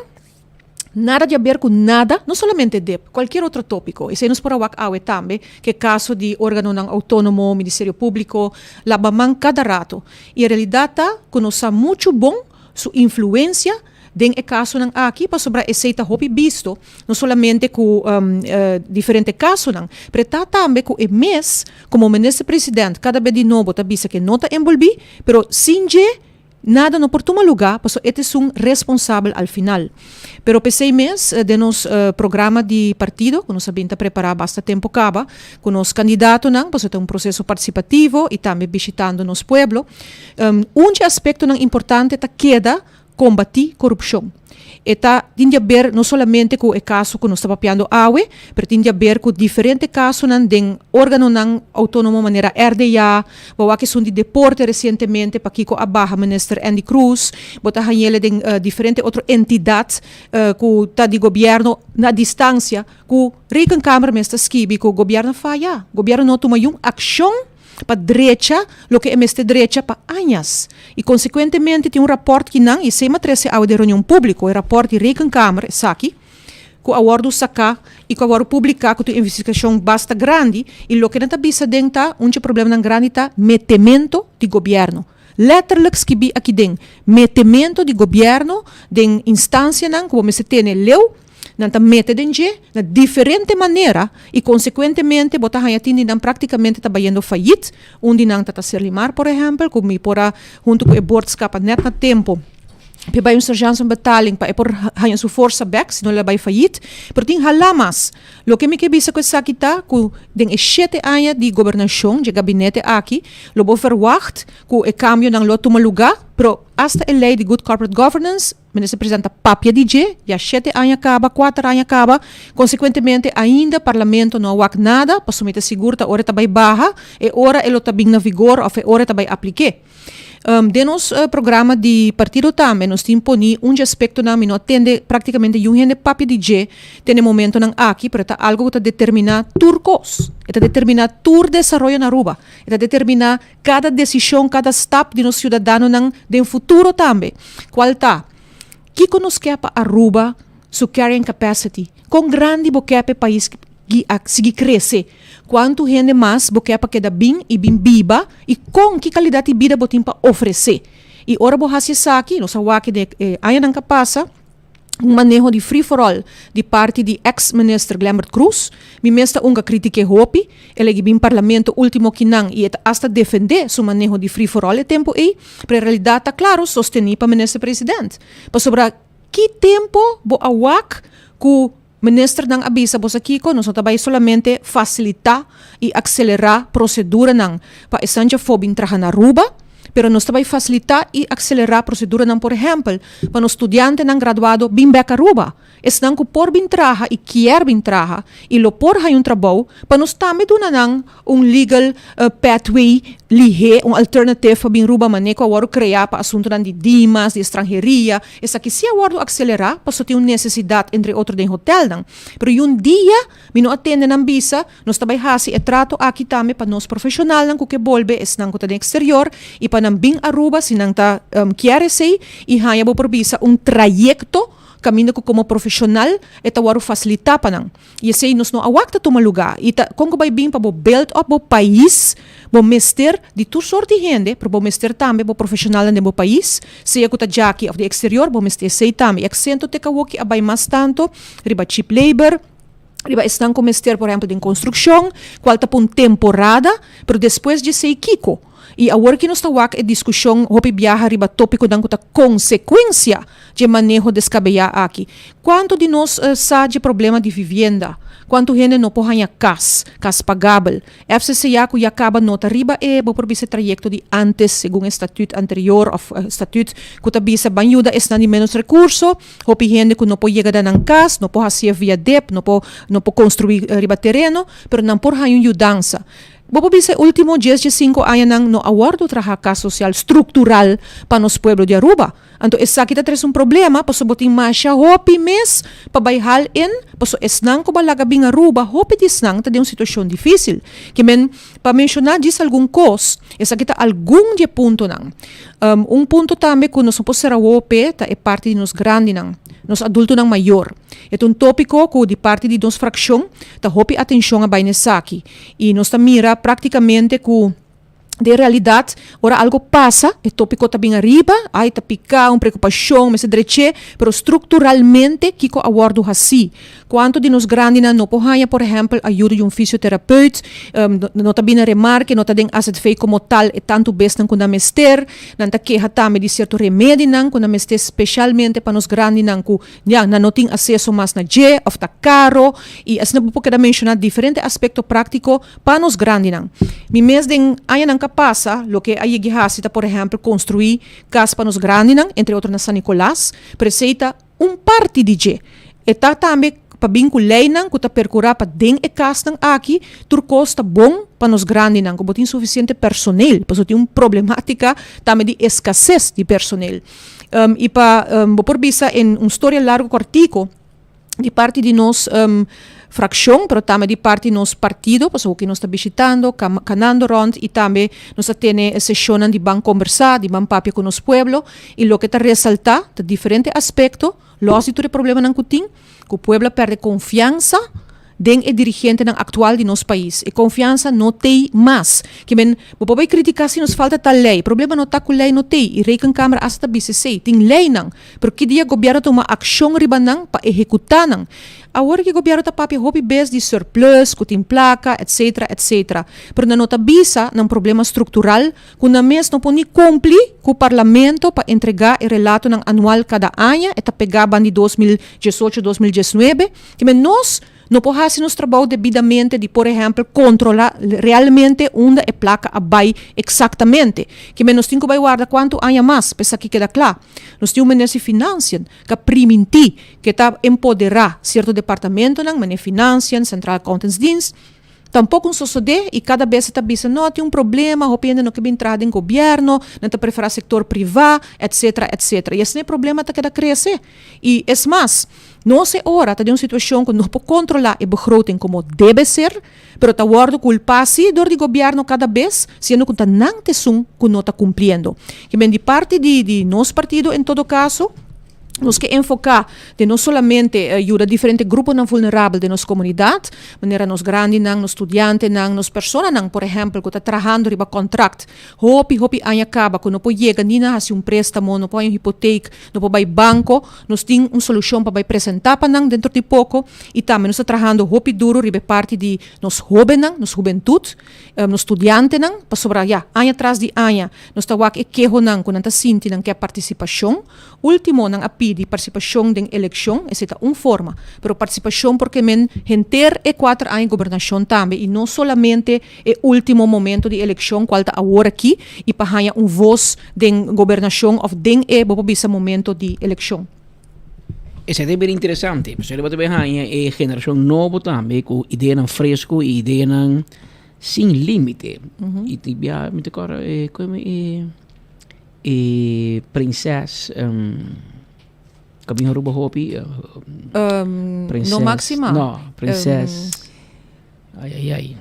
nada de ver com nada, não somente DEP, qualquer outro tópico. E se nos por awak também, que caso de órgão não autônomo, Ministério Público, labamang cada rato. E a realidade está que nós sabemos muito bom sua influência dentro do caso não aqui para sobre esse hopi visto, não somente com diferentes casos não, mas também com o mês, como o ministro-presidente, cada vez de novo está visto que não está envolvido, mas sem nada no portuma lugar, porque este é responsável al final. Pero pensei mês de nos programa de partido, que nós sabemos preparar bastante tempo acaba, com os candidatos, porque é processo participativo e também visitando nos pueblo. Aspecto importante é queda combater corrupção. Tem a ver não somente com o caso que nós estamos papiando mas tem a ver com diferentes casos de órgão autônomo maneira RDA, que são de deporte recentemente para que a barra ministro Andy Cruz, bota ele de diferentes outras entidades que está de governo na distância, que a Câmara mestre esquive que o governo falha, o governo não toma ação para direita, lo que é esta direita para anos. E, consequentemente, tem raporte que não, e se me trece ao de reunião pública, o raporte de Rekencâmara, aqui, ku awardo saka e ku awardo publicar ku tu investigação basta grande e lo que nata bisa denta unche problema nan grande ta metimento di governo. Letterlijk skibi aqui den metimento di governo den instância nan como se tem leu nanta mete denje na diferente maneira e consequentemente bota hayatindi nan praticamente tabayendo fallit undi nang tata serlimar por exemplo como mi pora junto com o board skapa net na tempo pe bay sargento betaling pa e por hayan su força back sino la bay fallit pero ting halamas lo que me que bisa ko sakita ku den e 7 anos de governação de gabinete aqui lo bo verwacht ku e cambio nang lo tumaluga pero hasta a lei de good corporate governance minister presenta papia DJ já 7 anos acaba 4 anos acaba consequentemente ainda parlamento não awak nada para submeter segura ora tabay barra e ora elo tabing na vigor of ora tabay aplique denos programa de partido também nos imponi aspecto na não atende praticamente de papia DJ tem momento nang aqui para algo que determina turcos eta determina tur desarrollo na Aruba eta determina cada decisão cada step de nos cidadano nang de futuro também qual tá que nos quer para Aruba su carrying capacity com grande boquete país que cresce quanto gente mais boquete para queda bem e bem viva e com que qualidade de vida botim para oferecer e ora bo hasi saki no sawaki de ayan ang kapasa manejo de free for all de parte de ex-minister Glambert Cruz mi mesta unga critique hopi ele bem parlamento último kinang e hasta defender su manejo de free for all e tempo e para realidade claro sosteni para minister president para sobra que tempo bo awak ku minister ng abisa bo sa Kiko nós tabay solamente facilitar e acelerar procedura ng pa esanja fobin traha na Aruba pero nós tabay facilitar e acelerar procedura ng por exemplo para no estudiante ng graduado bim beka Aruba es nang ku por bin traha e kier bin traha e lo por hay trabaho para nos tame duna ng legal pathway lihe alternative pa bin Aruba maneko awaro krear pa asunto ng di dimas di estrangeria esa que se awaro acelerar pa so tem necessidade entre outro den hotel nang pero yun dia mino atende ng bisa nos tabay hasi e trato aqui tame pa nos profesional nang ku ke bolbe es nang ku ta exterior e pa nang bing Aruba sinang ta kiere sei e haya bo por bisa trayecto caminho como profissional eta waru facilitar panang e sei nos no awak ta tumaluga ita kung bay bim pa bo build up bo país bo mester de tu sorte gente pro bo mester tambe bo profissional de bo país sei ko ta jaki of the exterior bo mester sei tambe accento te kawoki abay mas tanto riba cheap labor riba estão com mester por exemplo de construção qual ta pun temporada pero depois de sei kiko e a work nos tawak e discussão hopi biaha riba tópico dan kuta consequência de manejo descabellado aqui. Quanto de nós sa de problema de vivienda? Quanto gente não pohanha cas pagável? FCC yaku yakaba nota riba e bo por bisa trayecto de antes según estatuto anterior of estatuto kuta bisa banhuda es na de menos recurso hopi gente que não po llegar dan cas, não po hacia via dep, não po construir riba terreno, pero não por hanha mudança. Bobo bisa último 10 anos nang no awardo trabajo social estrutural para nos pueblo de Aruba. Anto esa kita tres problema paso boting masya hopi mes pabayhal in paso esnang ko balaga bing Aruba hopi disnang ta de una situación difícil. Que men pa mencionar dis algún cos esa kita algún de punto nang. Punto tambe kuno so posera hopi ta e parte de nos grande nang nos adulto nang mayor. Ito tópico ko di parte de nos fraksyon ta hopi atención a bainesaki e nos ta mira praticamente ku de realidade, ora algo passa, é tópico também arriba, aí tá pica, preocupação, mas dreche, pero estruturalmente, kiko awardo assim. Quanto de nos grandes não pohanha, por exemplo, ajuda de fisioterapeuta, não tá bem remarque, não tá den asset fei como tal, é tanto best não quando mester, não tá queja também de certo remédio não quando mester especialmente para nos grandes não ku, já não tem acesso mais na je, of tá caro, e assim não pode mencionar diferente aspecto prático para nos grandes não. Mi mes den aí não passa, lo que aí gihasita, por exemplo, construir casa para nos grandes, entre outros na San Nicolás, preceita parte de je. Eta também para vinculei nang kuta percurar para den e casa aqui, turcos tá bom para nos grandes nang, como tem suficiente personal, porque tem problemática também de escassez de personal. E para por visa em história largo cortico de parte de nós fração, pero também de parte de nosso partido, porque que nós está visitando, canando rond e também nós temos sessões de ban conversar, de ban papia com nosso pueblo e lo que está resaltar de diferentes aspectos, los de problema não cutin, que o pueblo perde confiança den e dirigente ng actual de nosso país. E confiança não tem mais. Que men, pode criticar se nos falta tal lei. Problema não está com lei, não tem. E Rekencâmara hasta BCC. Tem lei não. Porque dia governo toma ação riba não para executar não. Agora que o governo está papi hopi bes de surplus, que tem placa, etc, etc. Pero não está bisa ng problema estrutural, que na mês não pode cumprir com o parlamento para entregar o relato ng anual cada ano, eta pegaban de 2018-2019, que men nós não podemos nos trabalhar devidamente de, por exemplo, controlar realmente onde a placa vai exatamente. Que nós temos que guardar quanto há mais, para que quede claro. Nós temos que se financiar, que permitir, que está empoderar certo departamento, que financiam, Central Accountants Dienst, tampouco sucede e cada vez está dizendo, não, tem problema, opinião não quer entrar em governo, não está preferir setor privado, etc, etc. E esse problema está querendo crescer. E é mais, não se ora, está de uma situação que não pode controlar a begroting como deve ser, mas está sendo culpado do governo cada vez, sendo que está não está cumprindo. Que vem de parte de nosso partido, em todo caso, nós que enfocar de não somente ajuda diferentes grupos não vulneráveis de nossa comunidade, maneira nos grandes, nos estudantes, nos pessoas, por exemplo, que está trabalhando riba contract, hopi ano acaba, que não pode chegar nem a préstamo, não pode hipoteca, não pode ir banco, nós temos uma solução para apresentar para nós dentro de pouco, e também nós estamos trabalhando hopi duro riba parte de nos jovens, nos juventude, nos estudantes, para sobrar, ano atrás de ano, nós estamos aqui quando nós sentimos que a participação, último, nós de participação em eleição, essa é uma forma, mas participação porque gente é 4 anos de governação também, e não somente o último momento de eleição, qual está agora aqui, e para ganhar voz de governação, ou de esse momento de eleição. Isso é bem interessante, porque você vai ganhar a geração nova também, com ideia fresco e ideia sem limite. E tibia, me decora, como princesa, Kabing Haruba Hopi? No máxima? No, princesa. Ai.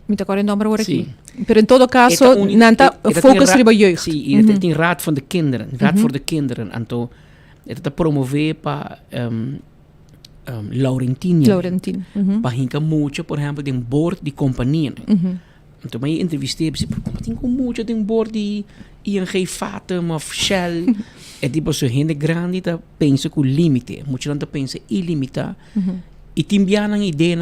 Me está correndo nome agora aqui. Pero em todo caso, nanta focus riba jeugd. Sim, e tem raad van de kinderen. Raad voor de kinderen. Então, het te promover para Laurentino. Para hinka muito, por exemplo, de board de companhia. Então, eu entrevistei, como tem muito de board de ING Fatum of Shell. É tipo, se gente grande tá pensa com limite, muita gente pensa ilimitado. E tem bem a ideia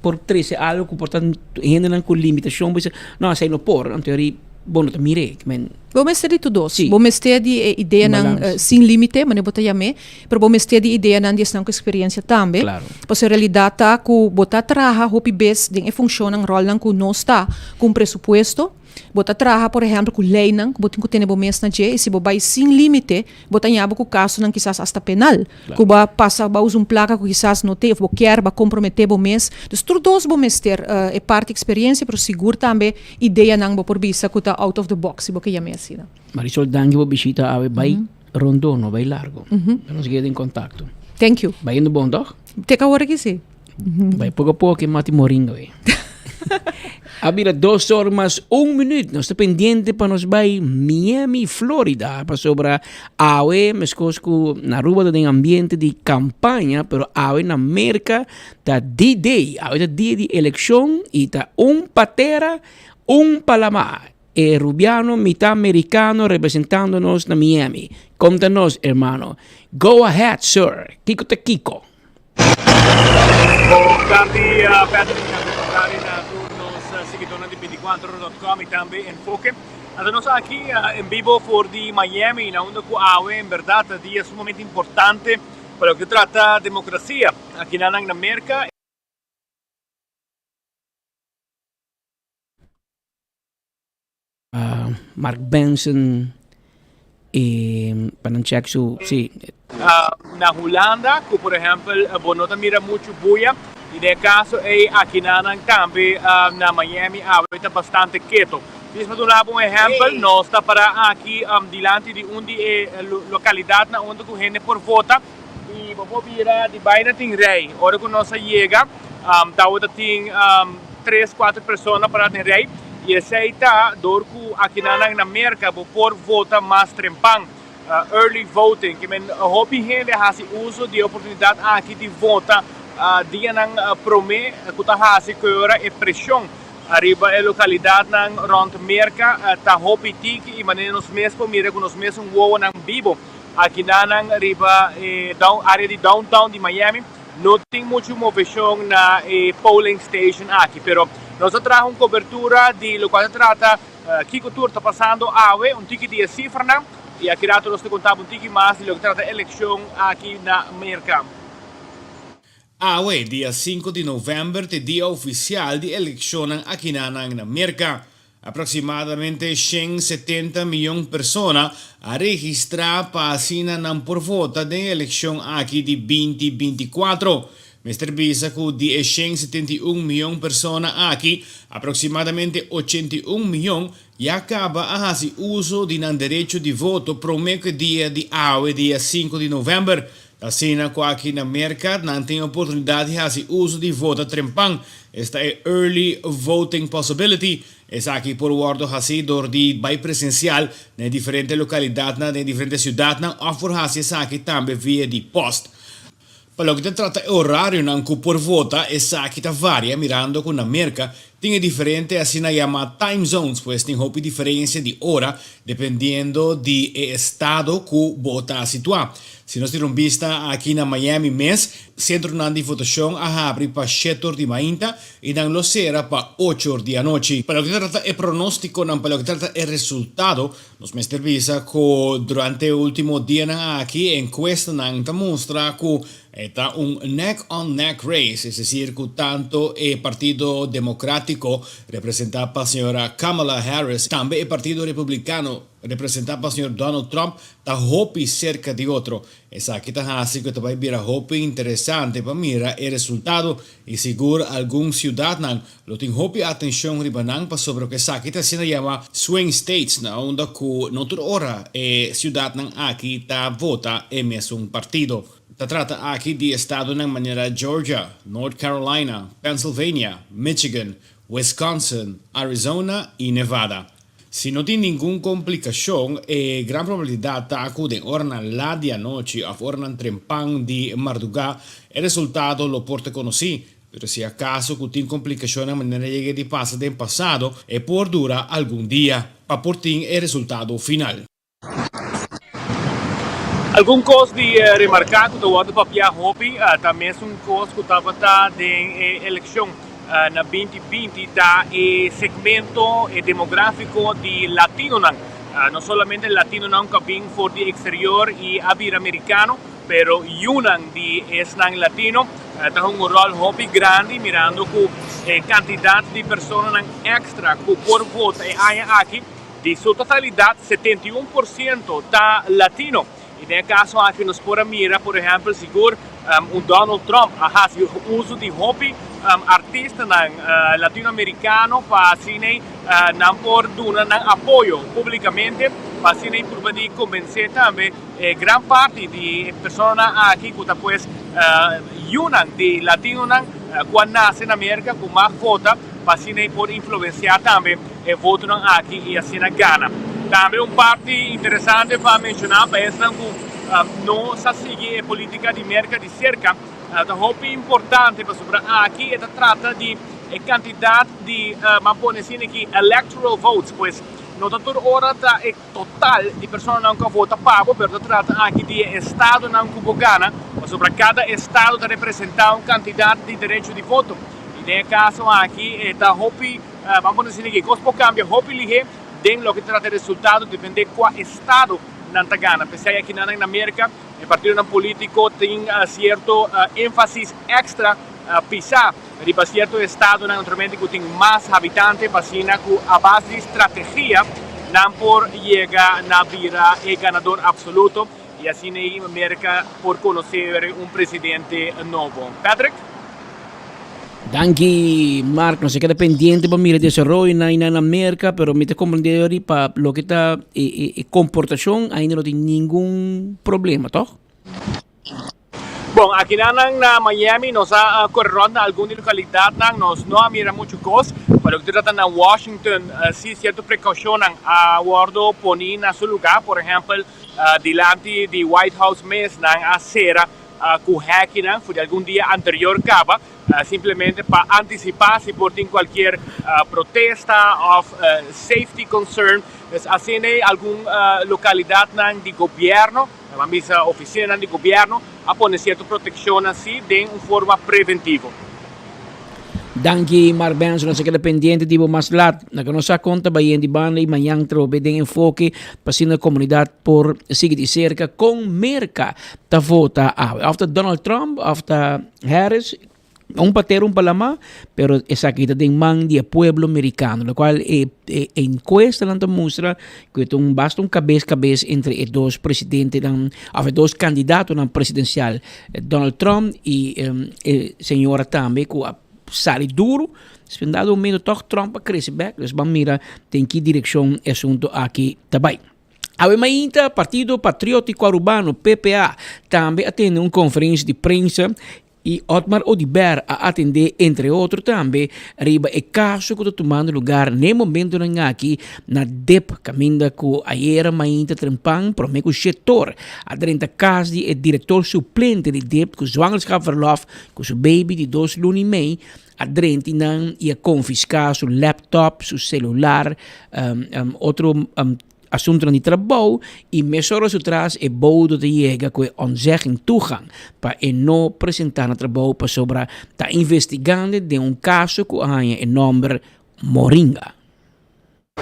por três algo que portanto gente não com limitação, mas não sei não por, na teoria bom não mire, men. Vamos ter de tudo. Vamos ter de ideia sem limite, mas não botar mas vamos ter de ideia não de essa experiência também. Claro. Pois a realidade tá que botar trabalha hopi bes de funciona um rol não que não está com presupuesto. Bota trabalha, por exemplo, com lei não, que botin que tem bom mês na e se bobai sem limite, bota nhaba com caso não quizás hasta penal. Que ba passa ba usar placa que quizás não tem, ou quer ba comprometer bom mês. Então todos bom mês ter é parte experiência, pero seguro também ideia não bo por vista que tá out of the box, se boca ya mês assim. Marisol dangi bo bisita ave vai rondono, vai largo. Nos queda em contato. Thank you. Vai indo bom doch? Teka hora que sim. Vai pouco a pouco mati moringa aí. Habira 2 horas mais 1 minuto. Nós estamos pendentes para nos vai Miami, Florida, para sobre awe, mescosco na rua do ambiente de campanha, pero awe na América da D-Day, awe da dia de eleição e tá patera, palama. E Rubiano, mitad americano, representando-nos na Miami. Conta-nos, hermano. Go ahead, sir. Kiko te Kiko. Tardi Patrick na turnos seguidores de 24.com y también Enfoque. Estamos aquí en vivo por de Miami, en donde AWE, en verdad, es un momento importante para lo que trata democracia aquí en América. Mark Benson Pananchak sí. Na Holanda, que por ejemplo, no mira mucho bulla, y de caso aquí también na Miami está bastante quieto. Mismo de un ejemplo, no está para aquí delante de una localidad donde la gente por vota y vamos a ver de vaina tin rey. Ahora que no se llega, tem 3-4 personas para el rey. E aceita dorku aqui na América por vota mais trempang. early voting, que men hopi gente hasi uso de oportunidade aqui de votar dia nang prome kuta hasi kura e pressão arriba a localidade nang rond merka ta hopi tiki e maneira nos mesmo mira com nos mesmo uovo nang bibo aqui nang arriba área de downtown de Miami não tem muita movição na polling station aqui, pero nós trazemos cobertura de lo qual trata que cultura está passando awe tique de cifra não e aqui rato nós contamos tique mais de lo que trata eleição aqui na mercado. Awe, dia 5 de novembro, é dia oficial de eleição aqui na América. Aproximadamente 170 milhões de pessoas a registrar para assinar por vota de eleição aqui de 2024. Mr. Bisa que de 171 milhões de pessoas aqui, aproximadamente 81 milhões já acaba a fazer uso de direito de voto para o dia de awe, dia 5 de novembro. Assim, aqui na América, não tem oportunidade de fazer uso de voto trempang. Esta é early voting possibility. Essa aqui por guardo assim de by presencial em diferentes localidades, em diferentes cidades, ou por essa aqui também via de post. Para o que trata horário não por vota, essa aqui varia mirando com a América. Tem diferente assim na chama time zones, pois tem uma diferença de hora dependendo do estado que vota situado. Se nós temos vista aqui na Miami mês, centro de votação abre para 7 de manhã e não lo será para 8 da noite. Para o que trata o pronóstico, não para o que trata o resultado, nós mestre visa que durante o último dia aqui encuesta não mostra que está neck-on-neck race, es decir, que tanto el Partido Democrático representado por la señora Kamala Harris, también el Partido Republicano representado por el señor Donald Trump, está hopi cerca de otro. Esa aquí está así que va a ver hopi interesante para mirar el resultado y seguro algún ciudadano lo tiene hopi atención ribanan para sobre que esa aquí está se llama swing states, donde no toda hora ciudadano aquí está vota en un partido. Se trata aquí de estado de manera Georgia, North Carolina, Pennsylvania, Michigan, Wisconsin, Arizona y Nevada. Si no tiene ninguna complicación, gran probabilidad de orna la de noche o orna trempang de madrugada, el resultado lo porta conocí. Pero si acaso que tiene complicación de manera llegue de pasa del pasado, por dura algún día, para portar el resultado final. Algum coisa de remarcar que o outro papel hopi também é coisa que estava de eleição na 2020 da segmento demográfico de latino não somente latino que vem for de exterior e abrir americano, pero unang de esnang latino tem rol hopi grande mirando que quantidade de pessoas extra que por voto aqui de sua totalidade 71% da latino. E nesse caso aqui nos podemos mirar, por exemplo, seguro Donald Trump faz uso de hopi artista latino-americano para assim não por dar apoio publicamente para assim poder convencer também grande parte de pessoas aqui que depois unam de latino quando nasce na América com mais vota para assim poder influenciar também o voto aqui e assim ganha. Também parte interessante para mencionar para esse que não se segue a política de América de cerca, é importante para sobre aqui trata de quantidade de aqui electoral votes, pois não toda hora é total de pessoas que votam para, mas trata aqui de estado que ganha, sobre cada estado de representar uma quantidade de direito de voto. E nesse caso aqui está vamos dizer que coisa cambia, lige den lo que trata de resultado depende de qual estado não gana. Pensei aqui na América, o partido político tem certo ênfase extra pisar para certo estado naturalmente que tem mais habitantes, vacina que a base de estratégia não por chegar na vida é ganador absoluto e assim na América por conhecer presidente novo. Patrick? Danke, Mark. No se queda pendiente para mirar el desarrollo en América, pero me te comprender para lo que está comportación, ahí no tiene ningún problema, ¿no? Bom, aqui na Miami nós correndo alguma localidade nós não mira muito coisa, para o que trata na Washington, se certa precaução a guardo poner na seu lugar, por exemplo, dilante di White House mes nang acera ku hacking nang fu di algún día anterior caba simplemente para anticipar si por cualquier protesta of safety concern es así algún localidad nang di gobierno la misa oficina nang di gobierno a poner cierta protección así de una forma preventiva. Danke Mark Benson, nasa kada pendiente di maslat. Naganosa conta bayan di banay mayang trobe den enfoque pasina komunidad por sige di cerca con merka ta vota awe. After Donald Trump, after Harris, patero palama, pero esa kita ding mang dia pueblo americano, lo cual encuesta lang muestra que itong basta un cabez entre dos presidentes dos candidatos ng presidencial, Donald Trump y señora tambe ku sali duro, spendado medo toch Trump a crescer back, dus van mira tem que direção assunto aqui também. Awe mainta Partido Patriótico Urbano, PPA, também atende uma conferência de imprensa e Otmar Odiber a atender, entre outros, também riba e caso que está tomando lugar no momento aqui na DEP, caminda com a era mainta trempang, promeco setor, a 30 casos de diretor suplente de DEP, com zwangerschapverlof, com seu baby de 2 luni e meio, a 30 não ia confiscar seu laptop, seu celular, outro assunto de trabalho e mesoras atrás é bom de chega com onzegging toegang para não apresentar no trabalho para sobre tá investigando de caso que há nome Moringa.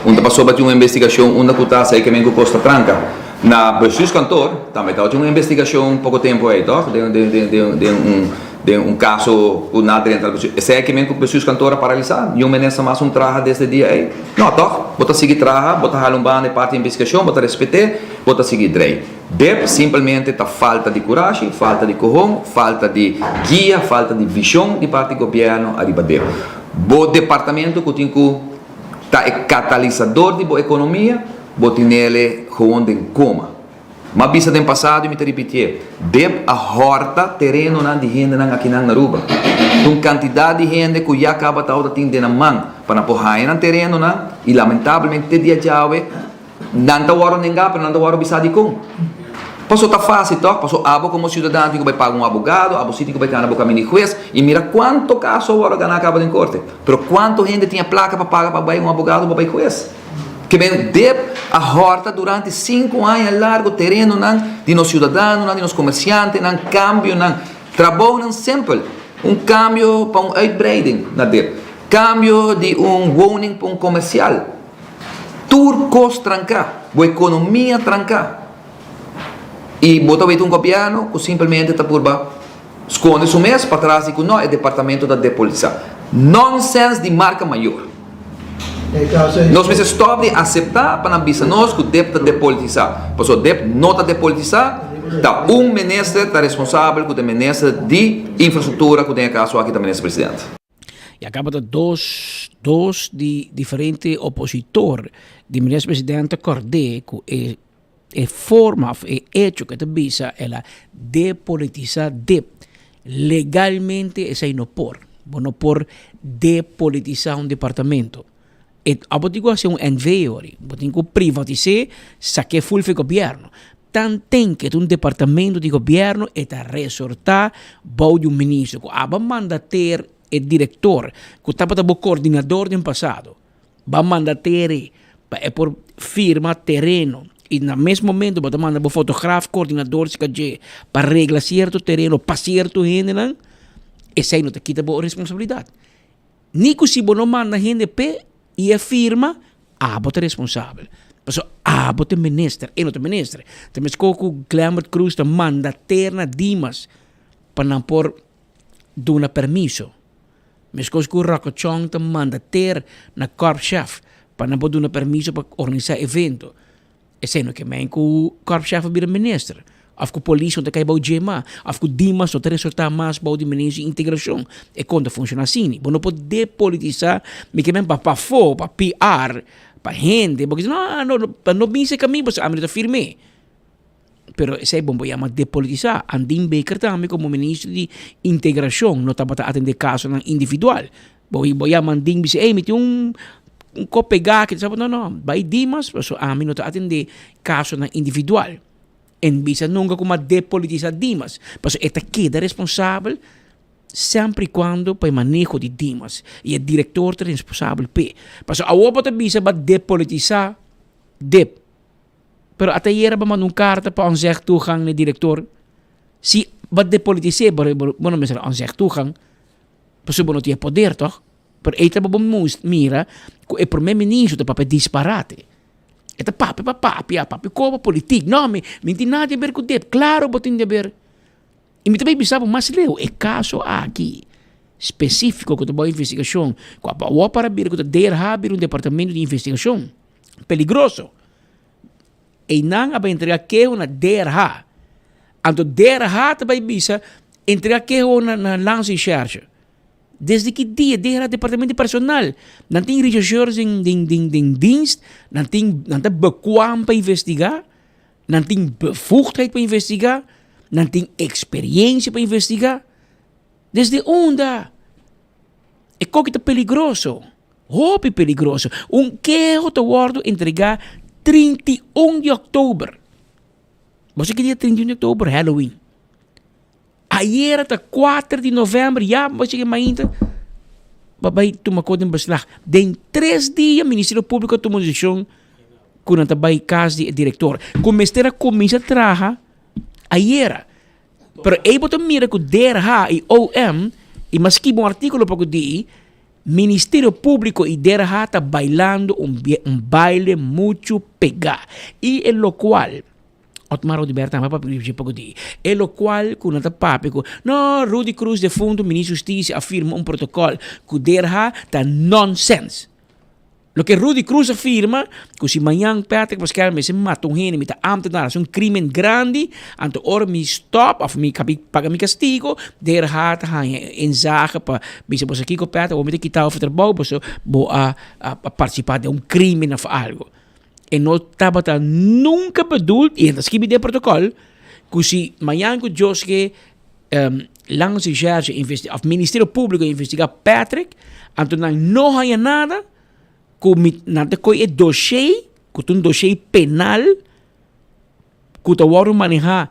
Unta passou para uma investigação, uma cutaça aí que me Costa Tranca na Besus Cantor, também tá uma investigação pouco tempo aí, toch? De caso o nada dentro esse é que me Besus Cantor a paralisar, e menessa mais traja desse dia aí. Não, toch? Bota seguir traja, bota halumban de parte de investigação, bota respeitar, bota seguir drei. Dep simplesmente tá falta de coragem, falta de corrão, falta de guia, falta de visão de parte do governo arriba dep. Bo departamento que tem tá é catalisador de boa economia, botar nele gewoon de coma. Mas bisa do passado me te repetir, deb a horta terreno de gente aqui na Aruba. Uma quantidade de gente que já acaba de ter na mão para porrar no terreno e lamentavelmente dia jawe nanta waro nenga para nanta waro bisa de com. Passou tá fácil, toh? Passou abo como cidadão que vai pagar um abogado, abo sítio que vai ter na boca mini juiz e mira quanto caso agora ganha acaba de corte. Pero quanto gente tinha placa para pagar para vai um abogado para vai juiz? Que bem deb a horta durante 5 anos largo terreno de nos cidadãos, de nos comerciantes, cambio, trabalho sempre. Cambio para uitbreiding na deb. Cambio de woning para comercial. Turcos trancar, boa economia trancar. E bota um governo que simplesmente está por esconde o mês para trás e que não é departamento da polícia. Nonsense de marca maior. Nós precisamos stop de aceitar para não bisa nós que o DEP está depolitizar. Porque o DEP não está depolitizar, está ministro está responsável que o ministro de infraestrutura que tem a caso aqui também é presidente. E acaba de dois de diferentes opositores de ministro-presidente Cordé que é forma, é hecho que te bisa ela depolitizar DEP legalmente é não por depolitizar um departamento. Abotigo hacer un enveori, abotigo privatizar, saque full de gobierno. Tan tem que un departamento de gobierno eta resortar bau de un ministro, que aba mandater el director, que estaba como coordinador del pasado, va mandater é por firma terreno. E no mesmo momento, você manda o fotógrafo, coordenador, para reglar certo terreno, para certo gente, esse aí não te quita a responsabilidade. Nico se você não manda gente pe e a firma, você é responsável. Porque você é ministro, e não é ministro. Também o Glamour Cruz manda terna dimas para não por dar permisso. Mas o Rocochong manda ter na corp-chef para não dar permisso para organizar evento. É sendo que o corp-chef vira ministro. Of que polícia não tem que gema, of que dimas não tem resultar mais para o ministro de integração. É quando funciona assim. Você não pode depolitizar, mas que para PR, para gente, porque não pense comigo, você está firme. Pero esse é bom, vou chamar depolitizar. Andim Baker também como ministro de integração, não está para atender caso individual. Vou chamar Andim Baker, ei, me tem um copegar que sabe não vai dimas, mas a mim não está atender caso individual. En bisa nunca como depolitizar Dimas. Mas esta queda responsável sempre quando para manejo de Dimas. E o diretor é responsável pe. Mas a outra bisa para depolitizar DEP. Pero até era ba man carta para onzeg toegang na diretor. Si ba depolitisé, bueno, mesela onzeg toegang. Paso não tinha poder, toch? Pero esta ba mira que o primeiro-ministro da papai disparate. Esta papi como político. Não, me tem nada a ver com DEP. Claro, botin de ver. E me também pensava, mas leu, é caso aqui específico que a investigação. Quando para vir que abrir departamento de investigação. Peligroso. E não vai entregar que uma DRH. Então, DRH também bisa entregar que na lance charge. Desde que dia DRH departamento de personal. Não tem regisseurs em dienst. Não tem bekwam para investigar. Não tem bevoegdheid para investigar. Não tem experiência para investigar. Desde onde? É que é peligroso. Hope peligroso. Que te wordo entregar 31 de outubro. Você que dia 31 de outubro, Halloween. Ayer até 4 de novembro, já você que ainda babai toma conta em beslag. Den 3 dias, o Ministério Público tomou decisão com a babai caso de diretor. Comecei a comissão traja ayer. Pero aí botou mira que o DRH e OM e mas que um artigo para que Ministério Público e DRH está bailando baile muito pegar. E é o qual, Otmar Odiberta, é o qual, com o papo, no, Rudy Cruz, defunto ministro da Justiça, afirma protocolo que o DRH está nonsense. Lo que Rudy Cruz afirma, que se amanhã Patrick Pascal me se mata gente, me está ambtenaar, é crime grande, anto ora me stop, of me paga me castigo, der hat em zaga para bisa você aqui com Patrick, ou me quitar o trabalho, você a participar de crime na algo. E não estava nunca bedoeld, e ainda escrevi de protocolo, que se amanhã que Jos que langs de charge of Ministério Público investigar Patrick, anto não há nada, nada coi é dossiê, que um dossiê penal, que tu vai manejar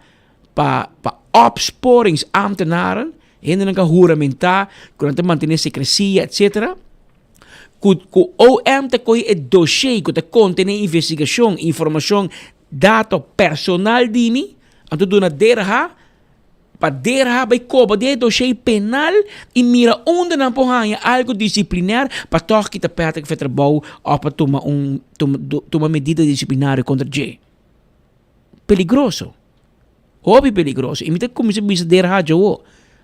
para opsporings ambtenaren, ainda não juramentar, que não manter secrecia, etc. Que o OM te coi é dossiê, que te contém investigação, informação, dado personal de mim, então tu na DRH, para DRH vai cobrar de dossiê penal e mira onde não pode algo disciplinar para tocar que te perde que trabalho ou para tomar medida disciplinar contra J. Peligroso. Óbvio peligroso. E me tem como se diz DRH já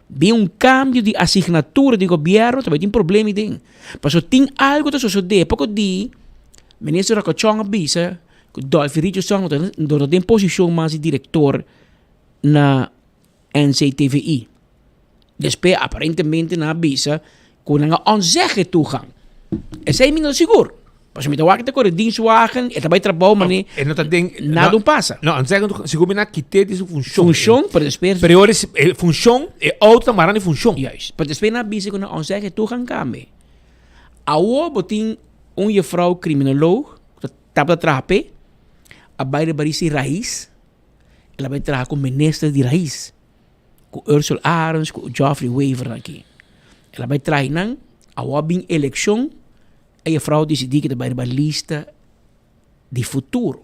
bem cambio de assinatura de governo, também tem problema aí. Mas tem algo que sucede, pouco de ministro Racochong avisa que Dolphy Richardson não tem posição mais de diretor na NCTVI. Depois, aparentemente, na avisa que não há onzege toegang. Essa é não seguro. Mas me tawa kita ko dienstwagen, e também trabalho, mas nada passa. Não, onzege seguro na quite de função. Função, para depois. Priores, função é outra marana função. Juist. Para depois na avisa que não onzege toegang kami. Awo botin juffrouw criminoloog, dat tabla trape, a baile barisi raiz, ela vai trabalhar com ministro de raiz. Com Ursula Arons, com Geoffrey Weaver aqui. Ela vai trabalhar a wabing eleição e a fraude decidiu que vai para lista de futuro.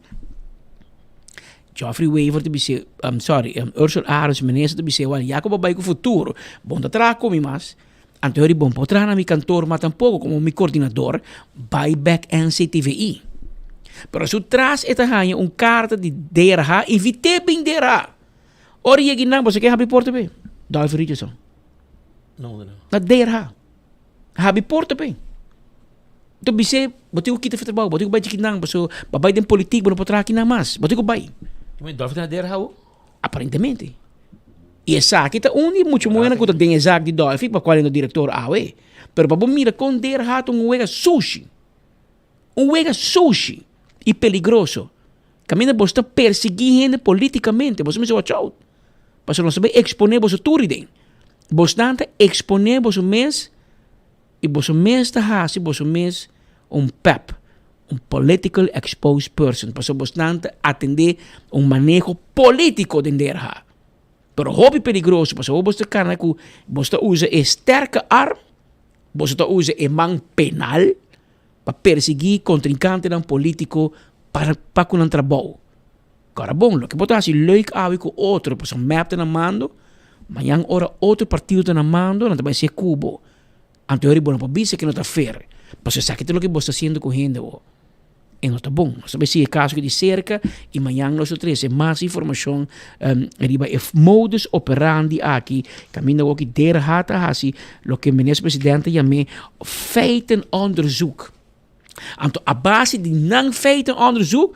Geoffrey Weaver te disse, Ursula Arons, ministro te disse, olha, Jacob vai com o futuro. Bom, da trabalhar com mas anterior bom, pode trabalhar na mi cantor, mas tampouco como mi coordenador, buyback NCTVI. Pero se traz esta ganha carta de DRH, invite bem DRH. Ora, e não, você quer abrir porta bem? Dolphy Richardson. Não. Na DRH. Abrir porta bem. Então, você, botigo kita futebol, botigo vai de kinang, você babai den politik, não pode trabalhar aqui na mais. Botigo vai. Mas Dolphy na DRH? Aparentemente. E essa aqui está muito moena que tem exato de Dolphy, para qual é o diretor AUE. Pero para mira com DRH, uega sushi. Uega sushi. E peligroso. Caminha você perseguir gente politicamente. Você me diz, watch out. Você não sabe exponer você tudo. Você não exponer você mês e você mês está hasi, você mês pep, un political exposed person. Paso bastante atender un manejo político de derha. Pero hobby peligroso, paso vos te cana que vos te usa sterke arm, vos te usa man penal para perseguir contrincante dan político para con un trabajo. Cara bom, lo que vos así leuk awi com outro, paso map te na mando, mañana ora outro partido te na mando, não também se cubo. Anteori bueno, para dizer que não está fair. Paso sabe que lo que vos está haciendo com gente, e não está bom. Sabe se é caso que de cerca e amanhã nós trazemos mais informação riba e modus operandi aqui, caminho ook der hata hasi, lo que o minister-presidente chama feitenonderzoek. Anto a base de não feitenonderzoek,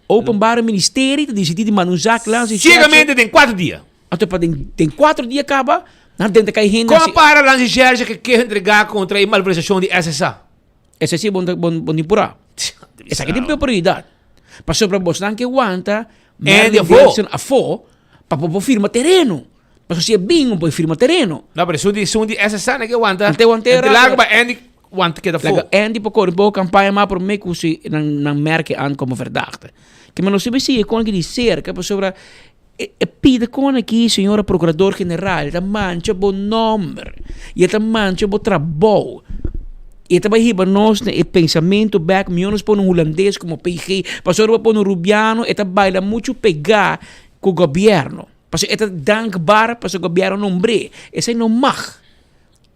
openbare ministerie, dat is die man een zaak langs. Chegamente tem 4 dias. Anto para tem 4 dias acaba, não tem que cair compara langs Gerge que quer entregar contra a malversação de SSA. SSA bom impura. Essa aqui tem prioridade. Para sobre Bosnan que aguanta, e a fo, para firma terreno. Para se é bem, para firma terreno. Não, mas se de SSA não que aguanta. Ante aguanta. Lago para Andy want que da fo. Lago Andy para correr campanha maar por me que se não merke aan como verdachte. Que mas não se com que dizer que para sobre pide con aqui, senhora procurador-geral, da mancha bom nome, e da mancha bom trabalho. E também hiba nós o pensamento back milhões por um holandês como PG, passou por um rubiano, e também muito pegar com o governo. Passou é dankbaar, passou o governo não bre, esse não mag.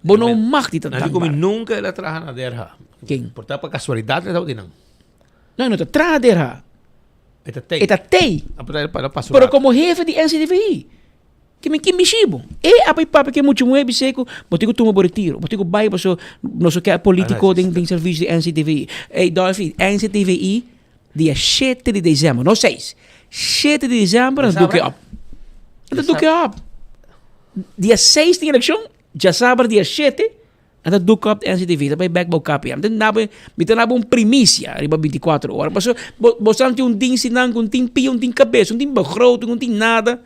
Bom não mag dit dankbaar. Como nunca ela traga na derra. Quem? Portanto, para casualidade não não. Não, não traga derra. Eta tei. Pero como jefe de NCTVI. Que me chibo. E apai papa que muito web seco, botigo toma por retiro. Botigo bai paso nosso que é político de serviço de NCTVI. E Dolphy, NCTVI dia 7 de dezembro, não 6. 7 de dezembro, não do que up. Não do que up. Dia 6 de eleição, já sabe dia 7. Ada duka op NCTV, daarbij backbouw KPM. Dan nabe, met een primícia, riba 24 horas. Mas bosan ti un ding sinang, un ting pi, un ting cabeça, un ting begroting, un ting nada.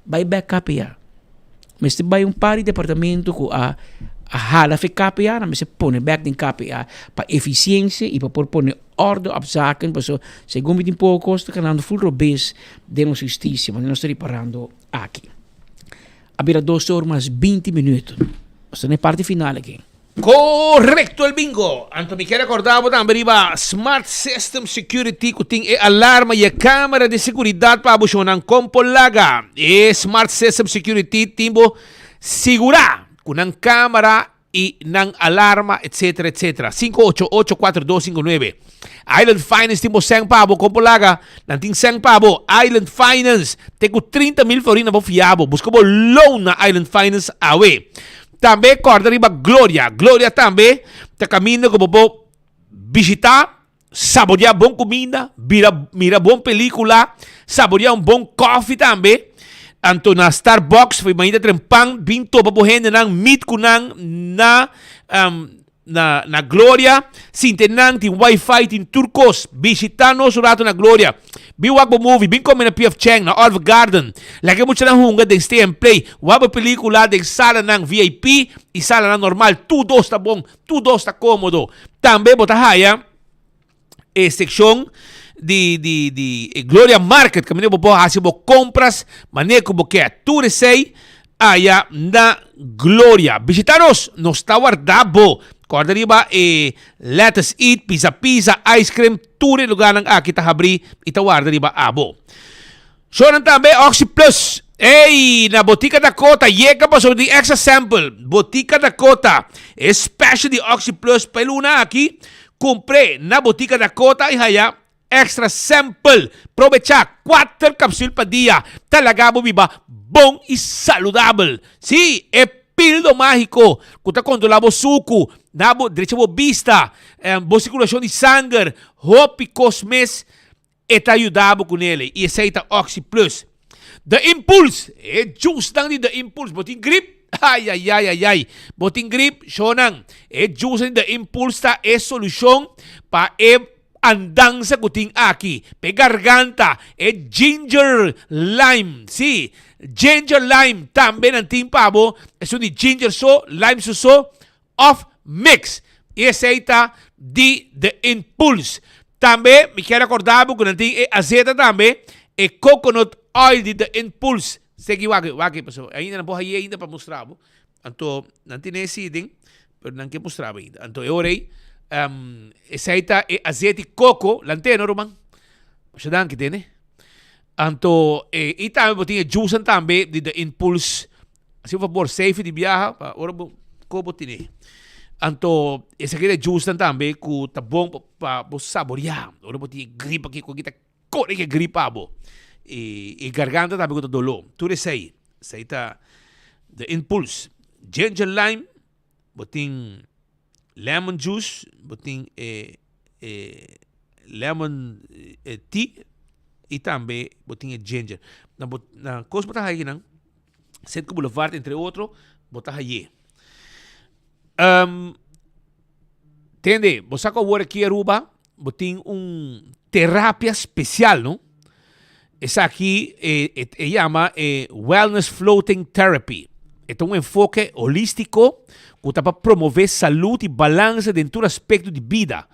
Bij back KPA. Mas te bij un pari departamento ko a hala fe KPA, na se pone back din KPA pa eficiência e pa pone orde op zaken. Paso, segundo me tempo costa canando full robes de nossa justiça, mas nós estamos reparando aqui. Abira 2 horas mais 20 minutos. Esta é a parte final aqui. Correcto el bingo. Anto mi quiere acordar também riba Smart System Security que tem alarma e câmera de seguridade para funcionar com polaga. E Smart System Security timbo segurar com a câmera e nang alarma etc etc. 5884259. Island Finance timbo sang pabo com polaga. Nanting sang pabo Island Finance tenho 30,000 florina bo fiabo. Busco bo loan na Island Finance awe. Também corda riba Glória. Glória também tá caminho como vou visitar, saborear bom comida, mira bom película, saborear bom coffee também. Anto na Starbucks foi manhã trempang binto para gente nang meet kunang na Glória, sintenang tin wifi tin turcos, visitar nos rato na Glória. Biwag mo movie, bin kami na PF Cheng, na Olive Garden. Lagi mo siya ng hunga, den stay and play. Waba pelikula, den sala ng VIP, e sala ng normal. 2-2 na bong, 2-2 na komodo. Tambe, botahaya, seksyon di Gloria Market. Kami niyo po, hasi mo compras, maneko mo kaya turesay, aya na Gloria. Visitanos, nos tawardabo. Korda riba, let's eat, pizza, ice cream, turi lugar ng kita habri, itawarda riba abo. So, nantabe, Oxy Plus. Na Botica Dakota, yeka pa so the extra sample. Botica Dakota, especially Oxy Plus, peluna aqui, compre na Botica Dakota, ihaya, extra sample. Provecha, 4 capsules pa dia. Talaga mo biba, bom e saludable. Si, pildo mágico, kuta controlabo suco, nabo direito bo vista, bo circulação de sangue, hopi cosmes, eta ajudabo com ele. E aceita Oxy Plus. The Impulse, juice lang ni The Impulse, boting grip, ay. Boting grip, shonang, juice ni The Impulse ta, solusyon pa andang sa kuting aki, pe garganta, ginger lime, si, ginger lime, también ang team pabo, eso ni ginger so, lime so, off mix, y aceita di The Impulse. Também, me quero acordar que não tem azeite também, e coconut oil de Impulse. Segui wagi, pessoal. Ainda não pode ainda para mostrar. Então, não tem esse item, mas não quer mostrar ainda. Então, eu orei, esse aí é azeite coco, lanteno, Roman. Mas não que tem, né? Então, e também tem juice também de Impulse. Se for por safe de viajar, ora como tem. Então, esse aqui é juice também, que tá bom para saborear. Ora tem gripa aqui, com kita corre que gripa abo. E garganta também com dolor. Tudo isso aí tá de Impulse. Ginger lime, botin lemon juice, botin lemon tea, e também botin ginger. Na coisa botar aí não. Centro Boulevard, entre outros, botar aí. Entende? Você que agora aqui em Aruba, botin terapia especial, não? Essa aqui chama Wellness Floating Therapy. É um enfoque holístico que está para promover saúde e balança dentro do aspecto de vida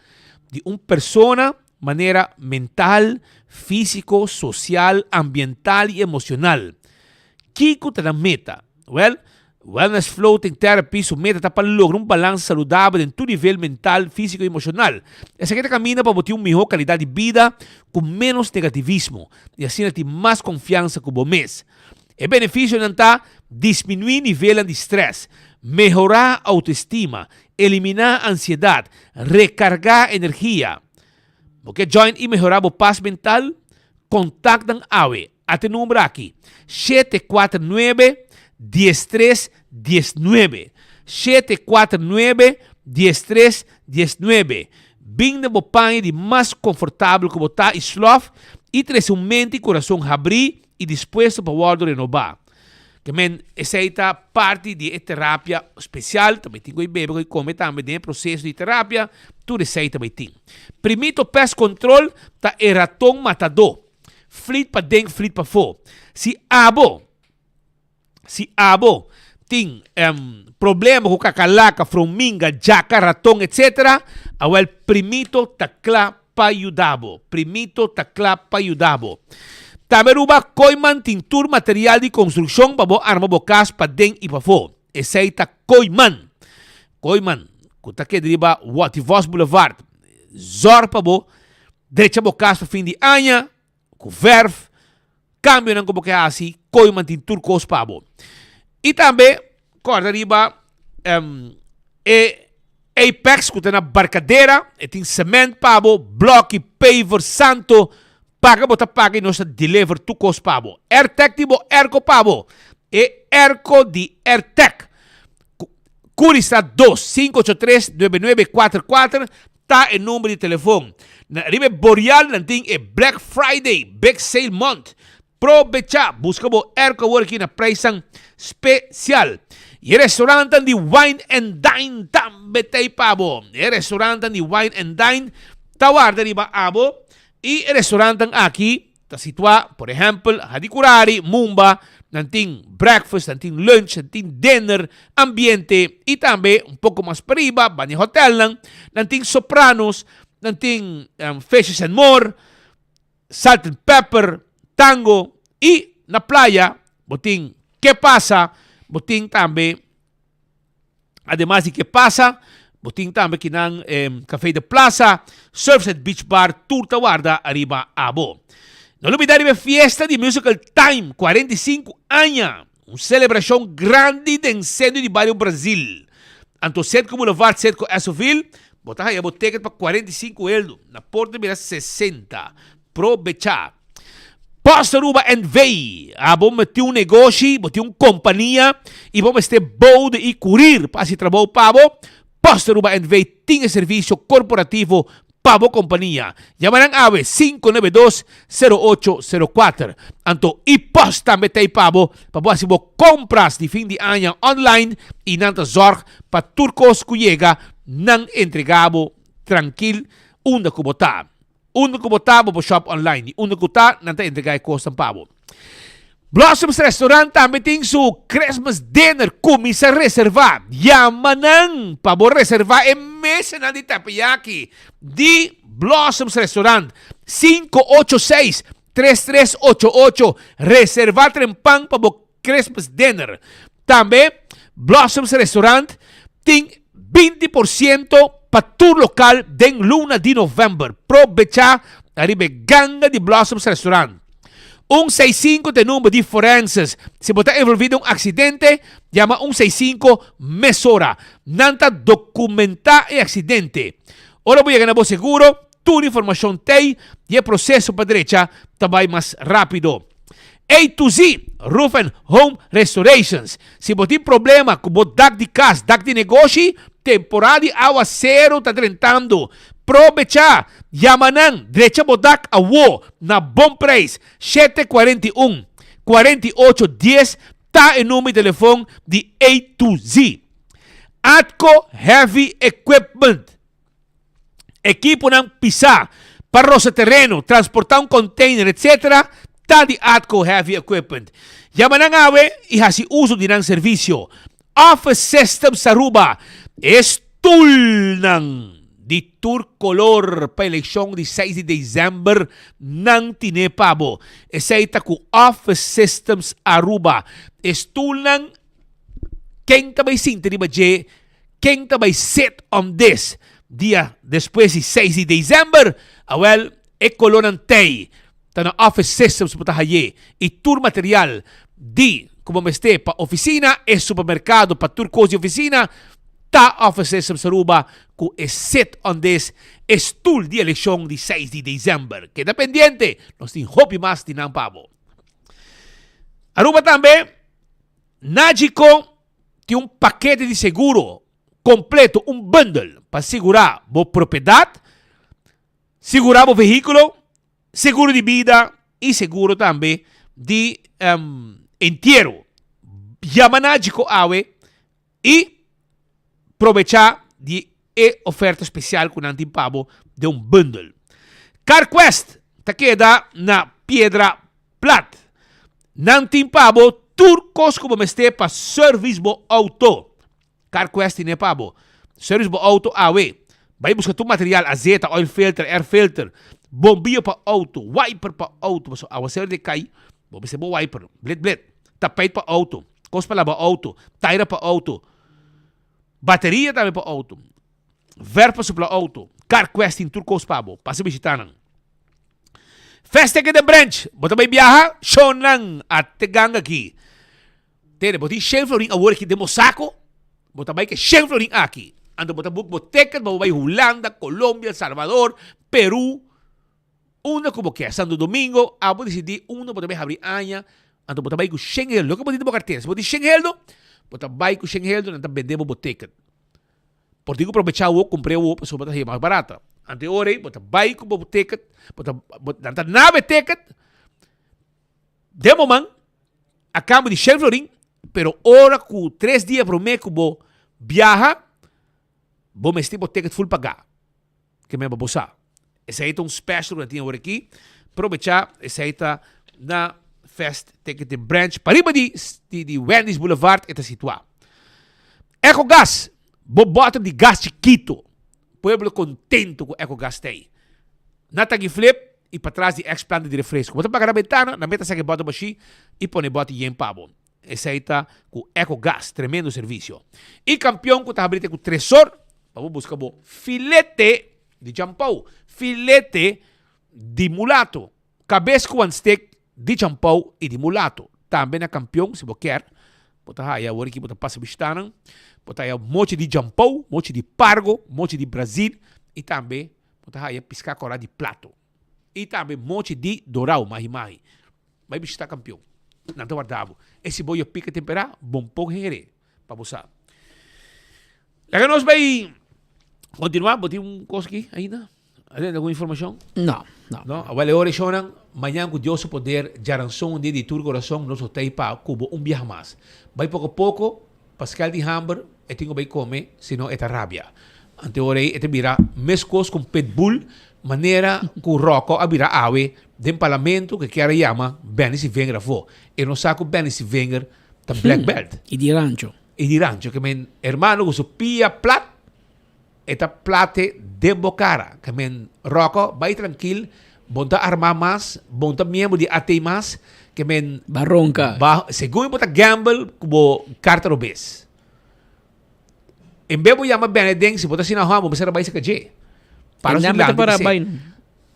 de uma pessoa, maneira mental, físico, social, ambiental e emocional. Kiko está na meta? Wellness Floating Therapy, sua meta está para lograr balanço saudável em todo nível mental, físico e emocional. Essa aqui caminha para ter uma melhor qualidade de vida com menos negativismo e assim ter mais confiança com o mês. O benefício está diminuir o nível de estresse, melhorar a autoestima, eliminar a ansiedade, recargar energia. Porque join e melhorar a paz mental? Contactam AWE. Até o número aqui, 749-1319. 749-1319. Bem de bopanha de mais confortável que botar e slof e ter um mente e coração abrir e disposto para o renovar. Que essa é a parte de terapia especial. Também tem que beber, que come também tem processo de terapia. Tudo isso aí também tem. Primeiro pest control tá ratão matador. Flit para dentro, flit para fora. Se abo tem problema com cacalaca, formiga, jaca, ratão, etc., awel primito takla pa ayudabo. Também ruba Koiman tintur material de construção para arma bocas para dentro e para fora. Esse aí tá Koiman, que tá aqui deriva Wativos Boulevard. Zor para bo, direita bocas para fim de ano, com verve, câmbio não como que é assim, Koiman tintur cos para bo. E também, corda riba, Apex, que tem na barcadeira, e tem cimento para bo, bloco e paver santo, paga e nós deliver tu cos pabo. AirTech tipo Erco pabo. E Erco de AirTech. Curista 2-583-9944. Tá o número de telefone. Na Ribe Boreal não tem Black Friday, Big Sale Month. Aprovecha, busca o Erco aqui na preço especial. E o restaurante de Wine and Dine também tem pabo. E restaurante de Wine and Dine tawarda riba abo. E o restaurante aqui está situado, por exemplo, Hadikurari, Mumba, nanting breakfast, nanting lunch, nanting dinner, ambiente, e também um pouco mais para riba, Bani Hotel, nanting Sopranos, nanting Fishes and More, Salt and Pepper, Tango, e na playa, boting Que Pasa, boting também, además de Que Pasa, boting também que ng Café de Plaza, Surfside Beach Bar, Turta Guarda, arriba abo. Não olvidar a fiesta de Musical Time, 45 anos. Uma celebração grande de incêndio de Barrio Brasil. Anto Centro Boulevard, Centro Esoville, botar aí a boteca para 45 euros. Na porta de 60. Aprovecha. Postaruba and Vey. Vamos meter um negócio, meter uma companhia e vamos ter bode e curir para se trabalhar pavo. Postaruba and Vey tem serviço corporativo para a companhia. Llamarán a 592-0804. Anto e posta metei pavo para você compras de fim de ano online e nanta zorg para turcos que chega não entregado tranquilo onde que botar. Onde que botar para shop online. Onde que botar nanta entregar custa pavo. Blossoms Restaurant também tem seu Christmas Dinner. Comisa a reservar. Yamanang para reservar em mesa na de tapiyaki. Di Blossoms Restaurant, 586-3388. Reservar trempang para o Christmas dinner. Também, Blossoms Restaurant tem 20% para tour local den luna de novembro. Provecha arriba ganga de Blossoms Restaurant. 165 de número de forenses. Se você está envolvido em um acidente, llama 165 mesora. Nanta documentar o acidente. Ora voy a ganar seguro, toda informação tem e o processo para direita também mais rápido. A to Z, Roof and Home Restorations. Se você tem problema com o dak de casa, dak de negócio, temporada de aguacero está tentando. Provecha, Yamanang, direita bodak a wo, na bom preço, 741-4810, tá em número de telefone de A to Z. Atco Heavy Equipment. Equipo ng pisar, para roça terreno, transportar container, etc., tá de Atco Heavy Equipment. Yamanang awe, e hasi uso de ng servicio. Office System sa Aruba, estul ng di tour color pa eleksyon di 6 de December ng Tinepabo. Esaita ku Office Systems Aruba. Estul ng keng tabay sinta di ba je, keng tabay set on this. Dia después de 6 de December, awel, e color ng tay. Tana Office Systems po tahaye. I tour material di, como meste, pa oficina, e supermercado, pa tour cosi oficina, ta Office Systems Aruba, ku e sit on this, estul di eleksyon di 6 de December. Queda pendiente, nos tin hopi mas tinang pabo. Aruba también, Nagico, ti un paquete di seguro, completo, un bundle, para segurar bo propriedad, segurar bo vehículo, seguro de vida e seguro também de entierro. Llama Nagico awe e aprovechar de oferta especial com antipabo de um bundle. CarQuest te queda na Piedra Plat. Nantimpabo turcos como meste para service bo auto. CarQuest ne pabo. Service bo auto awe. Vai buscar tu material, azeite, oil filter, air filter, bombillo para auto, wiper para auto. So awa ser de kai, bo bese bo wiper, bled. Tapete para auto, cos para lavar auto, tire para auto. Bateria também para auto. Verpa para auto. CarQuest em turcos pabo. Passa visitanan. Festa que de branch. Bota bem viaja. Shonang at tegang aqui. Tere, boti 100 florin award aqui de Mosaco. Bota bem que 100 florin aqui. Ando bota book boteca. Bota bem Holanda, Colômbia, Salvador, Peru. Una como que é. Santo Domingo. Abo decidi. Una bota bem abrir anha. Ando bota bem com 100 heldo. Que bota de carteira. Se bota 100 heldo. Bota bem com 100 heldo. Nanta vendemos boteca. Por digo aprovechar o comprei o para botar mais barata. Ante ore, bota bem com o ticket, bota nanta nave ticket. De momento, a cambio de 100 florin, pero ora com 3 dias pro mês que bo viaja, bo mesti bo ticket full pagar. Que me babosa. Esse aí é um special que tinha ora aqui. Aprovechar, esse aí tá na Fest Ticket de Branch, para de Wendy's Boulevard, está situado. EcoGas. Bobota de gás chiquito. Pueblo contento com o EcoGas tem. Nata que flip e para trás de explant de refresco. Bota para a ventana, na meta saque bota baixi e põe bota e pavo. Esse aí tá com EcoGas, tremendo serviço. E campeão que tá abrindo com tresor, para buscar o filete de champão, filete de mulato, cabeça com steak de champão e de mulato. Também é campeão, se você quer. Bota aí, agora aqui bota passa bistanan. Bota aí moche de jampão, moche de pargo, moche de Brasil e também bota aí piscar cora de plato. E também moche de dourau, mahi. Vai visitar campeão. Não te guardavo. Esse boi pica temperar, bom pouco here para você. Lá nós vai continuar, botar coisa aqui ainda. Alguma informação? Não. Agora hora choram, amanhã com Deus poder jaranção de tur coração nós hotel para Cuba viaje mais. Vai pouco a pouco Pascal de Hamburg, eu tenho que comer, senão é rábia. Ante ora aí, vira mescos com pitbull, maneira que o Rocco abrirá awe de parlamento que quer chama Benny Wenger fo. E não saco Benny Wenger da black belt. E di rancho. Que meu irmão com sua pia plat, esta plate de bocara. Kamen Rocco, vai tranquil, bonta arma mas, bonta miembro de AT mas, kamen Barronca. Según bonta gamble, kubo carta robes. Em bebo yama benedeng, si bonta sinahuan, mo masarabay sa kaje. Para Kanya sila para bay.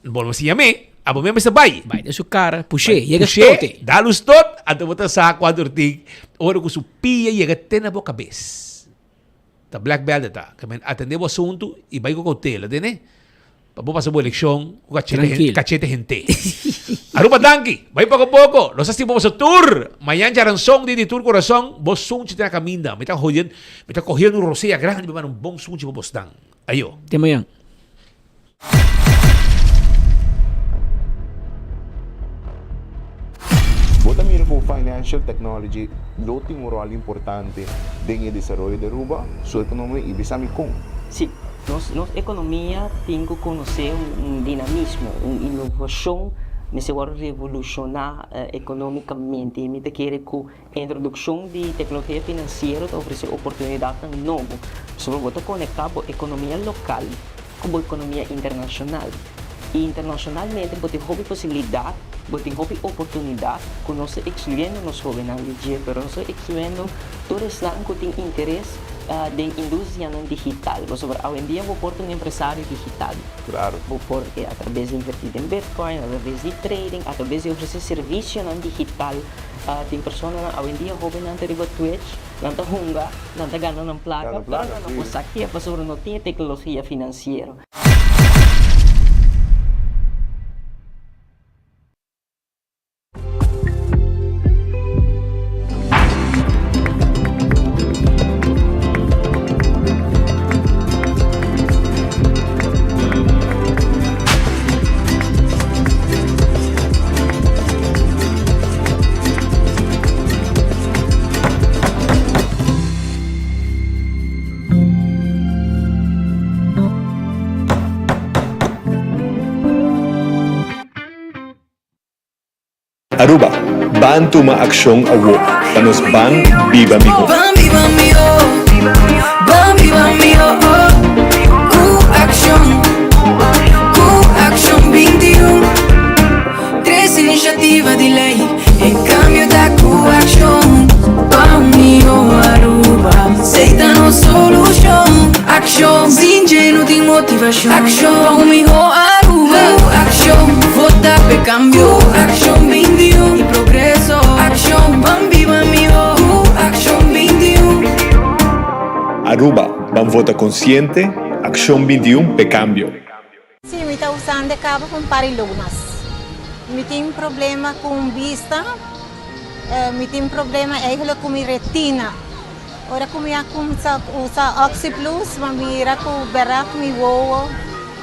Bol mo siya me, abo me sabay. Bay de su cara, puxe, llega Puxe, stote. dalos tot, ato mo ta sa kwadurtig, oro ko supia, llega tenabo kabes. Ta black belt ta, kamen atendebo asunto, ibay ko hotel, din Papo pa sa eleksyon, kachete gente. Aruba danki, bay poco, los astimos sa tour. Mayan jaransong di tour corazón, vos sung chita caminda. Mita cogiendo un rosea grande, man un bon sung chipo bosdang. Ayo. Tema yan. Bota mira com financial technology, lo tem um rol importante dentro do desenvolvimento de Aruba, sua economia e bisami com. Sim, nossa economia tem que conhecer dinamismo, inovação, nesse hora revolucionar economicamente. E me quer que a introdução de tecnologia financeira oferece oportunidades novas. Sobre bota conectar a economia local com a economia internacional. E internacionalmente, você tem a possibilidade, você tem a oportunidade, que nós excluindo nos jovens, mas nós excluindo todos que têm interesse da indústria digital. Sobre hoje em dia, vou pôr um empresário digital. Claro. Vou pôr através de investir em Bitcoin, através de trading, através de oferecer serviço digital. Tem pessoas hoje em dia, jovens não têm Twitch, não têm hunga, não têm ganhando na placa, não conseguem, sobre não tem tecnologia financeira. Aruba, bantu ma aksyon awo, panos ban viva migo. Ban viva mio, ban viva mio, Q-Action 21, 3 iniciativa di lei, e cambio da Q-Action, ban mio Aruba, aceitano solution, action, zingeno di motivazione, action, ban mio Aruba, Q-Action, vota per cambio, action 21, il progresso, action, ban viva mio, Q-Action 21. Aruba, ban vota consciente, acción 21 pe cambio. Sim, eu estou usando de cabo com parilumas. Eu tenho problema com vista, eu tenho problema com minha retina. Ora, como eu uso Oxy Plus, eu miro com o barato, me voa,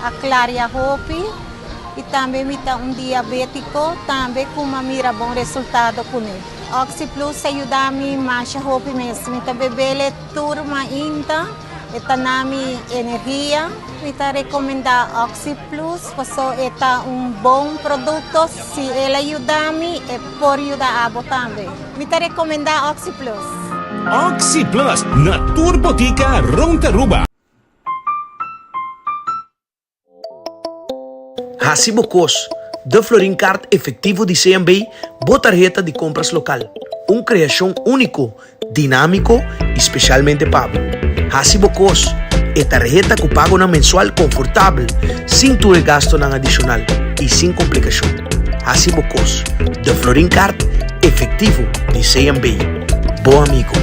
a clareia roupa. E também me dá diabético, também com uma mira bom resultado com ele. Oxy Plus ajuda a mim mais a roupa mesmo. Me bebele turma ainda, e nami energia. Me recomenda Oxy Plus, porque é bom produto. Se ele ajuda a mim, pode ajudar a abo também. Me recomenda Oxy Plus. Oxy Plus, na Turbotica Rontaruba. Hacibocos, de Florin Card efetivo de CMB, boa tarjeta de compras local. Uma criação único, dinâmico e especialmente pago. Hacibocos, é tarjeta que paga na mensual confortável, sem ter gasto na adicional e sem complicação. Hacibocos, de Florin Card efetivo de CMB. Bom amigo.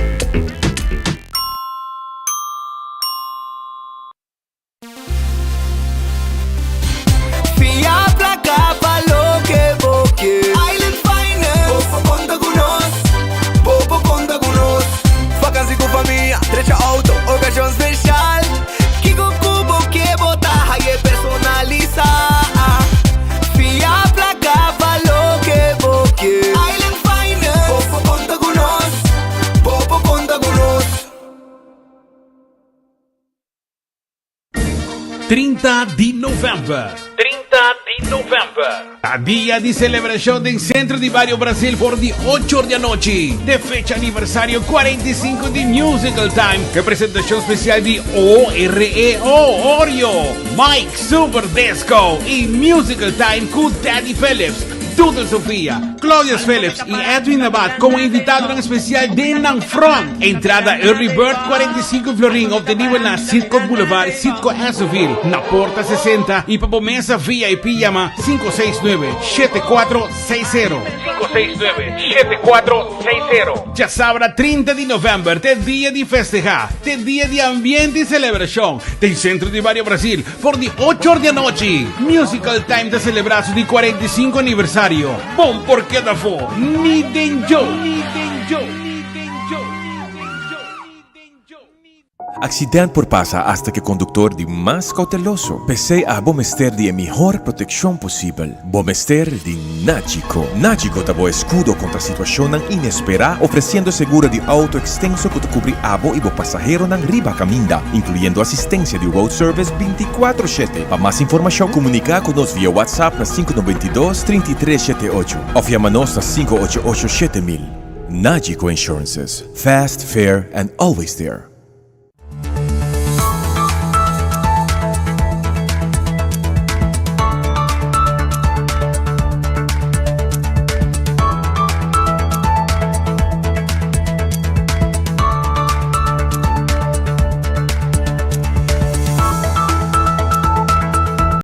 ...30 de novembro. 30 de November. A dia de celebração do Centro de Barrio Brasil por de 8 da noite. De fecha aniversário 45 de Musical Time. Representação especial de OREO, Oreo, Mike Super Disco e Musical Time com Daddy Phillips, Duda Sofia, Claudia Phillips e Edwin Abad como invitado ng especial din ng Front. Entrada Early Bird 45 florin obtenido na Sitco Boulevard, Sitco Esoville, na Porta 60 e para mesa VIP llama 569-7460. 569-7460. Já sabrá 30 de novembro, te dia de festejar, te dia de ambiente e celebração. Tem Centro de Barrio Brasil, por de 8 da noite. Musical Time da celebração de 45 aniversário. Bom porque da fo, ni denjo. Accidente por pasa hasta que conductor de más cauteloso. Pese a Bomester de mejor protección posible. Bomester de Nachico. Nachico tabo escudo contra situación inesperada, ofreciendo seguro de auto extenso que te cubre abo y bo pasajero ng riba caminda, incluyendo asistencia de road service 24/7. Para más información, comunica con nos vía WhatsApp na 592-3378 o llámanos na 588-7000. Nachico Insurances. Fast, fair, and always there.